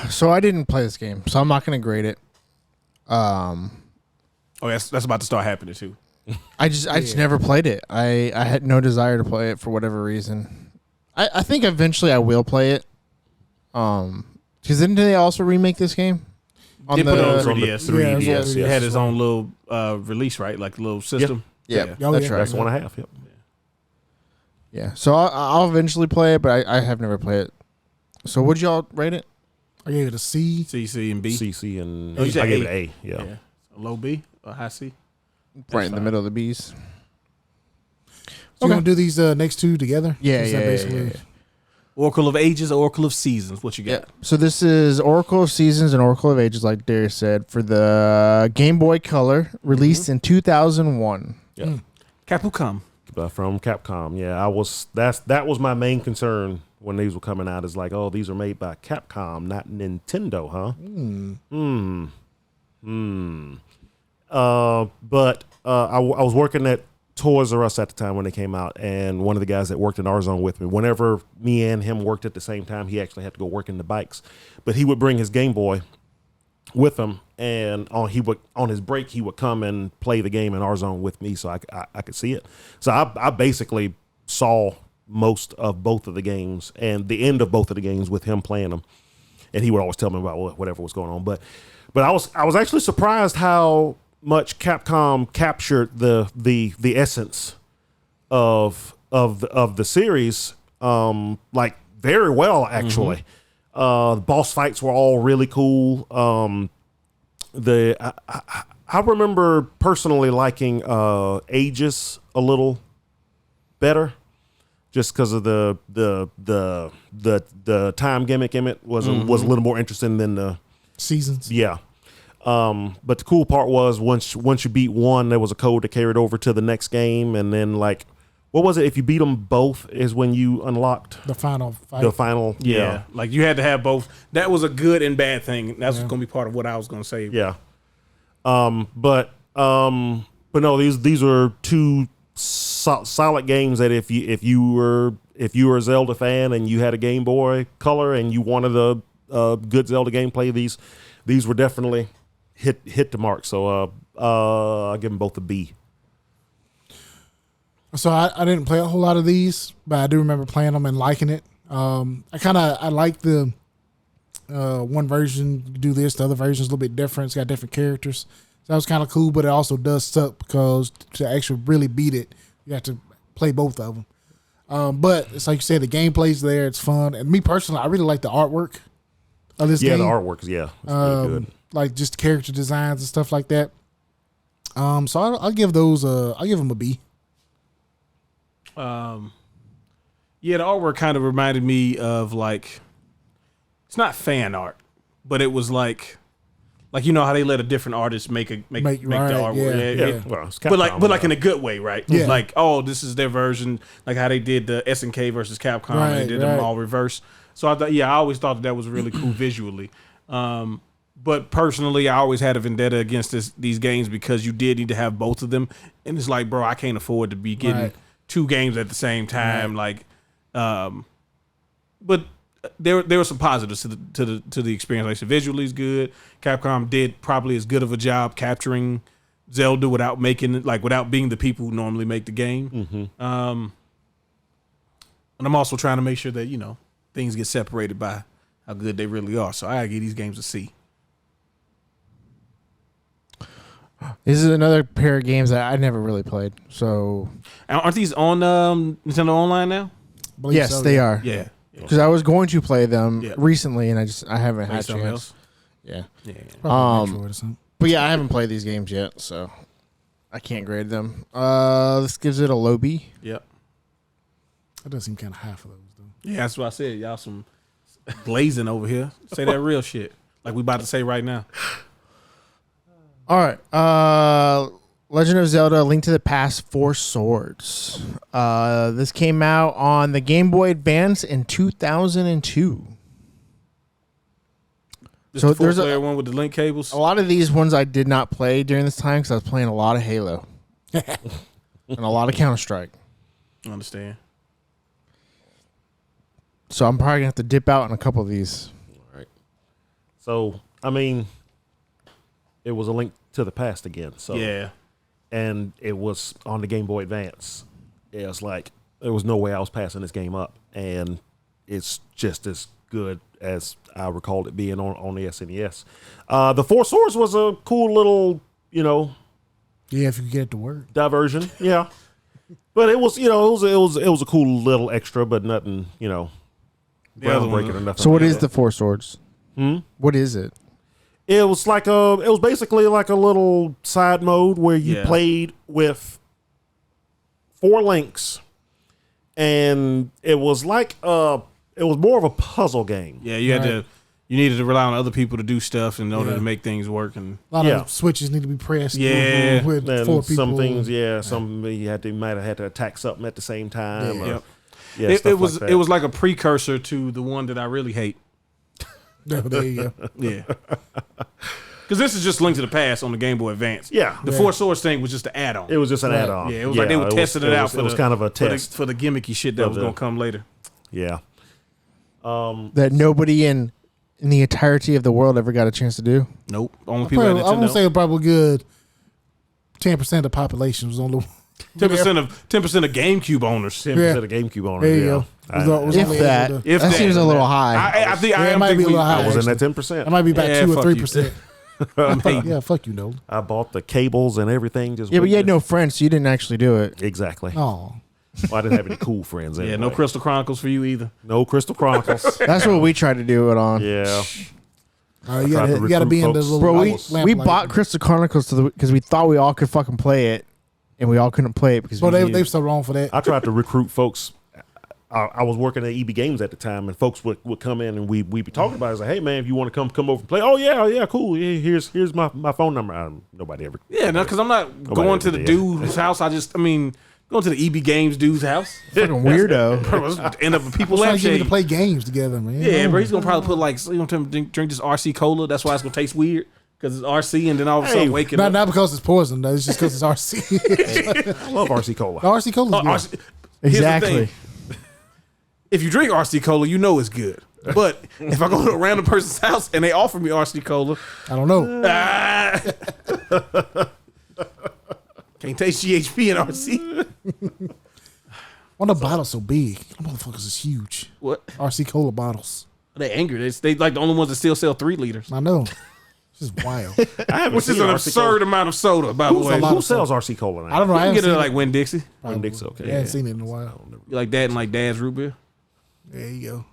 So I didn't play this game, so I'm not going to grade it. Oh, that's about to start happening too. I just never played it. I had no desire to play it for whatever reason. I think eventually I will play it. Because didn't they also remake this game? They put it on 3DS. 3DS, yes. It had its own little release, right? Like a little system. Yeah, Oh, that's yeah. right. That's the one I have. Yep. Yeah, so I'll eventually play it, but I have never played it. So would y'all rate it? I gave it a C. C, C, and B. CC and Oh, you said I gave A. it A. Yeah. A low B or high C? Right in the fine. middle of the B's. So you want to do these next two together? Yeah, Is that yeah, basically- yeah. Oracle of Ages or Oracle of Seasons? What you got? Yeah. So this is Oracle of Seasons and Oracle of Ages, like Darius said, for the Game Boy Color, released in 2001. Yeah. Capcom. From Capcom. Yeah, that was my main concern when these were coming out. Is like, oh, these are made by Capcom, not Nintendo, huh? But I was working at Toys R Us at the time when they came out, and one of the guys that worked in our zone with me, whenever me and him worked at the same time, he actually had to go work in the bikes, but he would bring his Game Boy with him, and on his break he would come and play the game in our zone with me, so I could see it. So I basically saw most of both of the games and the end of both of the games with him playing them, and he would always tell me about whatever was going on. But I was actually surprised how much Capcom captured the essence of the series, like very well actually. The boss fights were all really cool. I remember personally liking Aegis a little better, just because of the time gimmick in it was a little more interesting than the Seasons. yeah. But the cool part was once you beat one, there was a code that carried over to the next game, and then like, what was it? If you beat them both, is when you unlocked The final fight. the final. Yeah. Like you had to have both. That was a good and bad thing. That's going to be part of what I was going to say. Yeah. But no, these were two solid games that if you were a Zelda fan and you had a Game Boy Color and you wanted a good Zelda gameplay, these were definitely hit the mark. So I'll give them both a B. So I didn't play a whole lot of these, but I do remember playing them and liking it. I like the one version you do this, the other version's a little bit different. It's got different characters. So that was kind of cool, but it also does suck because to actually really beat it, you have to play both of them. But it's like you said, the gameplay's there, it's fun. And me personally, I really like the artwork of this game. Yeah, the artwork is it's really good. Like just character designs and stuff like that. So I'll give those I'll give them a B. Yeah, the artwork kind of reminded me of like, it's not fan art, but it was like you know how they let a different artist make the artwork. Yeah. Well, it's But Capcom, like in a good way, right? Yeah. Like, oh, this is their version, like how they did the SNK versus Capcom. Right, They did them all reverse. So I thought, I always thought that was really cool visually. But personally, I always had a vendetta against these games because you did need to have both of them, and it's like, bro, I can't afford to be getting two games at the same time. Like, but there were some positives to the experience. Like, so visually is good. Capcom did probably as good of a job capturing Zelda without being the people who normally make the game. And I'm also trying to make sure that things get separated by how good they really are. So I give these games a C. This is another pair of games that I never really played. So Aren't these on Nintendo Online now? yes, they are. Yeah. Because I was going to play them recently, and I haven't had a something chance. else? Yeah. Probably Metroid or something. But yeah, I haven't played these games yet, so I can't grade them. This gives it a low B. Yep. That does seem kind of high for those though. Yeah, that's what I said. Y'all some blazing over here. Say that real shit. Like we about to say right now. All right. Legend of Zelda: Link to the Past 4 Swords. This came out on the Game Boy Advance in 2002. So there's a one with the link cables. A lot of these ones I did not play during this time because I was playing a lot of Halo and a lot of Counter-Strike. I understand. So I'm probably gonna have to dip out on a couple of these. All right. So I mean, it was a Link to the Past again. So Yeah. and it was on the Game Boy Advance. It was like there was no way I was passing this game up, and it's just as good as I recalled it being on the SNES. The Four Swords was a cool little, Yeah, if you could get it to work. diversion. Yeah, but it was, it was a cool little extra, but nothing, groundbreaking or nothing. So what like is that. the Four Swords? What is it? It was basically like a little side mode where you played with 4 links, and it was like it was more of a puzzle game. Yeah, you needed to rely on other people to do stuff in order to make things work. And A lot of switches need to be pressed. Yeah. with And 4 people. some things, some you might have had to attack something at the same time. Yeah. Or, it stuff was like that. it was like a precursor to the one that I really hate. There you go. Yeah. Because this is just Link to the Past on the Game Boy Advance. Yeah. The Four Swords thing was just an add-on. It was just an add-on. Yeah, it was like they were testing it out. It was kind of a test. for the gimmicky shit that was going to come later. Yeah. That nobody in in the entirety of the world ever got a chance to do. Nope. Only people at I won't Nintendo. say probably good. 10% of the population was on the 10% of GameCube owners. 10% of GameCube owners. There you yeah. go. Was If only that, able to- If that that- seems a little high. I think Yeah, I it am might think be a we, little high. I was in that That 10%. might be about Yeah, 2 or fuck you. 3%. I'm hating. Yeah, fuck you, Nolan. I bought the cables and everything. Just Yeah, but you had witnessed. no friends, so you didn't actually do it. Exactly. Oh, Well, I didn't have any cool friends. Anyway. Yeah, no Crystal Chronicles for you either. No Crystal Chronicles. That's what we tried to do it on. Yeah. you tried to gotta be in recruit the folks. little Bro, lamp we light. bought Crystal Chronicles because we thought we all could fucking play it, and we all couldn't play it because So we they've needed- so wrong for that. I tried to recruit folks. I was working at EB Games at the time, and folks would come in and we'd be talking about it. It's like, hey man, if you want to come over and play, oh yeah, cool. Yeah, here's my phone number. Nobody ever. Yeah, no, because I'm not going to the ever did. dude's house. Going to the EB Games dude's house. fucking weirdo. Bro, let's end up with people Trying to get me to lampshade. play games together, man. Yeah, bro, he's gonna probably put like you know drink this RC cola. That's why it's gonna taste weird because it's RC, and then all of a sudden Hey, waking Not, up. not because it's poison, though. It's just because it's RC. I love RC Cola. The RC Cola Uh, is good. RC Here's the Exactly. thing. If you drink RC cola, you know it's good. But if I go to a random person's house and they offer me RC cola, I don't know. can't taste GHP in RC. Why the bottle's so big? The motherfuckers is huge. What? RC Cola bottles. They angry. They like the only ones that still sell 3 liters, I know. This is wild. I haven't which is seen an RC absurd amount of soda. By the Who's way, a lot Who of sells RC Cola now? I don't know. you I can haven't get it seen at like Winn Dixie. Winn Dixie, okay. I haven't seen it in a while. You like that and like Dad's root beer. There you go.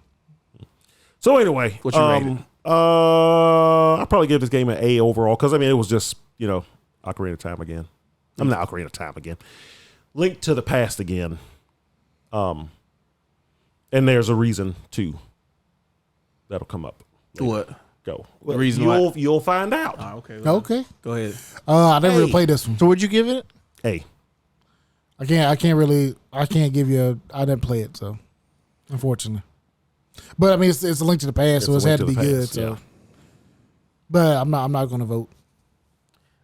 So anyway, What you rated? I'll probably give this game an A overall because I mean it was just Ocarina of Time again. I'm not Ocarina of Time again. Link to the Past again. And there's a reason too. That'll come up. What? Go. The reason you'll find out. Oh, okay. Okay. Go ahead. I never really Hey. played this one. So would you give it? Hey, I can't give you I didn't play it, so unfortunately. But I mean it's a Link to the Past, so a it's Link had to to be the good. Past, So yeah. but I'm not gonna vote.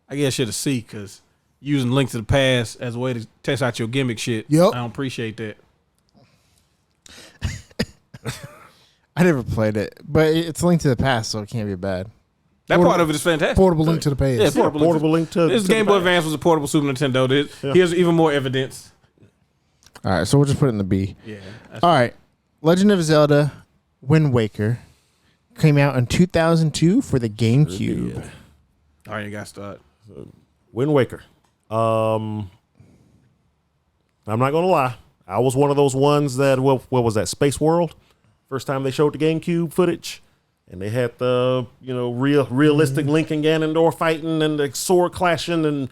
I guess you're the C because using Link to the Past as a way to test out your gimmick shit. Yep. I don't appreciate that. I never played it, but it's Link to the Past, so it can't be bad. That part of it is fantastic. Portable Link to the Past. Yeah, portable. portable Link to This to Game the Boy Past. Advance was a portable Super Nintendo. Here's even more evidence. All right, so we'll just put it in the B. Yeah. All right, Legend of Zelda: Wind Waker came out in 2002 for the GameCube. All right, you got to start. Wind Waker. I'm not gonna lie. I was one of those ones that what was that? Space World. First time they showed the GameCube footage, and they had the realistic Link and Ganondorf fighting, and the sword clashing, and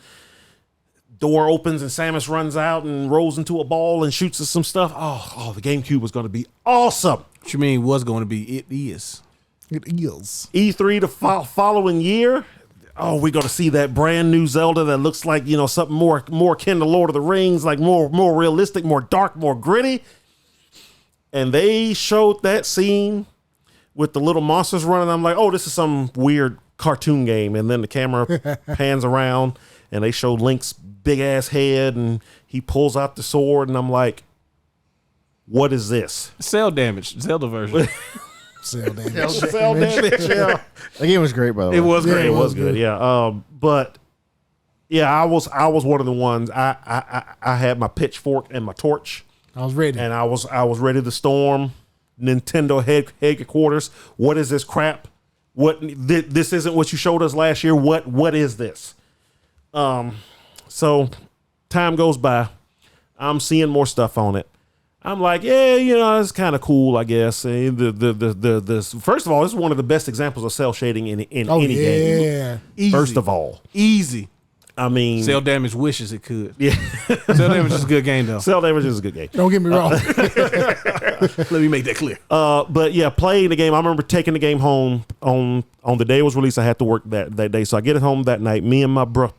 door opens and Samus runs out and rolls into a ball and shoots at some stuff. Oh, the GameCube was going to be awesome. What you mean was going to be? It is. It is. E3 the following year. Oh, we're gonna see that brand new Zelda that looks like something more akin to Lord of the Rings, like more realistic, more dark, more gritty. And they showed that scene with the little monsters running. I'm like, oh, this is some weird cartoon game. And then the camera pans around and they show Link's big ass head and he pulls out the sword. And I'm like, what is this? Cell damage. Zelda version. Cell damage. Cell damage, yeah. The game was great, by the way. It was great. It was good, yeah. But yeah, I was one of the ones. I had my pitchfork and my torch, I was ready. and I was ready to storm Nintendo headquarters. What is this crap? This isn't what you showed us last year. What is this? So time goes by. I'm seeing more stuff on it. I'm like, yeah, it's kind of cool, I guess. The first of all, this is one of the best examples of cell shading in any game. yeah. Easy. First of all, Easy. I mean, Cell damage wishes it could. yeah, Cell damage is a good game though. Cell Damage is a good game. Don't get me wrong. Let me make that clear. But yeah, playing the game. I remember taking the game home on the day it was released. I had to work that day, so I get it home that night. Me and my brother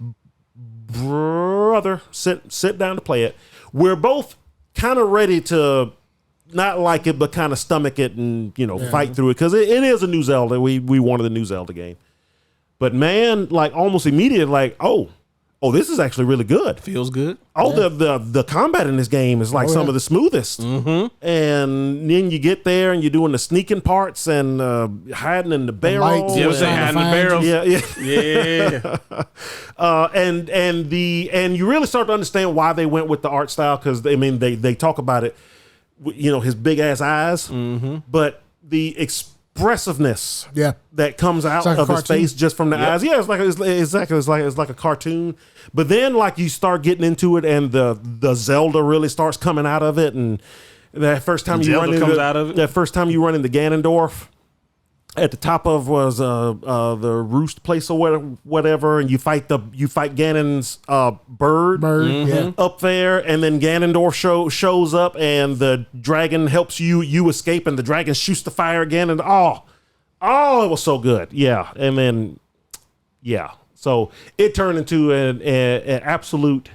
sit down to play it. We're both kind of ready to not like it, but kind of stomach it and fight through it because it is a new Zelda. We wanted a new Zelda game, but man, like almost immediately, like oh, this is actually really good. Feels good. All the combat in this game is like some of the smoothest. Mm-hmm. And then you get there and you're doing the sneaking parts and hiding in the barrel. lights, You ever say hiding in the barrels? Yeah. And you really start to understand why they went with the art style, because I mean they talk about it, you know, his big ass eyes, but the expressiveness that comes out like of his face just from the eyes. Yeah, it's like a cartoon. But then like you start getting into it and the Zelda really starts coming out of it, and that first time you run into that first time you run into Ganondorf. At the top of was the roost place or whatever, and you fight Ganon's bird up there, and then Ganondorf shows up, and the dragon helps you escape, and the dragon shoots the fire again, and it was so good, and then so it turned into an absolute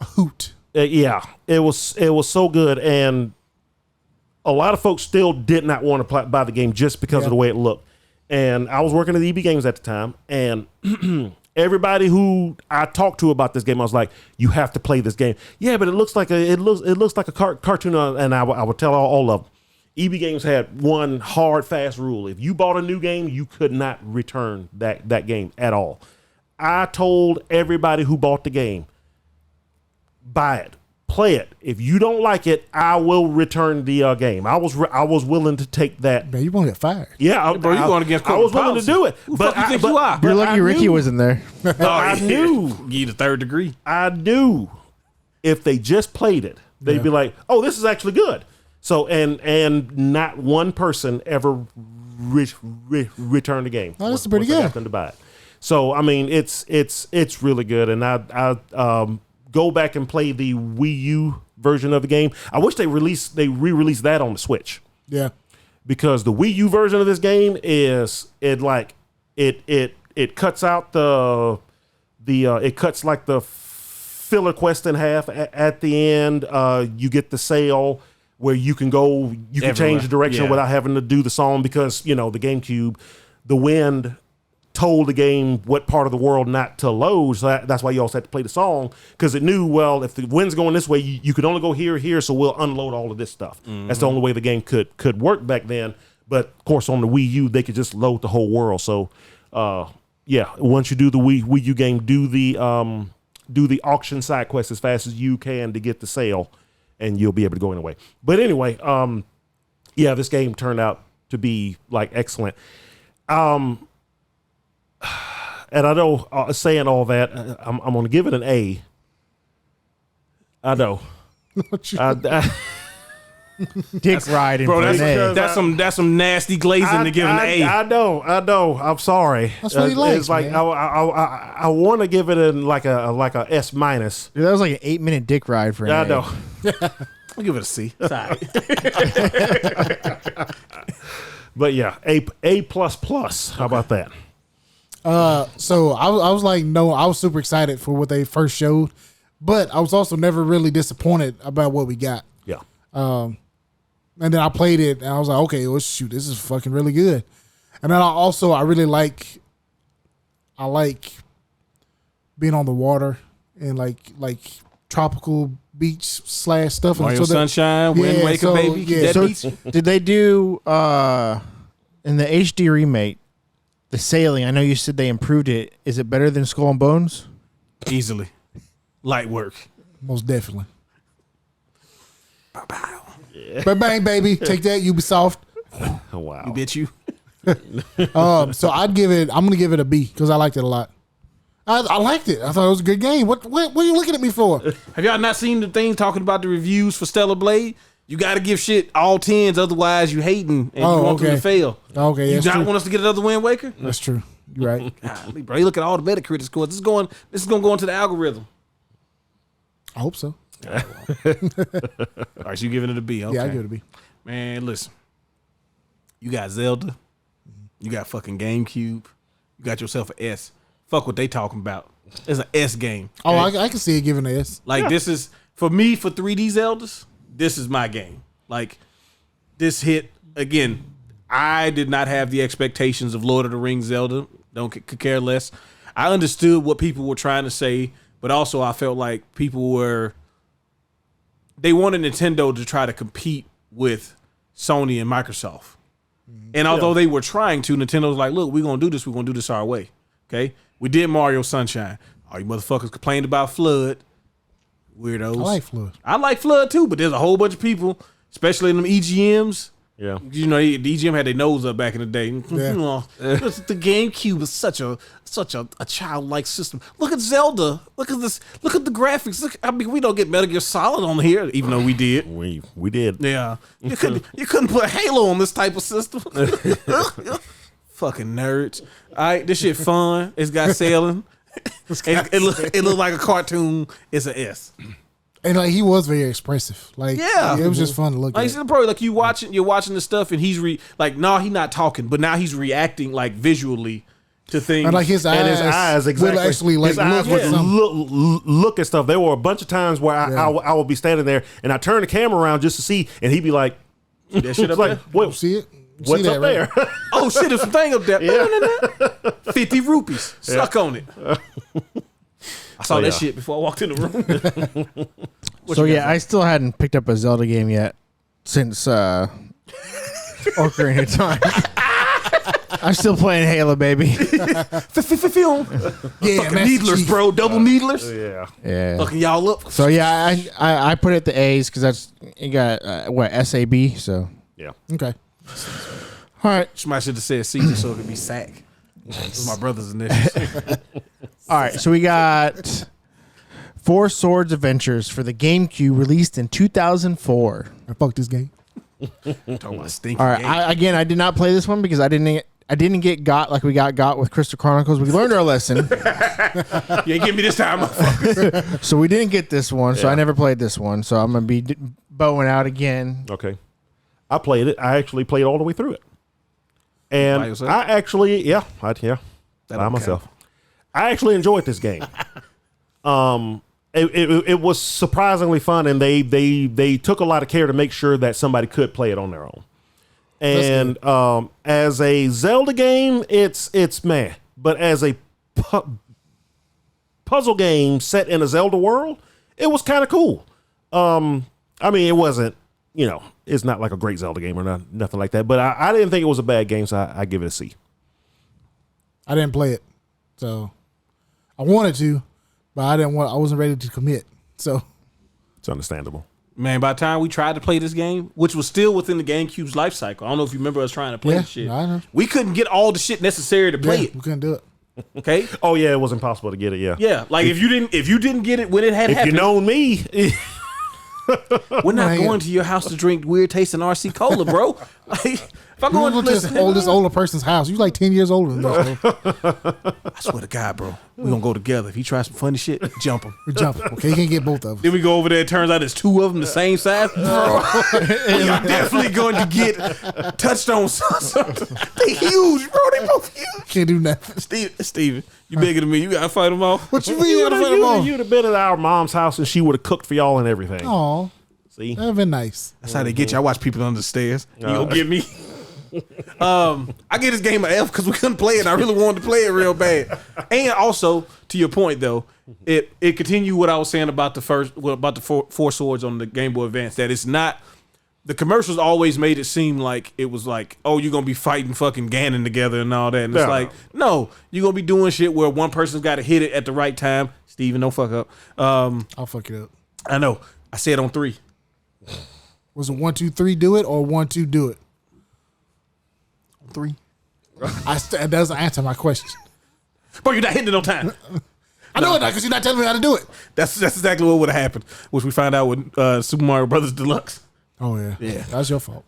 hoot. It was so good, and a lot of folks still did not want to buy the game just because of the way it looked. And I was working at EB Games at the time, and everybody who I talked to about this game, I was like, "You have to play this game." Yeah, but it looks like a cartoon, and I would tell all of them. EB Games had one hard, fast rule: if you bought a new game, you could not return that game at all. I told everybody who bought the game, buy it. Play it. If you don't like it, I will return the game. I was willing to take that. Man, you want to get fired? Yeah, bro, you going against I was willing policy. to do it. Who the fuck you think you are? You're lucky Ricky wasn't there. I knew. Give you the third degree. I knew if they just played it, they'd be like, "Oh, this is actually good." So and not one person ever returned the game. Oh, that's pretty once I good. got them to buy it. So I mean, it's really good, and I go back and play the Wii U version of the game. I wish they re-released that on the Switch. Yeah. Because the Wii U version of this game is it cuts out it cuts like the filler quest in half at the end. You get the sail where you can change the direction without having to do the song, because the GameCube, the wind told the game what part of the world not to load, so that's why you also had to play the song, because it knew, well, if the wind's going this way, you could only go here, so we'll unload all of this stuff. That's the only way the game could work back then. But of course on the Wii U they could just load the whole world. So once you do the Wii U game, do the auction side quest as fast as you can to get the sale, and you'll be able to go anyway. But anyway, this game turned out to be like excellent. And I know, saying all that, I'm going to give it an A. I know. Dick riding, bro. A. That's some nasty glazing to give an A. I know. I'm sorry. That's what he likes. It's like man. I want to give it like a S minus. Dude, that was like an 8-minute dick ride for an I A. know. I'll give it a C. Sorry. But yeah, A plus. How about that? So I was like, no, I was super excited for what they first showed, but I was also never really disappointed about what we got. Yeah. And then I played it and I was like, okay, well, shoot, this is fucking really good. And then I really like being on the water and like tropical beach / stuff. Mario so Sunshine, Wind Waker, so, baby. yeah. That So beach. Did they do in the HD remake the sailing? I know you said they improved it. Is it better than Skull and Bones? Easily. Light work. most definitely. Bang bang baby, take that Ubisoft. Oh, wow. You bitch you. So I'm gonna give it a B because I liked it a lot. I liked it. I thought it was a good game. What are you looking at me for? Have y'all not seen the thing talking about the reviews for Stellar Blade? You got to give shit all 10s, otherwise you hating and you want them to fail. Okay, You that's not true. want us to get another Wind Waker? That's true. You're right. Golly, bro, you look at all the Metacritic scores. This is gonna go into the algorithm. I hope so. All right, so you giving it a B? Okay. Yeah, I give it a B. Man, listen. You got Zelda. You got fucking GameCube. You got yourself an S. Fuck what they talking about. It's an S game. Oh, okay? I can see it giving an S. Like this is for me for 3D Zeldas. This is my game. Like this hit again. I did not have the expectations of Lord of the Rings Zelda. Could care less. I understood what people were trying to say, but also I felt like they wanted Nintendo to try to compete with Sony and Microsoft. And although they were trying to, Nintendo was like, look, we're going to do this. We're going to do this our way. Okay? We did Mario Sunshine. All you motherfuckers complained about Flood. Weirdos. I like Flood. I like Flood too, but there's a whole bunch of people, especially in them EGMs. Yeah. You know, the EGM had their nose up back in the day. Yeah. The GameCube is such a childlike system. Look at Zelda. Look at this. Look at the graphics. Look, I mean, we don't get Metal Gear Solid on here, even though we did. We did. Yeah. You couldn't put Halo on this type of system. Fucking nerds. All right, this shit fun. It's got sailing. It looked like a cartoon. It's an S. And like he was very expressive. Like it was just fun to look like, at. You see the pro, like you're watching the stuff and he's he's not talking, but now he's reacting like visually to things. And like his eyes exactly. would actually like his eyes look, would look at stuff. There were a bunch of times where I would be standing there and I turn the camera around just to see, and he'd be like, that shit up like, there? what? See it? What's see up that, right? there? Oh shit, there's some thing up there. Yeah. 50 rupees. Suck on it. I saw that yeah. shit before I walked in the room. So yeah, I still hadn't picked up a Zelda game yet since Ocarina of Time. I'm still playing Halo, baby. Film. Yeah, Fucking Master needlers, Chief. bro. Double needlers. Yeah. Yeah. Fucking y'all up. So yeah, I put it the A's because that's it got SAB. So Yeah. Okay. all right, Somebody should have said Caesar so it could be Sack. Those are my brother's initials. all right. So we got Four Swords Adventures for the GameCube, released in 2004. I fucked this game. Talking about stinky All right. game. I did not play this one because I didn't get got like we got with Crystal Chronicles. We learned our lesson, You ain't give me this time, motherfucker. so we didn't get this one. So Yeah. I never played this one. So I'm gonna be bowing out again. Okay. I played it. I actually played all the way through it. By And yourself? I actually, by don't myself. I actually enjoyed this game. It was surprisingly fun, and they took a lot of care to make sure that somebody could play it on their own. And as a Zelda game, it's meh. But as a puzzle game set in a Zelda world, it was kind of cool. I mean, it wasn't, it's not like a great Zelda game or nothing like that. But I didn't think it was a bad game, so I give it a C. I didn't play it, so I wanted to, but I wasn't ready to commit. So It's understandable. Man, by the time we tried to play this game, which was still within the GameCube's life cycle, I don't know if you remember us trying to play Yeah, the shit. I know. We couldn't get all the shit necessary to play we couldn't do it. it. Okay? Oh yeah, it was impossible to get it. Yeah. Yeah. Like if you didn't get it when it had If you happened, known me, we're not Man. going to your house to drink weird tasting RC Cola, bro. Like, if I'm You going want to to listen, this older person's house. You like 10 years older than me. So I swear to God, bro, we gonna go together. If he tries some funny shit, jump him. we jumping. Okay, you can't get both of us. Then we go over there. It turns out it's two of them the same size. Bro, we are definitely going to get touchstones. They huge, bro. They both huge. Can't do nothing. Steven, you bigger than me. You gotta fight them off. What you mean? You gotta fight them off? you'd have been at our mom's house and she would have cooked for y'all and everything. Aw, See, that'd been nice. That's how they get you. I watch people under the stairs. You gonna get me? I get this game an F because we couldn't play it. I really wanted to play it real bad. And also, to your point though, it continued what I was saying about the four swords on the Game Boy Advance. That it's not. The commercials always made it seem like it was like, oh, you're gonna be fighting fucking Ganon together and all that. And it's like, no, you're gonna be doing shit where one person's got to hit it at the right time. Steven, don't fuck up. I'll fuck it up. I know. I said on 3. Was it 1, 2, 3 do it or 1, 2 do it? 3. That doesn't answer my question. Bro, you're not hitting it on time. I know it because you're not telling me how to do it. That's exactly what would have happened, which we find out with Super Mario Brothers Deluxe. Oh yeah, Yeah. that's your fault.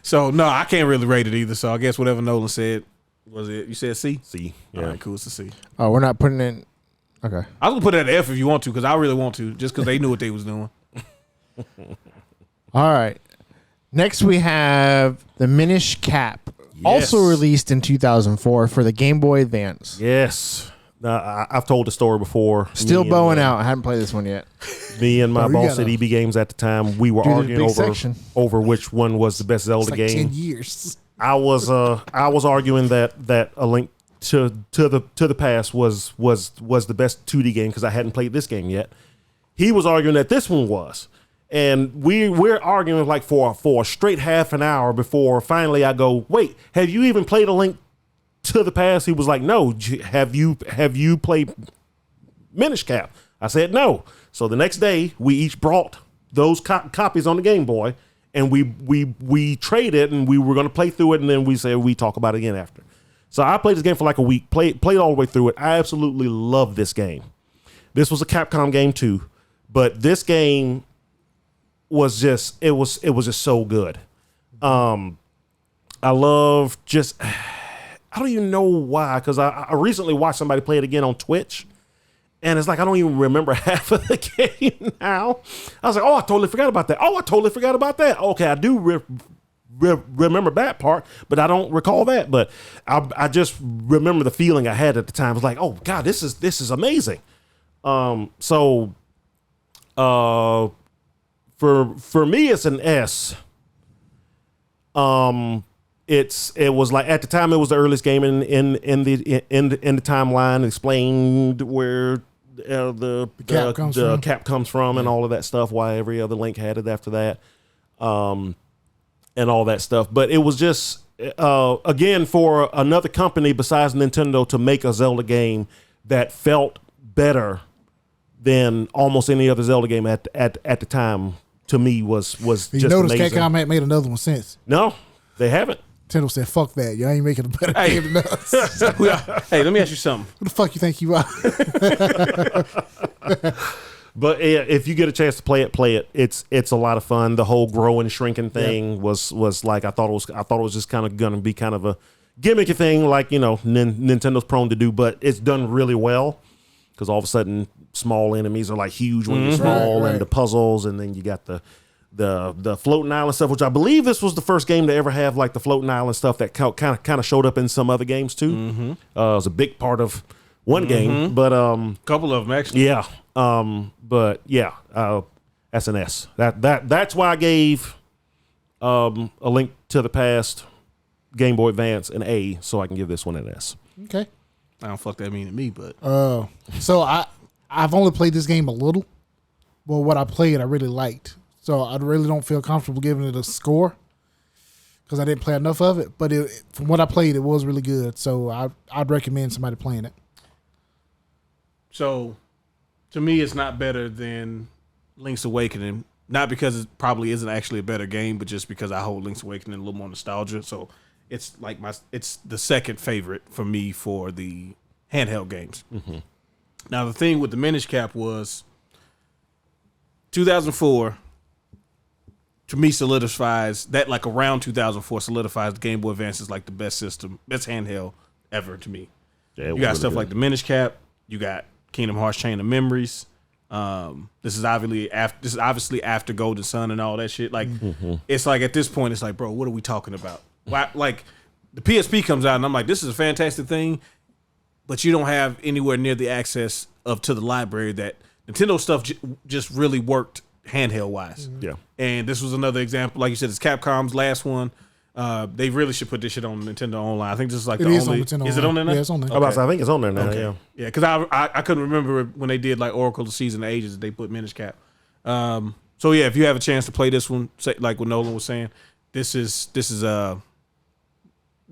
So no, I can't really rate it either. So I guess whatever Nolan said was it. You said C. see, All yeah. right, cool. It's a C. Oh, we're not putting in. Okay. I was gonna put it at F if you want to, because I really want to, just because they knew what they was doing. All right. Next, we have the Minish Cap, Yes. also released in 2004 for the Game Boy Advance. Yes. I've told the story before. Still Me bowing and, out. I haven't played this one yet. Me and my Oh, you boss gotta at EB Games at the time, we were do the arguing big over section. which one was the best It's Zelda like game. 10 years. I was arguing that A Link the Past was the best 2D game because I hadn't played this game yet. He was arguing that this one was, and we're arguing like for a straight half an hour before finally I go, wait, have you even played A Link to the Past? He was like, no. Have you played Minish Cap? I said no. So the next day we each brought those copies on the Game Boy, and we traded, and we were going to play through it, and then we said we talk about it again after. So I played this game for like a week, played all the way through it. I absolutely love this game. This was a Capcom game too, but this game was just it was just so good. I love just I don't even know why, because I recently watched somebody play it again on Twitch, and it's like I don't even remember half of the game now. I was like, oh, I totally forgot about that. Oh, I totally forgot about that. Okay, I do remember that part, but I don't recall that. But I just remember the feeling I had at the time. It was like, oh God, this is amazing. So for me, it's an S. It was like at the time it was the earliest game in the timeline. It explained where the cap comes from and all of that stuff. Why every other Link had it after that, and all that stuff. But it was just again for another company besides Nintendo to make a Zelda game that felt better than almost any other Zelda game at the time. To me was just notice amazing. Capcom ain't made another one since. No, they haven't. Nintendo said, fuck that. You ain't making a better game than us. Hey, let me ask you something. Who the fuck you think you are? But if you get a chance to play it. It's a lot of fun. The whole growing, shrinking thing was like I thought it was just kind of gonna be kind of a gimmicky thing, like Nintendo's prone to do, but it's done really well because all of a sudden small enemies are like huge when you're small, right. And the puzzles, and then you got the floating island stuff, which I believe this was the first game to ever have like the floating island stuff that kind of showed up in some other games too. Mm-hmm. It was a big part of one game, but couple of them actually. Yeah, but yeah, that's an S. That's why I gave A Link to the Past Game Boy Advance an A, so I can give this one an S. Okay. I don't fuck that mean to me, but so I've only played this game a little, but what I played I really liked. So I really don't feel comfortable giving it a score because I didn't play enough of it. But from what I played, it was really good. So I'd recommend somebody playing it. So to me, it's not better than Link's Awakening. Not because it probably isn't actually a better game, but just because I hold Link's Awakening a little more nostalgia. So it's like it's the second favorite for me for the handheld games. Mm-hmm. Now the thing with the Minish Cap was 2004. To me, solidifies that, like around 2004, solidifies the Game Boy Advance is like the best system, best handheld ever to me. Yeah, you got really stuff good. Like the Minish Cap, you got Kingdom Hearts Chain of Memories. This is obviously after Golden Sun and all that shit. Like, It's like at this point, it's like, bro, what are we talking about? Why, like, the PSP comes out and I'm like, this is a fantastic thing, but you don't have anywhere near the access to the library that Nintendo stuff just really worked handheld wise. Yeah. And this was another example. Like you said, it's Capcom's last one. They really should put this shit on Nintendo Online. I think this is like the only. Is it on there now? Yeah, it's on there. Okay. I think it's on there now. Okay. Yeah. Yeah, because I couldn't remember when they did like Oracle of Season of Ages. They put Minish Cap. So yeah, if you have a chance to play this one, like what Nolan was saying, this is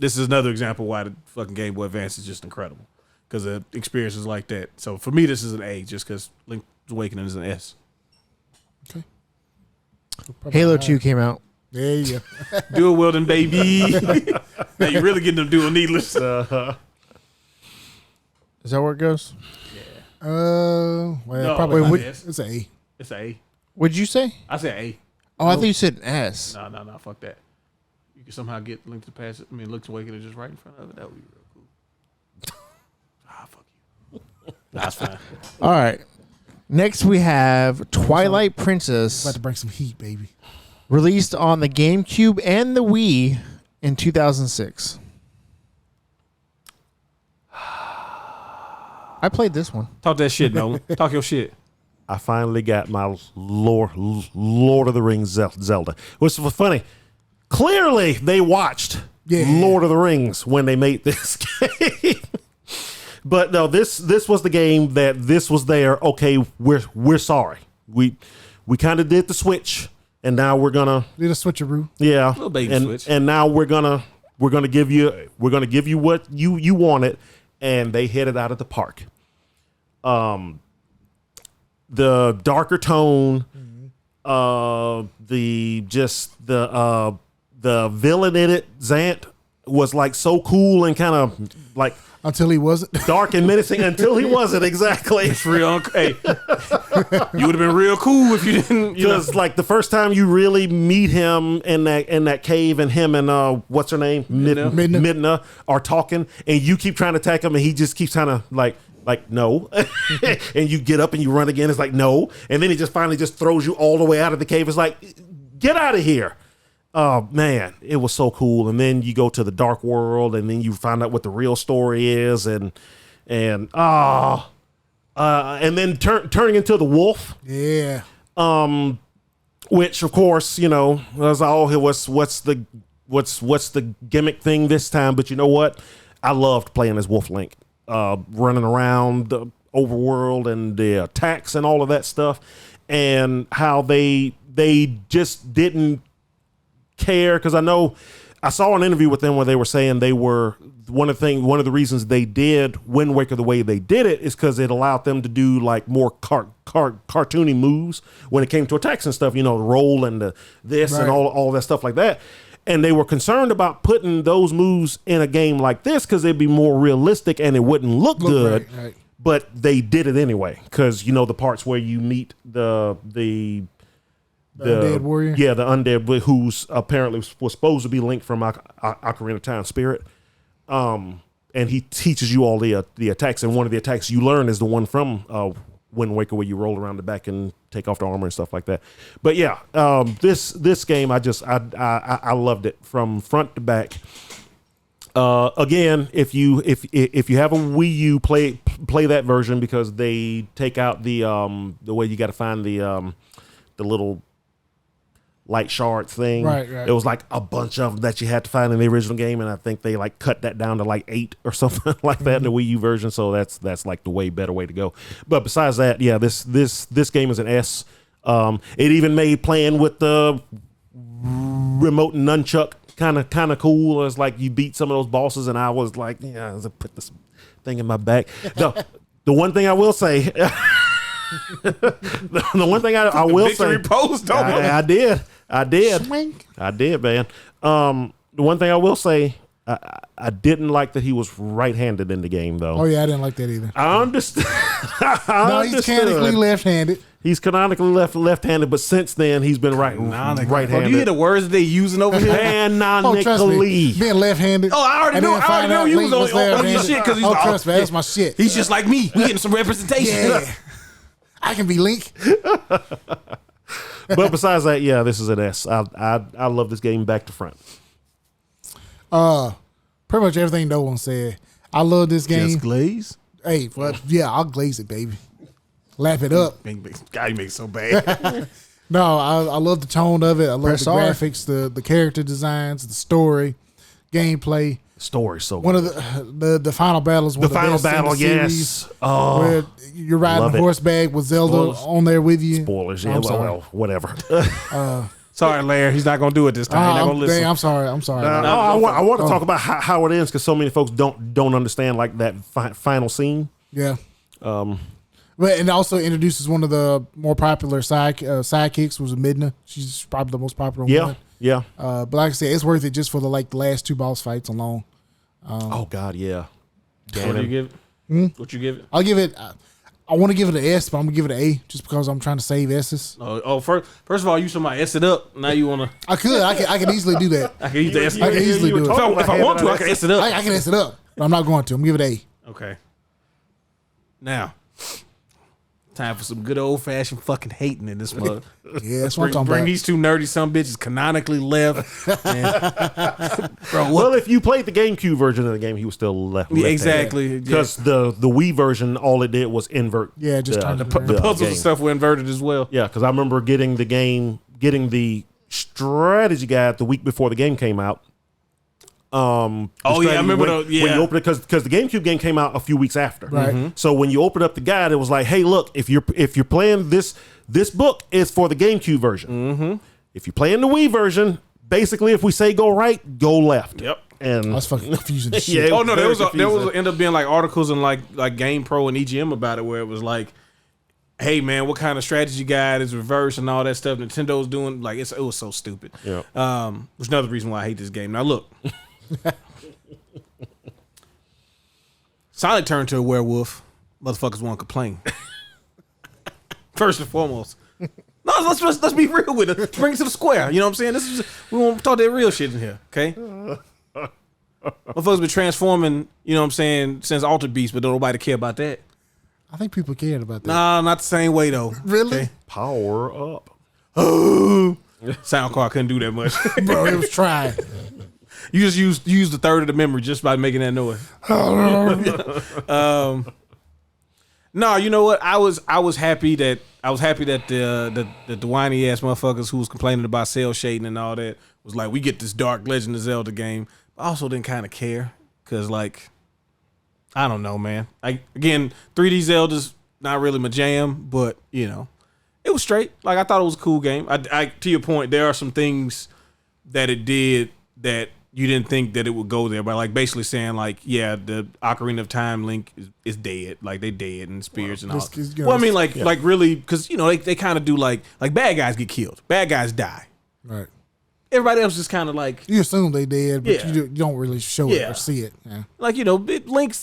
another example why the fucking Game Boy Advance is just incredible because of experiences like that. So for me, this is an A just because Link's Awakening is an S. Okay. Halo 2 came out. There you go. Dual wielding, baby. Now you're really getting them dual needless. Is that where it goes? Yeah. Well, No, probably it's it's A. It's an A. What'd you say? I said A. Oh, I thought you said an S. No, fuck that. You can somehow get Link to the Past. I mean, Link's Awakening just right in front of it. That would be real cool. Fuck you. That's fine. All right. Next, we have Twilight Princess. About to bring some heat, baby. Released on the GameCube and the Wii in 2006. I played this one. Talk that shit, Nolan. Talk your shit. I finally got my Lord of the Rings Zelda, which was funny. Clearly, they watched Lord of the Rings when they made this game. But no, this was the game that this was there. Okay, we're sorry. We kind of did the switch, and now we're gonna Did a switcheroo. yeah, Little baby and switch. and now we're gonna give you what you wanted, and they hit it out of the park. The darker tone, the villain in it, Zant, was like so cool and kind of like Until he wasn't. dark and menacing until he wasn't exactly. It's real. Hey, you would have been real cool if you didn't. You know. Because like the first time you really meet him in that cave, and him and what's her name, Midna are talking, and you keep trying to attack him, and he just keeps trying to like no, and you get up and you run again. It's like no, and then he just finally just throws you all the way out of the cave. It's like, get out of here. Oh man, it was so cool. And then you go to the dark world, and then you find out what the real story is, and then turning into the wolf. Yeah. Which of course, you know, was all what's the gimmick thing this time? But you know what? I loved playing as Wolf Link, running around the overworld and the attacks and all of that stuff, and how they just didn't care. Because I know I saw an interview with them where they were saying they were one of the reasons they did Wind Waker the way they did it is because it allowed them to do like more cartoony moves when it came to attacks and stuff, you know, the roll and the this and all that stuff like that. And they were concerned about putting those moves in a game like this because it'd be more realistic and it wouldn't look good. Right. But they did it anyway because, you know, the parts where you meet the undead warrior. Yeah, the undead who's apparently was supposed to be Link from Ocarina of Time Spirit. And he teaches you all the attacks, and one of the attacks you learn is the one from Wind Waker where you roll around the back and take off the armor and stuff like that. But yeah, this game I loved it from front to back. Again, if you have a Wii U, play that version because they take out the way you got to find the little light shard thing. Right. It was like a bunch of them that you had to find in the original game, and I think they like cut that down to like 8 or something like that in the Wii U version. So that's like the way better way to go. But besides that, yeah, this game is an S. It even made playing with the remote nunchuck kind of cool. It's like you beat some of those bosses, and I was like, yeah, I put this thing in my back. The one thing I will say. The one thing I will say, post, I did, Swink. I did, man. The one thing I will say, I didn't like that he was right-handed in the game, though. Oh yeah, I didn't like that either. I understand. He's canonically left-handed. He's canonically left-handed, but since then he's been right-handed. Do you hear the words they using over here? Oh, trust me, being left-handed. Oh, I already know you was on your shit because he's trust me, that's my shit. He's just like me. We getting some representation. Yeah, I can be Link. But besides that, yeah, this is an S. I love this game back to front. Pretty much everything no one said. I love this game. Just glaze. Hey, but yeah, I'll glaze it, baby. Lap it up. God, you make it so bad. No, I love the tone of it. I love Press the R. graphics, the character designs, the story, gameplay. Story so One good. of the final battles. The final battle, yes. Oh, where you're riding love it. horseback with Zelda Spoilers. on there with you. spoilers. Yeah, I'm sorry. well, whatever. Sorry, Larry. He's not gonna do it this time. He's not gonna listen. Dang, I'm sorry. I want to talk about how it ends because so many folks don't understand like that final scene. Yeah. But and also introduces one of the more popular sidekicks was Midna. She's probably the most popular one. Yeah. But like I said, it's worth it just for the last 2 boss fights alone. Oh God, yeah. What do you give it? What you give it? I'll give it. I want to give it an S, but I'm gonna give it an A just because I'm trying to save S's. First of all, you somebody S it up. Now you wanna? I could easily do that. I can use the S. I can easily do it. If I want to, I can S it up. I can S it up, but I'm not going to. I'm gonna give it an Okay. Now, time for some good old fashioned fucking hating in this mug. A. Yeah, that's what I'm talking Bring about. these two nerdy some bitches canonically left. Bro, what? Well, if you played the GameCube version of the game, he was still left. Yeah, exactly. Because the Wii version, all it did was invert. Yeah, just turn the, it around. The puzzles game. and stuff were inverted as well. Yeah, because I remember getting the strategy guide the week before the game came out. Oh yeah, I remember when you open it because the GameCube game came out a few weeks after. Right. So when you open up the guide, it was like, hey, look, if you're playing this book is for the GameCube version. If you're playing the Wii version, basically, if we say go right, go left. Yep. And That's fucking confusing as Yeah, shit. Oh no, there was confusing. end up being like articles in like Game Pro and EGM about it, where it was like, hey man, what kind of strategy guide is reverse and all that stuff Nintendo's doing? Like it was so stupid. Yeah. Which is another reason why I hate this game. Now look, Sonic turned to a werewolf. Motherfuckers want to complain. First and foremost. No, let's be real with it. Bring it to the square. You know what I'm saying? We want to talk that real shit in here, okay? Motherfuckers been transforming, you know what I'm saying, since Altered Beast, but don't nobody care about that. I think people cared about that. Nah, not the same way though. Really? Power up. Sound card couldn't do that much. Bro, it was trying. You just used the third of the memory just by making that noise. No, you know what? I was happy that the whiny ass motherfuckers who was complaining about cell shading and all that was like, we get this Dark Legend of Zelda game. I also didn't kind of care because like, I don't know, man. Again, 3D Zelda's not really my jam, but you know, it was straight. Like I thought it was a cool game. I to your point, there are some things that it did that you didn't think that it would go there, but like basically saying like, yeah, the Ocarina of Time Link is dead, like they dead and spirits and all. Well, I mean, like really, because you know they kind of do like bad guys get killed, bad guys die. Right. Everybody else is kind of like You assume they did, but Yeah. you don't really show it or see it. Yeah. like you know Link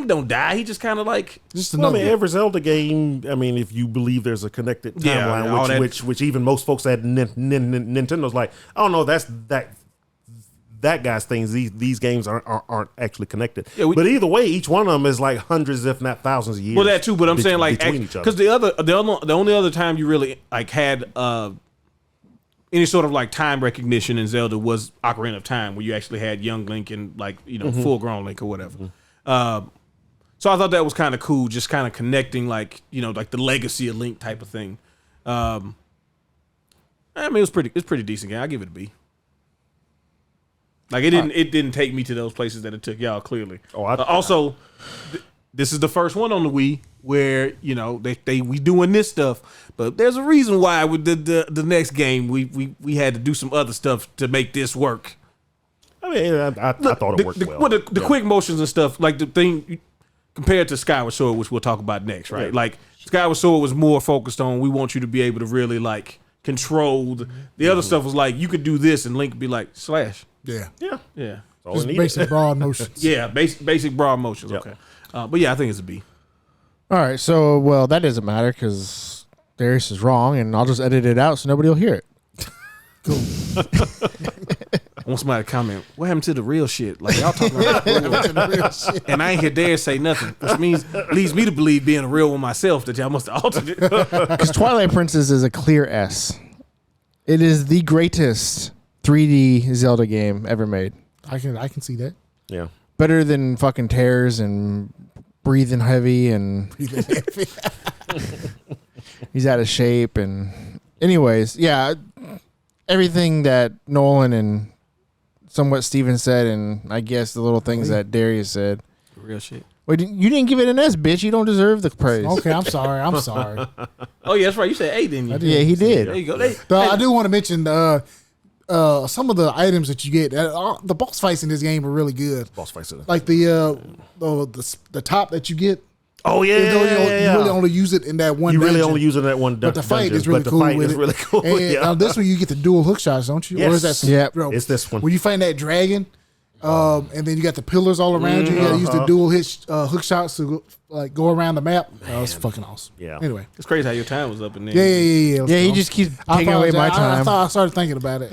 don't die. He just kind of like Just Well, I another. mean, every Zelda game. I mean, if you believe there's a connected Yeah, all timeline, that- which even most folks at Nintendo's like, oh no, that's that guy's things. These games aren't actually connected. Yeah, but either way, each one of them is like hundreds, if not thousands, of years. well that too. But I'm saying like between each other. because the only other time you really like had any sort of like time recognition in Zelda was Ocarina of Time, where you actually had young Link and like you know full grown Link or whatever. So I thought that was kind of cool, just kind of connecting like you know like the legacy of Link type of thing. I mean, it's pretty decent game. I give it a B. Like it didn't take me to those places that it took y'all clearly. Oh, also, this is the first one on the Wii where you know we doing this stuff, but there's a reason why with the next game we had to do some other stuff to make this work. I mean, I thought it worked well. Well, the quick motions and stuff, like the thing compared to Skyward Sword, which we'll talk about next, right? Yeah. Like Skyward Sword was more focused on we want you to be able to really like control. The other stuff was like you could do this and Link would be like slash. Yeah. Yeah, Yeah. all Just it needed. basic broad motions. Yeah, basic broad motions. Yep. Okay, but yeah, I think it's a B. All right, so well that doesn't matter because Darius is wrong, and I'll just edit it out so nobody will hear it. I want somebody to comment, what happened to the real shit? Like y'all talking about the real shit. And I ain't hear Darius say nothing, which leads me to believe being a real one myself that y'all must have altered it. Because Twilight Princess is a clear S. It is the greatest 3D Zelda game ever made. I can see that. Yeah, Better than fucking Tears and Breathing Heavy and he's out of shape and anyways, yeah, everything that Nolan and somewhat Steven said and I guess the little things that Darius said. Real shit. Wait, you didn't give it an S, bitch. You don't deserve the praise. Okay, I'm sorry. I'm sorry. Oh yeah, that's right. You said A, didn't you? did. Yeah, he did. There you go. I do want to mention some of the items that you get. The boss fights in this game are really good. boss fights. Like the top that you get. Oh yeah, Even though yeah. you really only use it in that one. You really dungeon. only using that one. But the fight dungeon, is really but cool. The fight with is it. really cool. And Yeah. this one you get the dual hook shots, don't you? Or is that Yes. Yep. bro, It's this one. When you find that dragon, and then you got the pillars all around you. You got to use the dual hook shots to like go around the map. Oh, it's fucking awesome. Yeah. Anyway. It's crazy how your time was up in there. Yeah. Yeah, he just keeps taking away my time. I started thinking about it.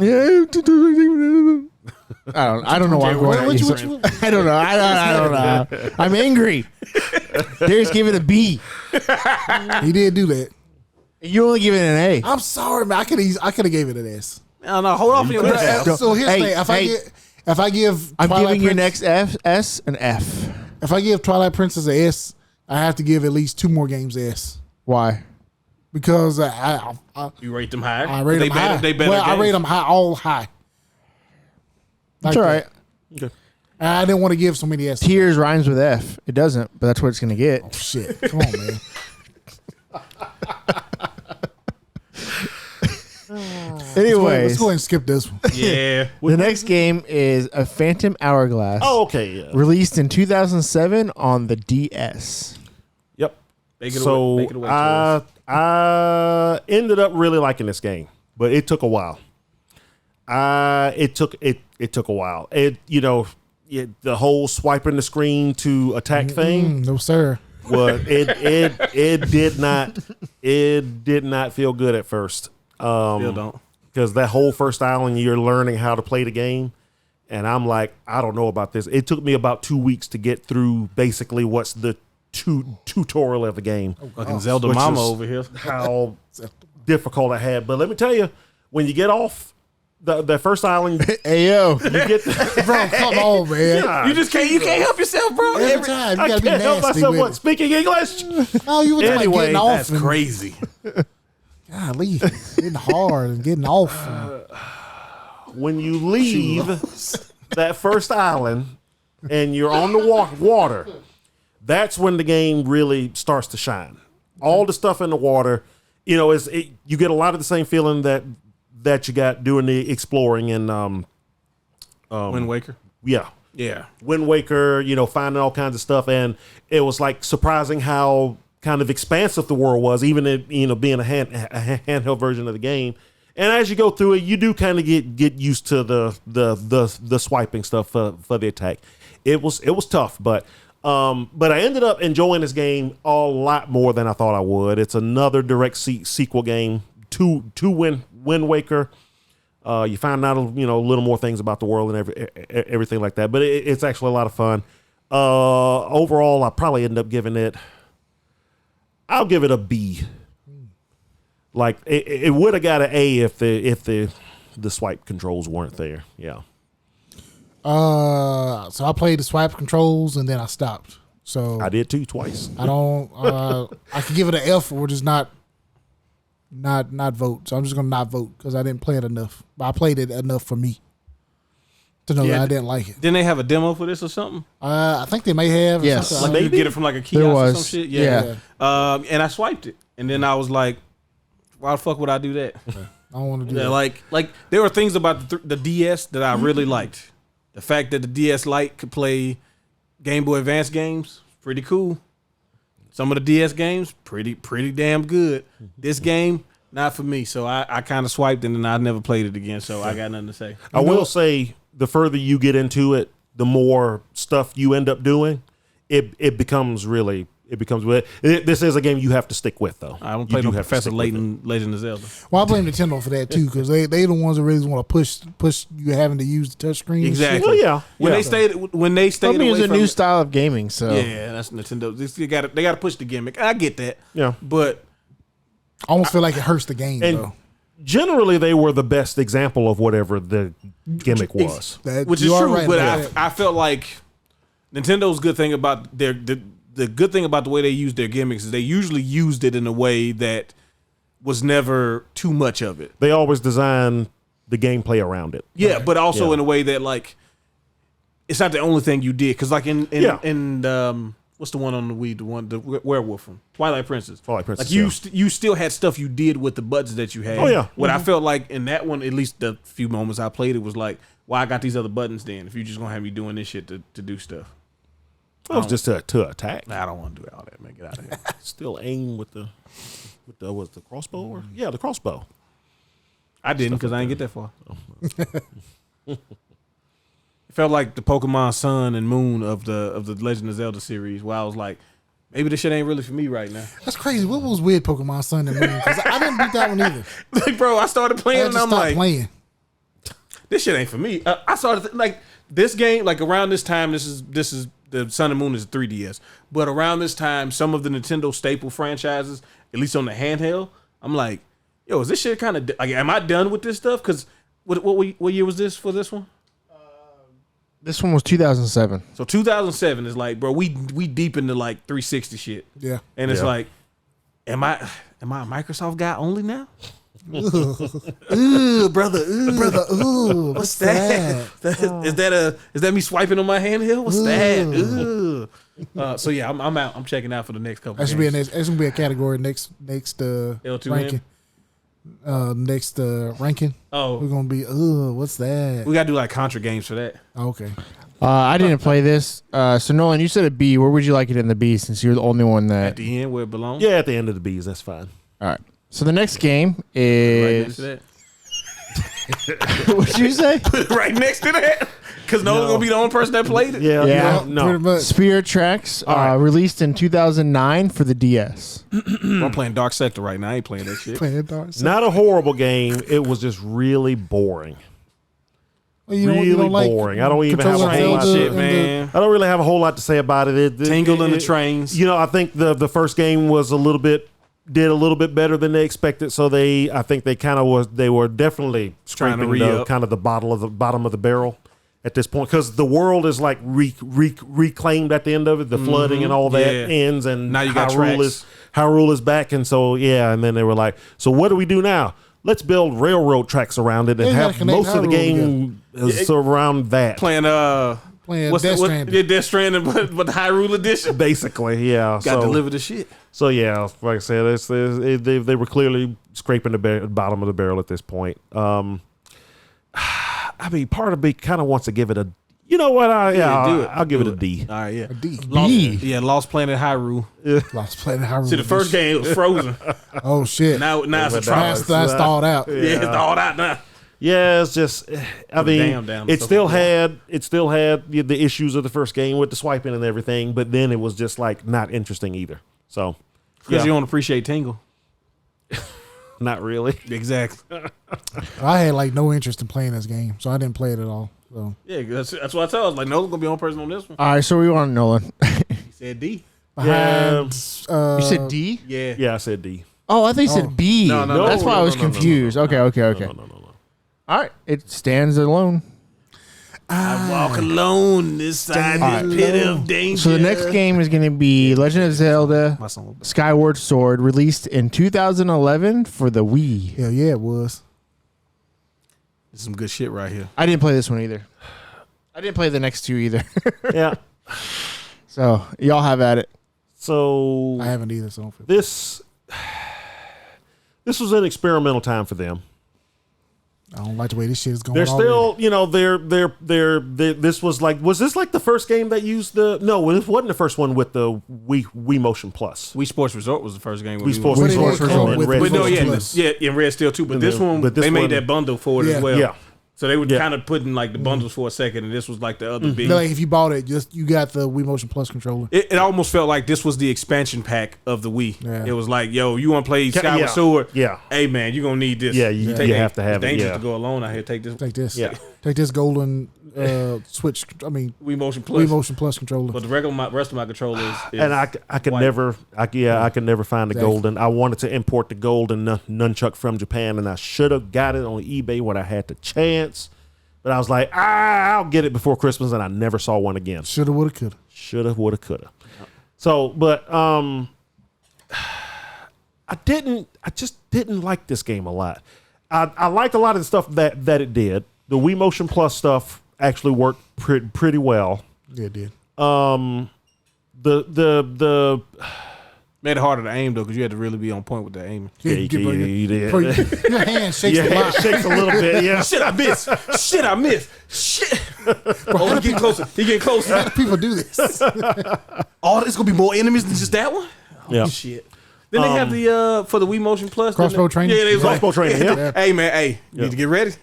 I don't know why I'm going. What I don't know. I don't know. I'm angry. Darius gave it a B. He did do that. You only give it an A. I'm sorry, man. I could have gave it an S. No, hold off your So here's the Hey, thing. If I give I'm Twilight giving your Princess- next S an F. If I give Twilight Princess a S, I have to give at least 2 more games S Why? because You rate them higher. I rate them high. They better. Well, I rate them high, all high. That's all right. Okay. I didn't want to give so many S's. Tears rhymes with F. It doesn't, but that's what it's gonna get. Oh, shit. Come on, man. Anyways, Let's go ahead and skip this one. Yeah. the next game is a Phantom Hourglass. Oh, okay. Yeah. Released in 2007 on the DS. Yep. Make it So away, Torres. I ended up really liking this game, but it took a while. It took a while. The whole swiping the screen to attack thing. No, sir. Well, it did not feel good at first. Still don't. Because that whole first island, you're learning how to play the game, and I'm like, I don't know about this. It took me about 2 weeks to get through basically what's the tutorial of the game. Fucking Zelda Which Mama is over here. How difficult I had. But let me tell you, when you get off the first island, Ayo. you get Bro, come on, man. God, You can't help yourself, bro. Every time. You I got to be can't help nasty myself. with What, it. speaking English? Oh, you were just Anyway, like getting off. That's and, crazy. Golly, getting hard and getting off. When you leave that first island and you're on the water, that's when the game really starts to shine. All the stuff in the water, you get a lot of the same feeling that you got doing the exploring in Wind Waker. yeah, Yeah. Wind Waker, finding all kinds of stuff, and it was like surprising how kind of expansive the world was, even it, being a handheld version of the game. And as you go through it, you do kind of get used to the swiping stuff for the attack. It was tough, but I ended up enjoying this game a lot more than I thought I would. It's another direct sequel game to Wind Waker. You find out a little more things about the world and everything like that. But it's actually a lot of fun. Overall, I probably end up giving it. I'll give it a B. Like it would have got an A if the swipe controls weren't there. Yeah. So I played the swipe controls and then I stopped. So I did too twice. I don't. I could give it an F or just not vote. So I'm just gonna not vote because I didn't play it enough. But I played it enough for me to know that I didn't like it. Didn't they have a demo for this or something? I think they may have. or Yes. something. Like you get it from like a kiosk or some shit? Yeah. And I swiped it. And then I was like, why the fuck would I do that? I don't want to do Yeah, that. like there were things about the DS that I really liked. The fact that the DS Lite could play Game Boy Advance games, pretty cool. Some of the DS games, pretty damn good. This game, not for me. So I kind of swiped and then I never played it again. So I got nothing to say. I will say the further you get into it, the more stuff you end up doing. It becomes really. This is a game you have to stick with, though. I don't You play do no have to Professor stick with it. Layton Legend of Zelda. Well, I blame Nintendo for that too because they the ones that really want to push you having to use the touchscreen. Exactly. Well, yeah. When Yeah. they stayed I mean, away it's a from new it- style of gaming, so Yeah, that's Nintendo. They got to push the gimmick. I get that. Yeah. But I almost feel like it hurts the game And though. generally, they were the best example of whatever the gimmick was. which is You are true, right but about that. I felt like Nintendo's good thing about the good thing about the way they use their gimmicks is they usually used it in a way that was never too much of it. They always design the gameplay around it. Yeah, but also Yeah. in a way that like it's not the only thing you did because like in what's the one on the Wii, the werewolf one, Twilight Princess. Twilight Princess, Like you yeah. you still had stuff you did with the buttons that you had. Oh, yeah. What I felt like in that one, at least the few moments I played it was like, well, I got these other buttons then. If you're just gonna have me doing this shit to do stuff. It was just to attack. Nah, I don't want to do all that, man. Get out of here. Still aim with the was the crossbow? Or? Yeah, the crossbow. I didn't because I didn't get that far. It felt like the Pokemon Sun and Moon of the Legend of Zelda series, where I was like, maybe this shit ain't really for me right now. That's crazy. What was with Pokemon Sun and Moon? Because I didn't beat that one either. Like, bro, I started I playing just and I'm stopped like, playing. this shit ain't for me. I started like this game, like around this time, this is the Sun and Moon is 3DS, but around this time, some of the Nintendo staple franchises, at least on the handheld, I'm like, yo, is this shit kind of like, am I done with this stuff? Because what year was this for this one? this one was 2007. So 2007 is like, bro, we deep into like 360 shit, Yeah. and it's Yeah. like, am I a Microsoft guy only now? Ooh, brother. Ooh. Brother, ooh, what's that? Is that me swiping on my handheld? What's that? Ooh. So yeah, I'm out. I'm checking out for the next couple. That should be that's gonna be a category next L2M? ranking. Next ranking. Oh, We're gonna be what's that? we gotta do like Contra games for that. Okay. I didn't play this. So Nolan, you said a B. Where would you like it in the B since you're the only one At that? the end where it belongs. Yeah, at the end of the B's, that's fine. All right. So the next game Right next is. to that. What'd you say? Right next to that. Because no one's gonna be the only person that played it. Yeah, Yeah. no. Pretty much. Spirit Tracks, right. released in 2009 for the DS. I'm playing Dark Sector right now. I ain't playing that shit. Playing dark. Not a horrible game. It was just really boring. Well, you don't like boring. I don't even have a controlling whole lot Zelda Shit, and man. I don't really have a whole lot to say about it. Tingle in the trains. You know, I think the first game was did a little bit better than they expected. So I think they were definitely Trying to scraping re-up. kind of the bottom of the barrel at this point, because the world is like reclaimed at the end of it. The flooding and all that Yeah. ends, and Now you got tracks. Hyrule is back, and so yeah, and then they were like, so what do we do now? Let's build railroad tracks around it and Yeah, you gotta have connect most of the Hyrule game is around that. Playing playing Death Stranding. Yeah, Death Stranding, but the Hyrule edition. Basically, yeah. Got to deliver the shit. So yeah, like I said, they were clearly scraping the bottom of the barrel at this point. I mean, part of me kind of wants to give it a. You know what? do it. I'll give Do it a D. All right, yeah. A D. Lost Planet Hyrule. Lost Planet Hyrule. See, the first game it was frozen. Oh shit. now it's a but trial. That's thawed out. Yeah, it's thawed out now. Yeah, it's just. I mean, down it stuff still like that. had the issues of the first game with the swiping and everything, but then it was just like not interesting either. So Because you don't appreciate Tingle. not really. Exactly. I had like no interest in playing this game, so I didn't play it at all. So Yeah, that's what I tell. I was like, no one's gonna be on person on this one. All right, so we want Nolan. He said D. behind, You said D? Yeah. Yeah, I said D. Oh, I thought you Oh. said B. No, no, That's no, why I no, was no, no, no, confused. Okay. No, no. All right, it stands alone. I walk alone this side of the pit of danger. So the next game is going to be Legend of Zelda My song. Skyward Sword, released in 2011 for the Wii. hell yeah, it was. This is some good shit right here. I didn't play this one either. I didn't play the next two either. Yeah. So y'all have at it. So I haven't either. So I don't feel this was an experimental time for them. I don't like the way this shit is going. They're already. still, you know, this was this like the first game that used no, it wasn't the first one with the Wii Motion Plus. Wii Sports Resort was the first game. Wii Sports What did Resort they call it and with Red the But no, Motion yeah, Plus? yeah, in Red Steel too. But this one, but this they made one- that bundle for it Yeah. as well. Yeah. So they were Yeah. kind of putting like the bundles for a second, and this was like the other big. Like if you bought it, just you got the Wii Motion Plus controller. It almost felt like this was the expansion pack of the Wii. Yeah. It was like, yo, you want to play Skyward yeah. Sword? Yeah. Hey man, you gonna need this. Yeah, you have to have it's it, dangerous yeah. to go alone out here. Take this Take this. Yeah. Take this golden Switch. I mean Wii Motion Plus. Wii Motion Plus controller. But the rest of my controller is And I could white. never find the Exactly. golden. I wanted to import the golden nunchuck from Japan, and I should have got it on eBay when I had the chance. But I was like, I'll get it before Christmas, and I never saw one again. Shoulda, woulda, coulda. Shoulda, woulda, coulda. So, but I just didn't like this game a lot. I liked a lot of the stuff that it did. The Wii Motion Plus stuff actually worked pretty well. Yeah, it did. The made it harder to aim though, because you had to really be on point with the aiming. Yeah, you did. Your hand shakes Yeah, a lot. it shakes a little bit. Yeah. Shit, I missed. Shit, I missed. Shit. Oh, he getting closer. He getting How closer. do people do this? Oh, there's gonna be more enemies than just that one. Oh, Yeah. shit. Then they have the for the Wii Motion Plus didn't Crossbow they? training? Yeah, they was Crossbow training, yeah. Hey man, hey, you need to get ready.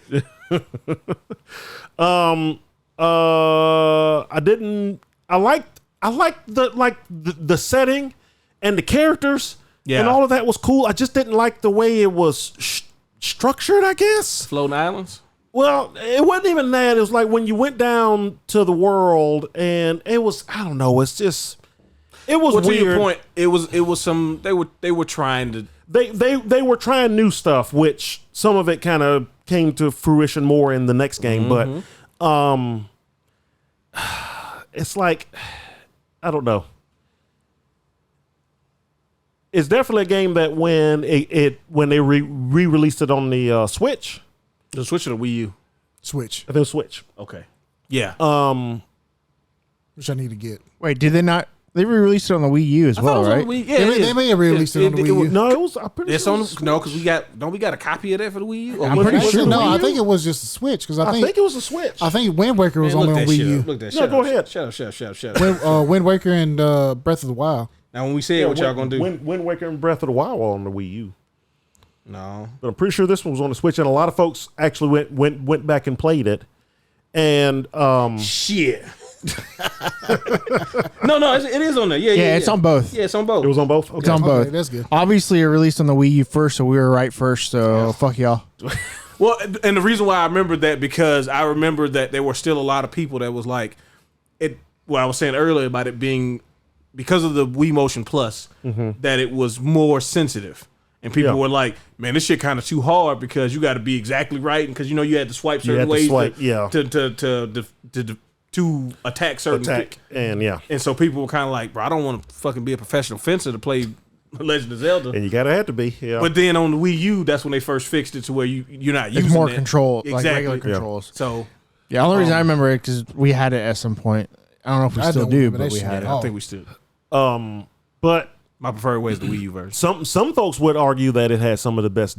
I liked the setting and the characters Yeah. and all of that was cool. I just didn't like the way it was structured, I guess. Floating Islands. Well, it wasn't even that. It was like when you went down to the world and it was, I don't know, it's just, it was Well, to weird. your point, it was some they were trying to. They were trying new stuff, which some of it kind of came to fruition more in the next game, but it's like, I don't know. it's definitely a game that when when they re-released it on the Switch, The Switch or the Wii U? Switch, I think Switch. Okay. Yeah. which I need to get. Wait, did they not? They re-released it on the Wii U as I thought it well, was on right? the Wii. Yeah, They may have released it on the Wii U. No, it was. I'm pretty It's sure on it was no, because we got a copy of that for the Wii U. Or I'm was pretty it- was sure it the No, Wii I U? think it was just a Switch because I think it was a Switch. I think Wind Waker was Man, only look on that Wii shit U. up. Look that No, shut go up. ahead. Shut up. Wind Waker and Breath of the Wild. Now, when we said what y'all gonna do, Wind Waker and Breath of the Wild were on the Wii U. no, But I'm pretty sure this one was on the Switch, and a lot of folks actually went back and played it. And shit. no, it is on there. Yeah, it's on both. Yeah, it's on both. it was on both. It's Okay. on both. That's good. Obviously, it released on the Wii U first, so we were right first. So fuck y'all. Well, and the reason why I remember that because I remember that there were still a lot of people that was like it. Well, I was saying earlier about it being because of the Wii Motion Plus that it was more sensitive, and people Yeah. were like, "Man, this shit kind of too hard because you got to be exactly right, and because you had to swipe You certain had to ways swipe, yeah. to attack certain Attack. And yeah. And so people were kind of like, bro, I don't want to fucking be a professional fencer to play Legend of Zelda. And you gotta have to be. Yeah. But then on the Wii U, that's when they first fixed it to where you're not It's using more that. control, like Exactly. regular Yeah. controls. So Yeah, the only reason I remember it because we had it at some point. I don't know if we I still don't do, remember but that we shit had at it. all. I think we stood. but My preferred way is the Wii U version. some folks would argue that it had some of the best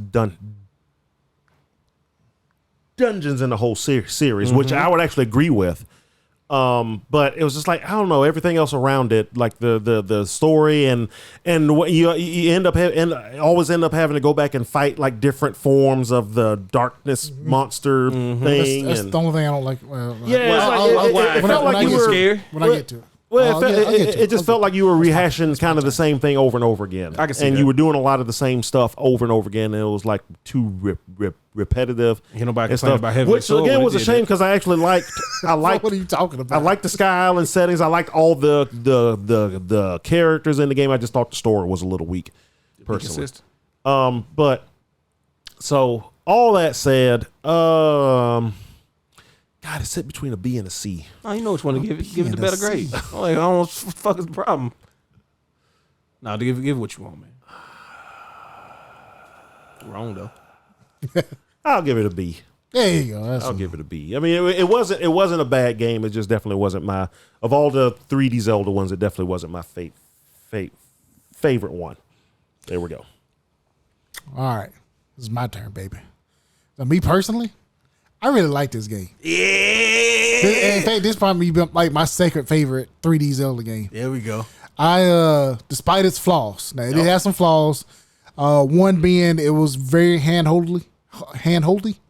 dungeons in the whole series, which I would actually agree with. But it was just like I don't know, everything else around it, like the story and what you always end up having to go back and fight like different forms of the darkness monster thing. That's and the only thing I don't like. yeah, it's like, it felt like you were scared. when I get to it. Well, I'll get to it just felt like you were rehashing kind of the same thing over and over again. I can see and that. you were doing a lot of the same stuff over and over again, and it was like too repetitive. Ain't nobody and complaining stuff, about Heavenly which Sword again when was it a did shame that. because I actually liked. I liked. What are you talking about? I liked the Sky Island settings. I liked all the characters in the game. I just thought the story was a little weak, personally. Consistent. But so all that said, God, it's set between a B and a C. Oh, you know which one to give it. Give it the better grade. I'm like, I don't know what the fuck is the problem. No, give it what you want, man. Wrong though. I'll give it a B. There you go. That's I'll give it a B. I mean, it wasn't a bad game. It just definitely wasn't my of all the 3D Zelda ones. It definitely wasn't my favorite one. There we go. all right. This is my turn, baby. Now, me personally, I really like this game. Yeah. In fact, this probably be like my second favorite 3D Zelda game. There we go. Despite its flaws, now it did have some flaws. One being it was very handholdly.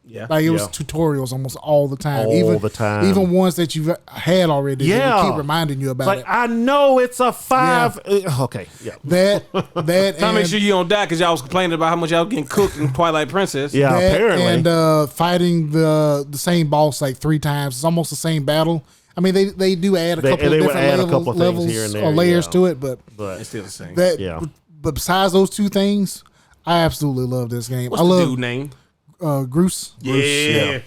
Yeah. Like it was Yeah. tutorials almost all the time. All the time. Even ones that you've had already. They Yeah. would keep reminding you It's about like it. I know it's a 5. Okay, yeah, That Trying to make sure you don't die because y'all was complaining about how much y'all was getting cooked in Twilight Princess. yeah. that Apparently, and fighting the same boss like 3 times. It's almost the same battle. I mean, they do add a They- couple and of they would different add a levels, couple of things levels here and or there, layers yeah. to it, but but It's still the same. that. Yeah. But besides those 2 things, I absolutely love this game. What's I the love dude name? Groose. Yeah.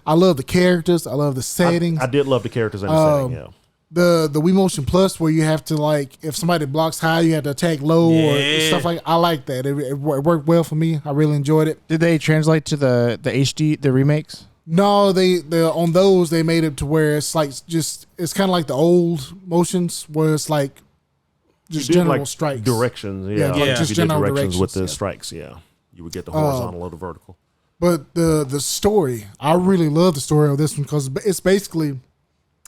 I love the characters. I love the settings. I did love the characters in the setting. Yeah, the Wii Motion Plus, where you have to like, if somebody blocks high, you have to attack low or Yeah. stuff like. I like that. It worked well for me. I really enjoyed it. Did they translate to the HD, the remakes? No, they on those they made it to where it's like just it's kind of like the old motions where it's like just You did, general like, strikes. directions. Yeah, Yeah, like just you did general directions with directions, the yeah. strikes. Yeah, you would get the horizontal or the vertical. But the story, I really love the story of this one because it's basically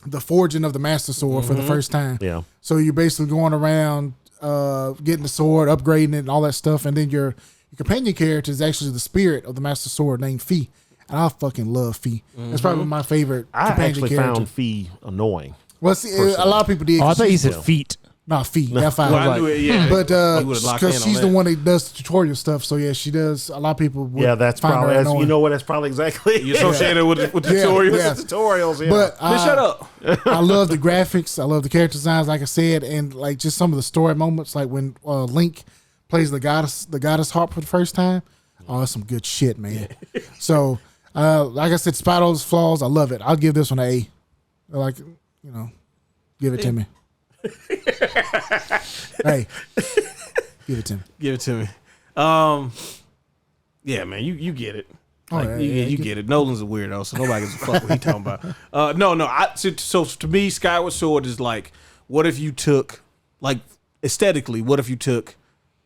the forging of the Master Sword for the first time. Yeah. So you're basically going around getting the sword, upgrading it, and all that stuff, and then your companion character is actually the spirit of the Master Sword named Fee, and I fucking love Fee. That's probably my favorite I companion actually character. found Fee annoying. Well, see, a lot of people did. Oh, I 'cause thought you she's- said feet. Nah, Fee. F I. Well, I knew it, yeah. But You would've locked in because on she's that. the one that does the tutorial stuff, so yeah, she does. A lot of people would Yeah, that's find her probably annoying. you know what? That's probably exactly. You associate it with Yeah, tutorials. yeah. tutorials. Yeah. But Man, shut up. I love the graphics. I love the character designs, like I said, and like just some of the story moments, like when Link plays the goddess harp for the first time. Oh, that's some good shit, man. So, like I said, despite all those flaws, I love it. I'll give this one an A. Like, give it to me. Hey, Give it to me. Give it to me. Yeah, man, you get it. Oh, Like, yeah, you get it. Nolan's a weirdo, so nobody gives a fuck what he talking about. No. So to me, Skyward Sword is like, what if you took, like, aesthetically, what if you took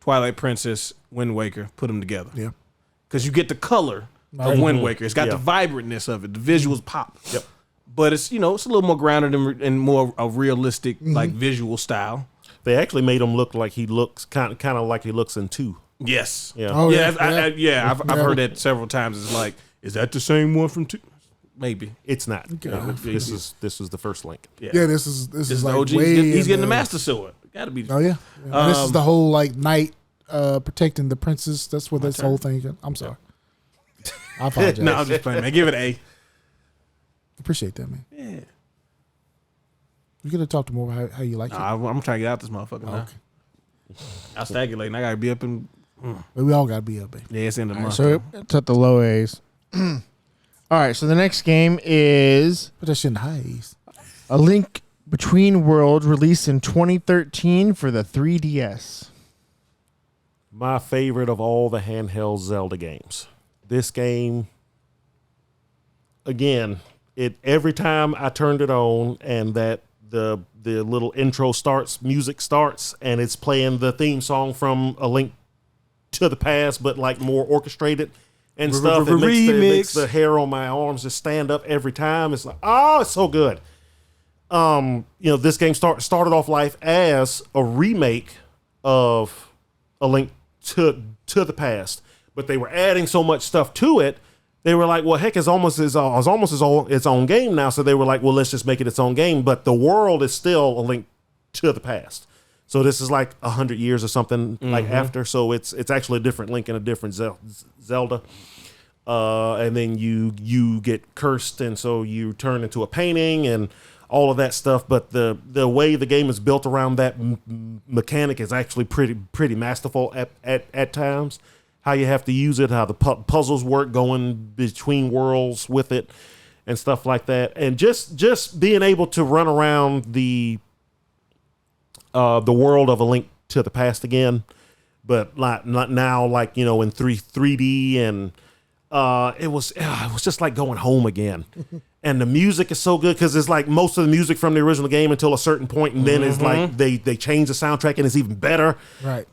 Twilight Princess, Wind Waker, put them together? Yeah. Because you get the color of Wind Waker. It's got the vibrantness of it. The visuals pop. Yep. But it's, it's a little more grounded and more a realistic, like, visual style. They actually made him look like he looks kind of like he looks in 2. Yes. Yeah. Oh, I've heard that several times. It's like, is that the same one from 2? Maybe. It's not. Okay. This is the first Link. Yeah, this is like OG. way He's getting in the Master Sword. Gotta be. Oh yeah. This is the whole like knight protecting the princess. That's what this whole thing. I'm sorry. I apologize. No, I'm just playing, man. Give it an A. Appreciate that, man. Yeah. You could have talked more about how you like it. I'm trying to get out this motherfucker now. Okay. I'm stagulating. I gotta be up in. But we all got to be up, baby. Yeah, it's in the month. So it's at the low A's. All right, so the next game is Put that shit in the high E's. A Link Between Worlds, released in 2013 for the 3DS. My favorite of all the handheld Zelda games. This game, again, every time I turned it on and that the little intro starts, music starts, and it's playing the theme song from A Link to the Past, but like more orchestrated and stuff. It makes the hair on my arms just stand up every time. It's like, oh, it's so good. This game started off life as a remake of A Link to the Past, but they were adding so much stuff to it. They were like, well, heck, it's almost its own game now. So they were like, well, let's just make it its own game. But the world is still A Link to the Past. So this is like 100 years or something like after. So it's actually a different Link and a different Zelda. And then you get cursed, and so you turn into a painting and all of that stuff. But the way the game is built around that mechanic is actually pretty masterful at times. How you have to use it, how the puzzles work, going between worlds with it, and stuff like that. And just being able to run around the world of A Link to the Past again, but not now, like, in 3D, and it was just like going home again. And the music is so good because it's like most of the music from the original game until a certain point, and then it's like they change the soundtrack and it's even better. Right.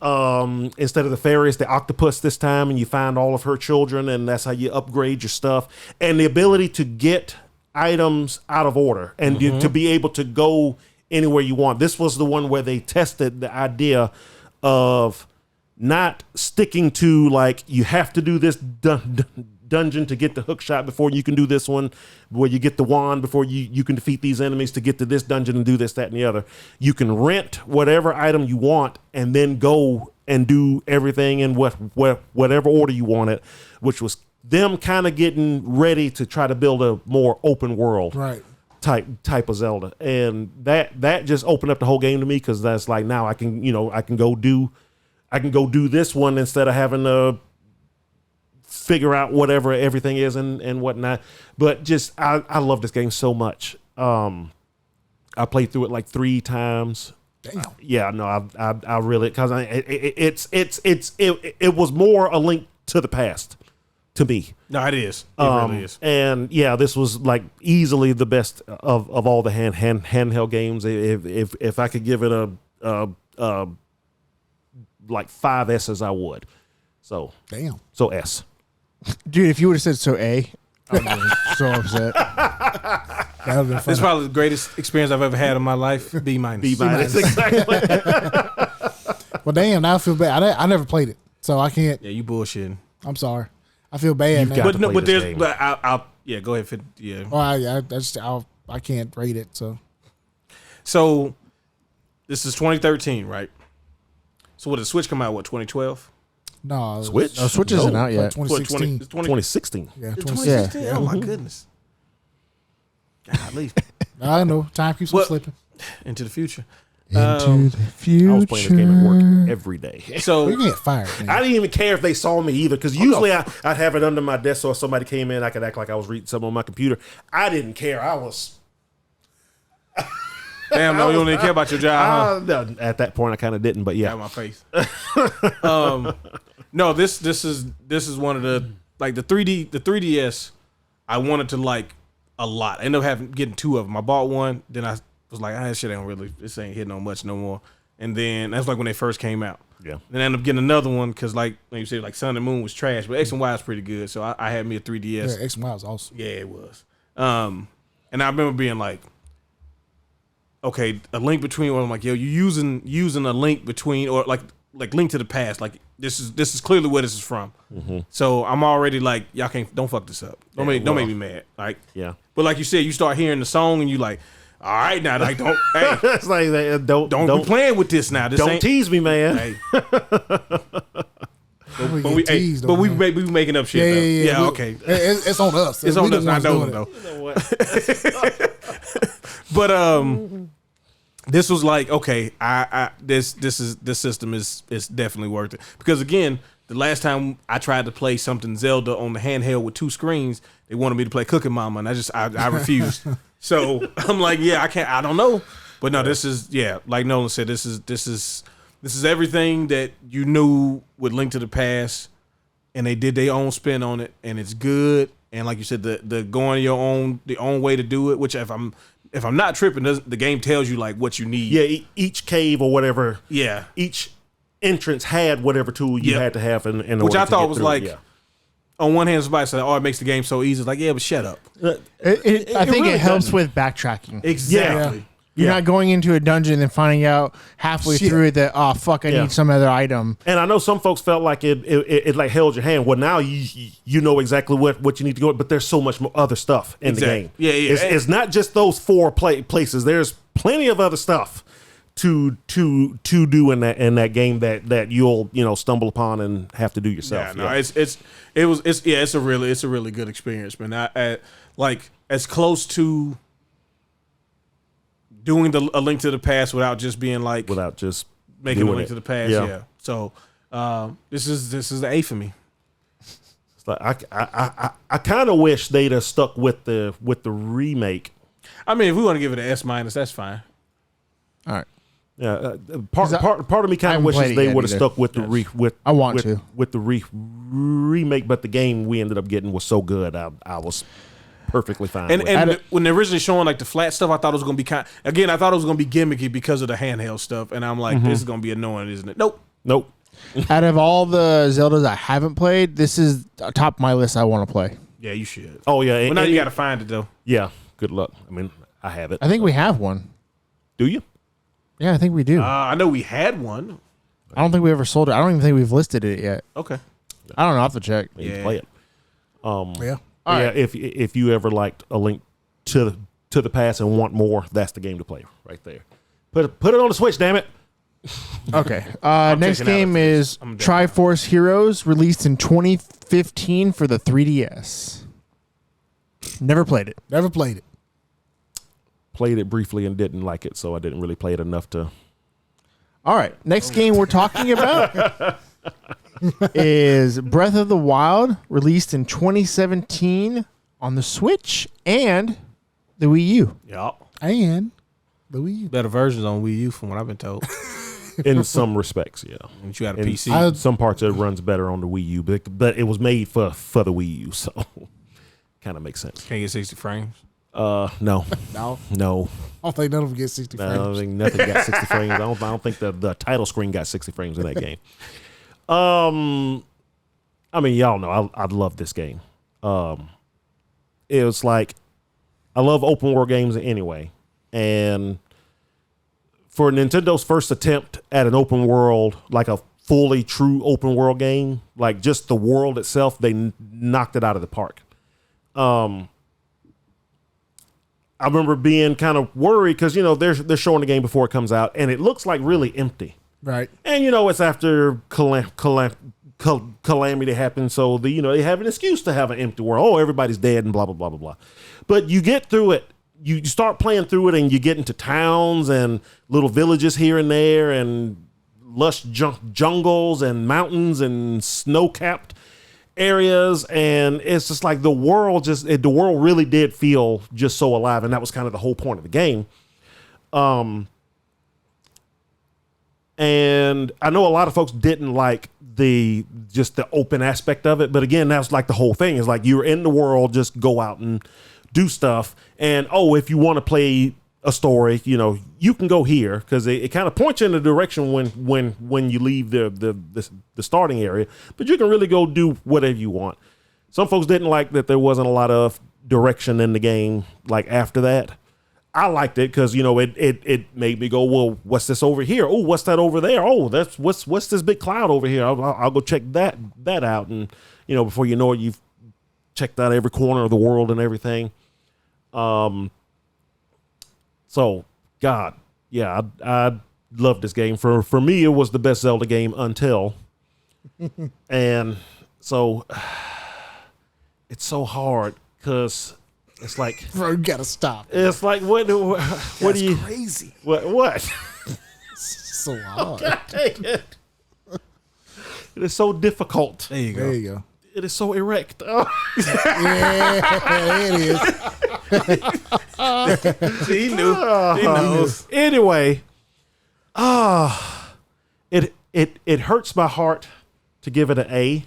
Instead of the fairy, it's the octopus this time, and you find all of her children, and that's how you upgrade your stuff. And the ability to get items out of order and to be able to go anywhere you want. This was the one where they tested the idea of not sticking to, like, you have to do this dungeon to get the hook shot before you can do this one, where you get the wand before you can defeat these enemies to get to this dungeon and do this, that, and the other. You can rent whatever item you want and then go and do everything in whatever order you want it, which was them kind of getting ready to try to build a more open world. Right. Type of Zelda, and that just opened up the whole game to me, because that's like, now I can go do this one instead of having to figure out whatever everything is and whatnot. But just I love this game so much. I played through it like 3 times. Damn. Yeah, no, I really, because it was more A Link to the Past to me. No, it is. It really is. And yeah, this was like easily the best of all the handheld games. If I could give it a like 5 S's, I would. So Damn. So S. Dude, if you would have said so A, I would have been so upset. That would have been It's fun. probably the greatest experience I've ever had in my life. B minus. B minus, exactly. Well, damn. Now I feel bad. I never played it, so I can't. Yeah, you bullshitting. I'm sorry. I feel bad. You've Now. got But to no, play but this there's, game. but I'll yeah, go ahead. Yeah. Oh, I can't rate it. So So this is 2013, right? So what did the Switch come out? What, 2012? no, Switch? No, Switch isn't out yet. 2016. 2016. Yeah, It's 2016. 2016. Oh my goodness. Golly. I know. Time keeps on Well, slipping. Into the future. Into the future. I was playing this game at work every day. So We can get fired, man. I didn't even care if they saw me either, because usually I'd have it under my desk, so if somebody came in, I could act like I was reading something on my computer. I didn't care. I was Damn, no, you don't even care about your job, huh? No, at that point, I kind of didn't, but yeah. Out my face. No, this is one of the like the 3DS. I wanted to like a lot. I ended up getting 2 of them. I bought one, then I was like, this shit ain't really, this ain't hitting on much no more. And then that's like when they first came out. Yeah. Then I ended up getting another one because like you said, like Sun and Moon was trash, but X and Y is pretty good. So I had me a 3DS. Yeah, X and Y was awesome. Yeah, it was. And I remember being like, okay, a link between, or I'm like, yo, you using a link between, or like Link to the Past. Like this is clearly where this is from. Mm-hmm. So I'm already like, y'all don't fuck this up. Don't make me mad. Like, yeah. But like you said, you start hearing the song and you like, all right now, like don't, hey, It's like don't be playing with this now. This don't ain't, tease me, man. hey. We But get teased, though, we man. be making up shit. Yeah. Though. Okay. It's on us. It's We on the us. I ones know doing though. it. You know what? But this was like, okay, this system is definitely worth it, because again, the last time I tried to play something Zelda on the handheld with 2 screens, they wanted me to play Cooking Mama, and I refused. So I'm like, yeah, I don't know, but no, this is, yeah, like Nolan said, this is everything that you knew with Link to the Past, and they did their own spin on it, and it's good. And like you said, the going the own way to do it, which if I'm not tripping, the game tells you like what you need. Yeah, each cave or whatever. Yeah. Each entrance had whatever tool you had to have in order which I to thought get was through. like, Yeah. on one hand, somebody said, "Oh, it makes the game so easy." It's like, yeah, but shut up. I think really it helps doesn't. with backtracking. Exactly. You're not going into a dungeon and then finding out halfway Shit. through it that, oh, fuck, I need some other item. And I know some folks felt like it like held your hand. Well, now you know exactly what you need to go, but there's so much more other stuff in the game. Yeah. It's not just those 4 places. There's plenty of other stuff to do in that game that you'll stumble upon and have to do yourself. It's a really good experience, man. I like as close to doing a Link to the Past without just being like without just making a doing Link it. to the Past. Yeah. So this is the A for me. It's like I kind of wish they'd have stuck with the remake. I mean, if we want to give it an S minus, that's fine. All right. Yeah, part of me kind I of haven't wishes played it they yet would have either. stuck with the remake, but the game we ended up getting was so good, I was perfectly fine. with it. And when they originally showing like the flat stuff, I thought it was gonna be I thought it was gonna be gimmicky because of the handheld stuff, and I'm like, this is gonna be annoying, isn't it? Nope. Out of all the Zeldas I haven't played, this is top of my list I want to play. Yeah, you should. Oh yeah, Well, now you got to find it though. yeah. Good luck. I mean, I have it. I think we have one. Do you? Yeah, I think we do. I know we had one. I don't think we ever sold it. I don't even think we've listed it yet. Okay. I don't know. I'll have to check. You Yeah. play it. Yeah. All Yeah. right. If you ever liked A Link to the Past and want more, that's the game to play right there. Put it on the Switch, damn it. Okay. Next checking out game of this. is I'm down. Triforce Heroes, released in 2015 for the 3DS. Never played it. Never played it. Played it briefly and didn't like it, so I didn't really play it enough to. All right. Next game we're talking about is Breath of the Wild, released in 2017 on the Switch and the Wii U. Yeah. And the Wii U. Better versions on Wii U from what I've been told. In some respects, yeah. But you got a In PC. some parts it runs better on the Wii U, but it was made for the Wii U, so kind of makes sense. Can't get 60 frames. No, No. no. I don't think none of them get 60 I don't frames. think nothing got 60 frames. I don't think the title screen got 60 frames in that game. I mean, y'all know I love this game. It was like I love open world games anyway, and for Nintendo's first attempt at an open world, like a fully true open world game, like just the world itself, they knocked it out of the park. I remember being kind of worried because they're showing the game before it comes out, and it looks like really empty. Right. And it's after calamity happened, so they have an excuse to have an empty world. Oh, everybody's dead and blah blah blah blah blah. But you get through it, you start playing through it, and you get into towns and little villages here and there, and lush jungles and mountains and snow-capped areas, and it's just like the world really did feel just so alive, and that was kind of the whole point of the game. And I know a lot of folks didn't like the open aspect of it, but again, that's like the whole thing is like you're in the world, just go out and do stuff. And if you want to play a story, you can go here because it kind of points you in the direction when you leave the starting area, but you can really go do whatever you want. Some folks didn't like that there wasn't a lot of direction in the game like after that. I liked it because it made me go, well, what's this over here? Oh, what's that over there? Oh, that's what's this big cloud over here? I'll go check that out, and before you know it, you've checked out every corner of the world and everything. So God, yeah, I love this game. For me, it was the best Zelda game until, and so it's so hard because. It's like, bro, you gotta stop. It's like, what do you? Crazy. What? So hard. It is so difficult. There you go. There you go. It is so erect. Oh. Yeah, it is. See, he knew. He knows. Anyway, it hurts my heart to give it an A.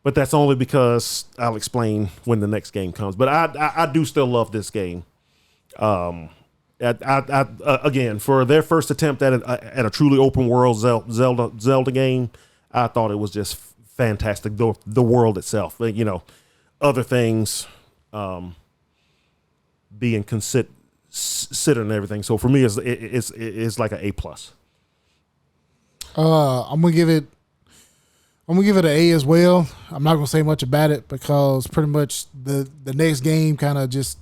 But that's only because I'll explain when the next game comes. But I do still love this game. Again, for their first attempt at a truly open world Zelda game, I thought it was just fantastic. The world itself, other things being considered and everything. So for me, it's like an A+. I'm gonna give it an A as well. I'm not gonna say much about it because pretty much the next game kind of just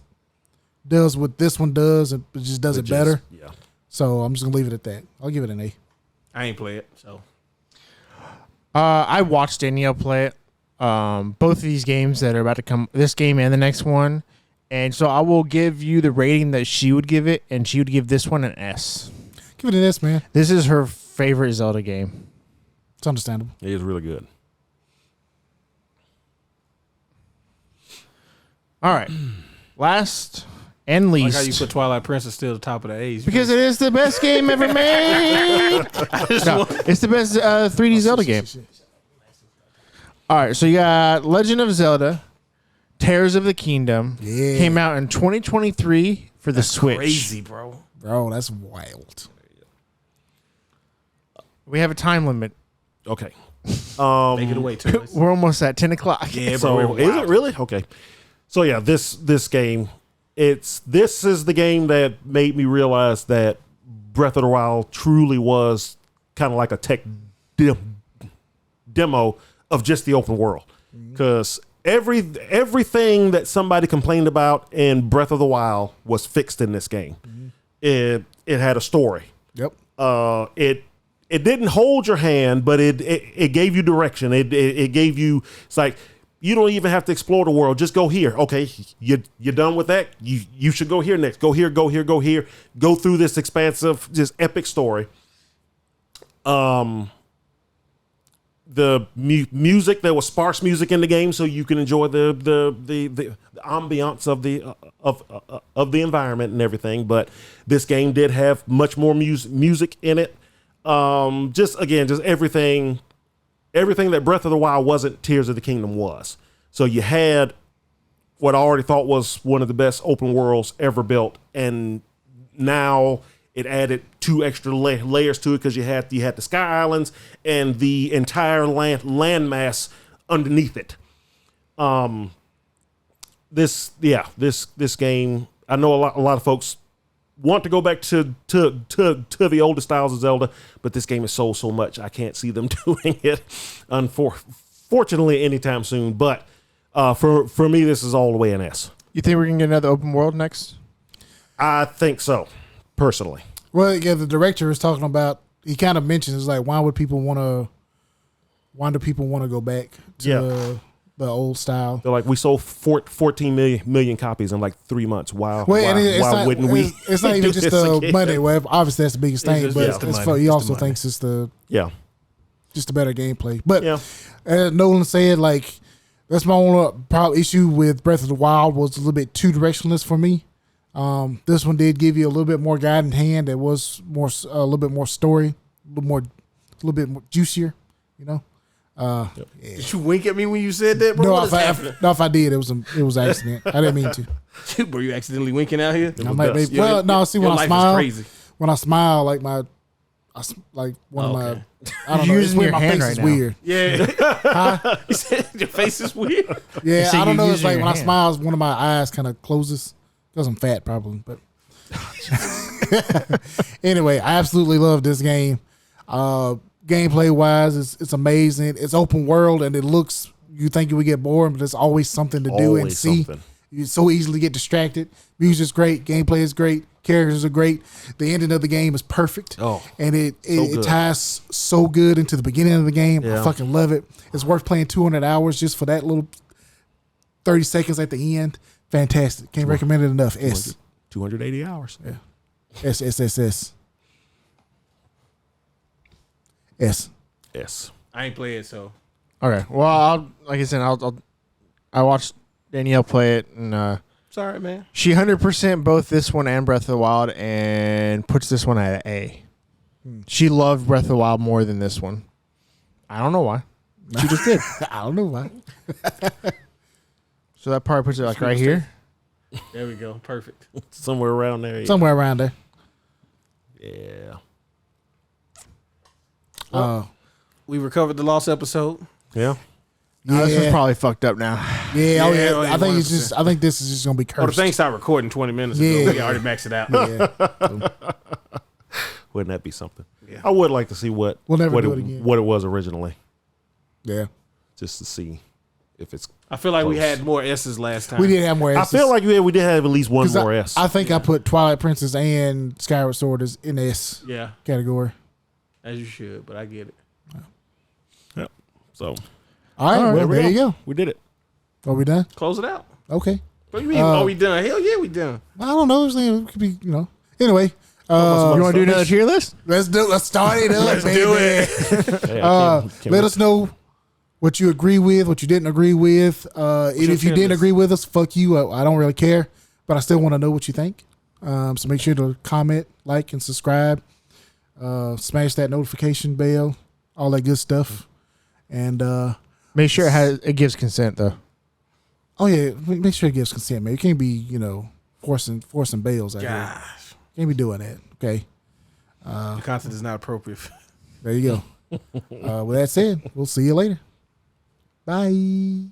does what this one does and it just does it better. Yeah. So I'm just gonna leave it at that. I'll give it an A. I ain't play it, so. I watched Danielle play it. Both of these games that are about to come, this game and the next one. And so I will give you the rating that she would give it, and she would give this one an S. Give it an S, man. This is her favorite Zelda game. It's understandable. It is really good. All right. Last and Like least. how you put Twilight Princess still at the top of the A's. Because it is the best game ever made. No, it's the best 3D Zelda game. All right, so you got Legend of Zelda, Tears of the Kingdom. Yeah. Came out in 2023 for the Switch. Crazy, bro. Bro, that's wild. We have a time limit. Okay. Make it away, too. We're almost at 10 o'clock. Yeah, So bro. is it really? Okay. So yeah, this game, this is the game that made me realize that Breath of the Wild truly was kind of like a tech demo of just the open world. Because everything that somebody complained about in Breath of the Wild was fixed in this game. It had a story. Yep. It didn't hold your hand, but it gave you direction. It gave you, it's like, you don't even have to explore the world. Just go here. Okay, you're done with that? You should go here next. Go here, go here, go here. Go through this expansive, just epic story. The music, there was sparse music in the game, so you can enjoy the ambiance of the environment and everything. But this game did have much more music in it. Just everything that Breath of the Wild wasn't, Tears of the Kingdom was. So you had what I already thought was one of the best open worlds ever built, and now it added 2 extra layers to it because you had the Sky Islands and the entire landmass underneath it. This game, I know a lot of folks want to go back to the older styles of Zelda, but this game is so much I can't see them doing it, unfortunately, anytime soon. But for me, this is all the way an S. You think we're going to get another open world next? I think so, personally. Well, yeah, the director is talking about. He kind of mentions like, why do people want to go back to the old style? They're like, we sold 14 million copies in like 3 months. Why wouldn't we? It's not even just the money. Well, obviously that's the biggest thing, just- but it's the money. he It's also the money. thinks it's the Yeah. just a better gameplay. But Yeah. Nolan said, like, that's my only problem issue with Breath of the Wild was a little bit too directionless for me. This one did give you a little bit more guiding hand. It was a little bit more story, a little bit more juicier, you know. Yeah. Did you wink at me when you said that, bro? No, What is happening? if I did, it was an accident. I didn't mean to. Bro, you accidentally winking out here? I might be, Your- well, no. See, your when I life is smile, crazy. like one of Okay. my, I don't You're know. using It's weird. your My hand face right is now. weird. Yeah. You said your face is weird. Yeah, So I don't you're know. It's using like your when I hand. smile, one of my eyes kind of closes because I'm fat, probably. But anyway, I absolutely love this game. Gameplay wise, it's amazing. It's open world and it looks. You think you would get bored, but there's always something to do and Always see. something. You so easily get distracted. Music's great. Gameplay is great. Characters are great. The ending of the game is perfect. Oh, and it good. ties so good into the beginning of the game. Yeah. I fucking love it. It's worth playing 200 hours just for that little 30 seconds at the end. Fantastic. Can't recommend it enough. 280 hours. Yeah. S. Yes. I ain't playing, so. Okay. Well, I watched Danielle play it, and Sorry, man. she 100% both this one and Breath of the Wild, and puts this one at A. She loved Breath of the Wild more than this one. I don't know why. She just did. I don't know why. So that probably puts it like right here. There we go. Perfect. Somewhere around there. Yeah. Somewhere around there. Yeah. We recovered the lost episode. Yeah. No, this Yeah. is probably fucked up now. Yeah, oh Yeah, yeah. I think it's 100%. just. I think this is just gonna be Oh, the cursed. thing started recording 20 minutes ago. Yeah. We already maxed it out. Yeah. Wouldn't that be something? Yeah. I would like to see what We'll never what do it, it again. what it was originally, Yeah. just to see if it's. I feel like we Close. had more S's last time. We did have more. I S's. feel like we did have at least one 'Cause more S. I think I put Twilight Princess and Skyward Sword as in the S Yeah, category. as you should, but I get it. Yep. So All right. Well, there you go. we did it. Are we done? Close it out. Okay. What do you mean? Are we done? Hell yeah, we done. I don't know. It could be. Anyway. You want to do another tier list? Let's start it up. Let's baby. do it. Hey, I can't Let wait. us know what you agree with, what you didn't agree with. Even if you tier didn't list? agree with us, fuck you. I don't really care, but I still want to know what you think. So make sure to comment, like, and subscribe. Smash that notification bell, all that good stuff. And Make sure it gives consent though. oh yeah, make sure it gives consent, man. You can't be forcing bails out here. Gosh, Can't be doing that. Okay, the content is not appropriate. there you go. With that said, we'll see you later. Bye.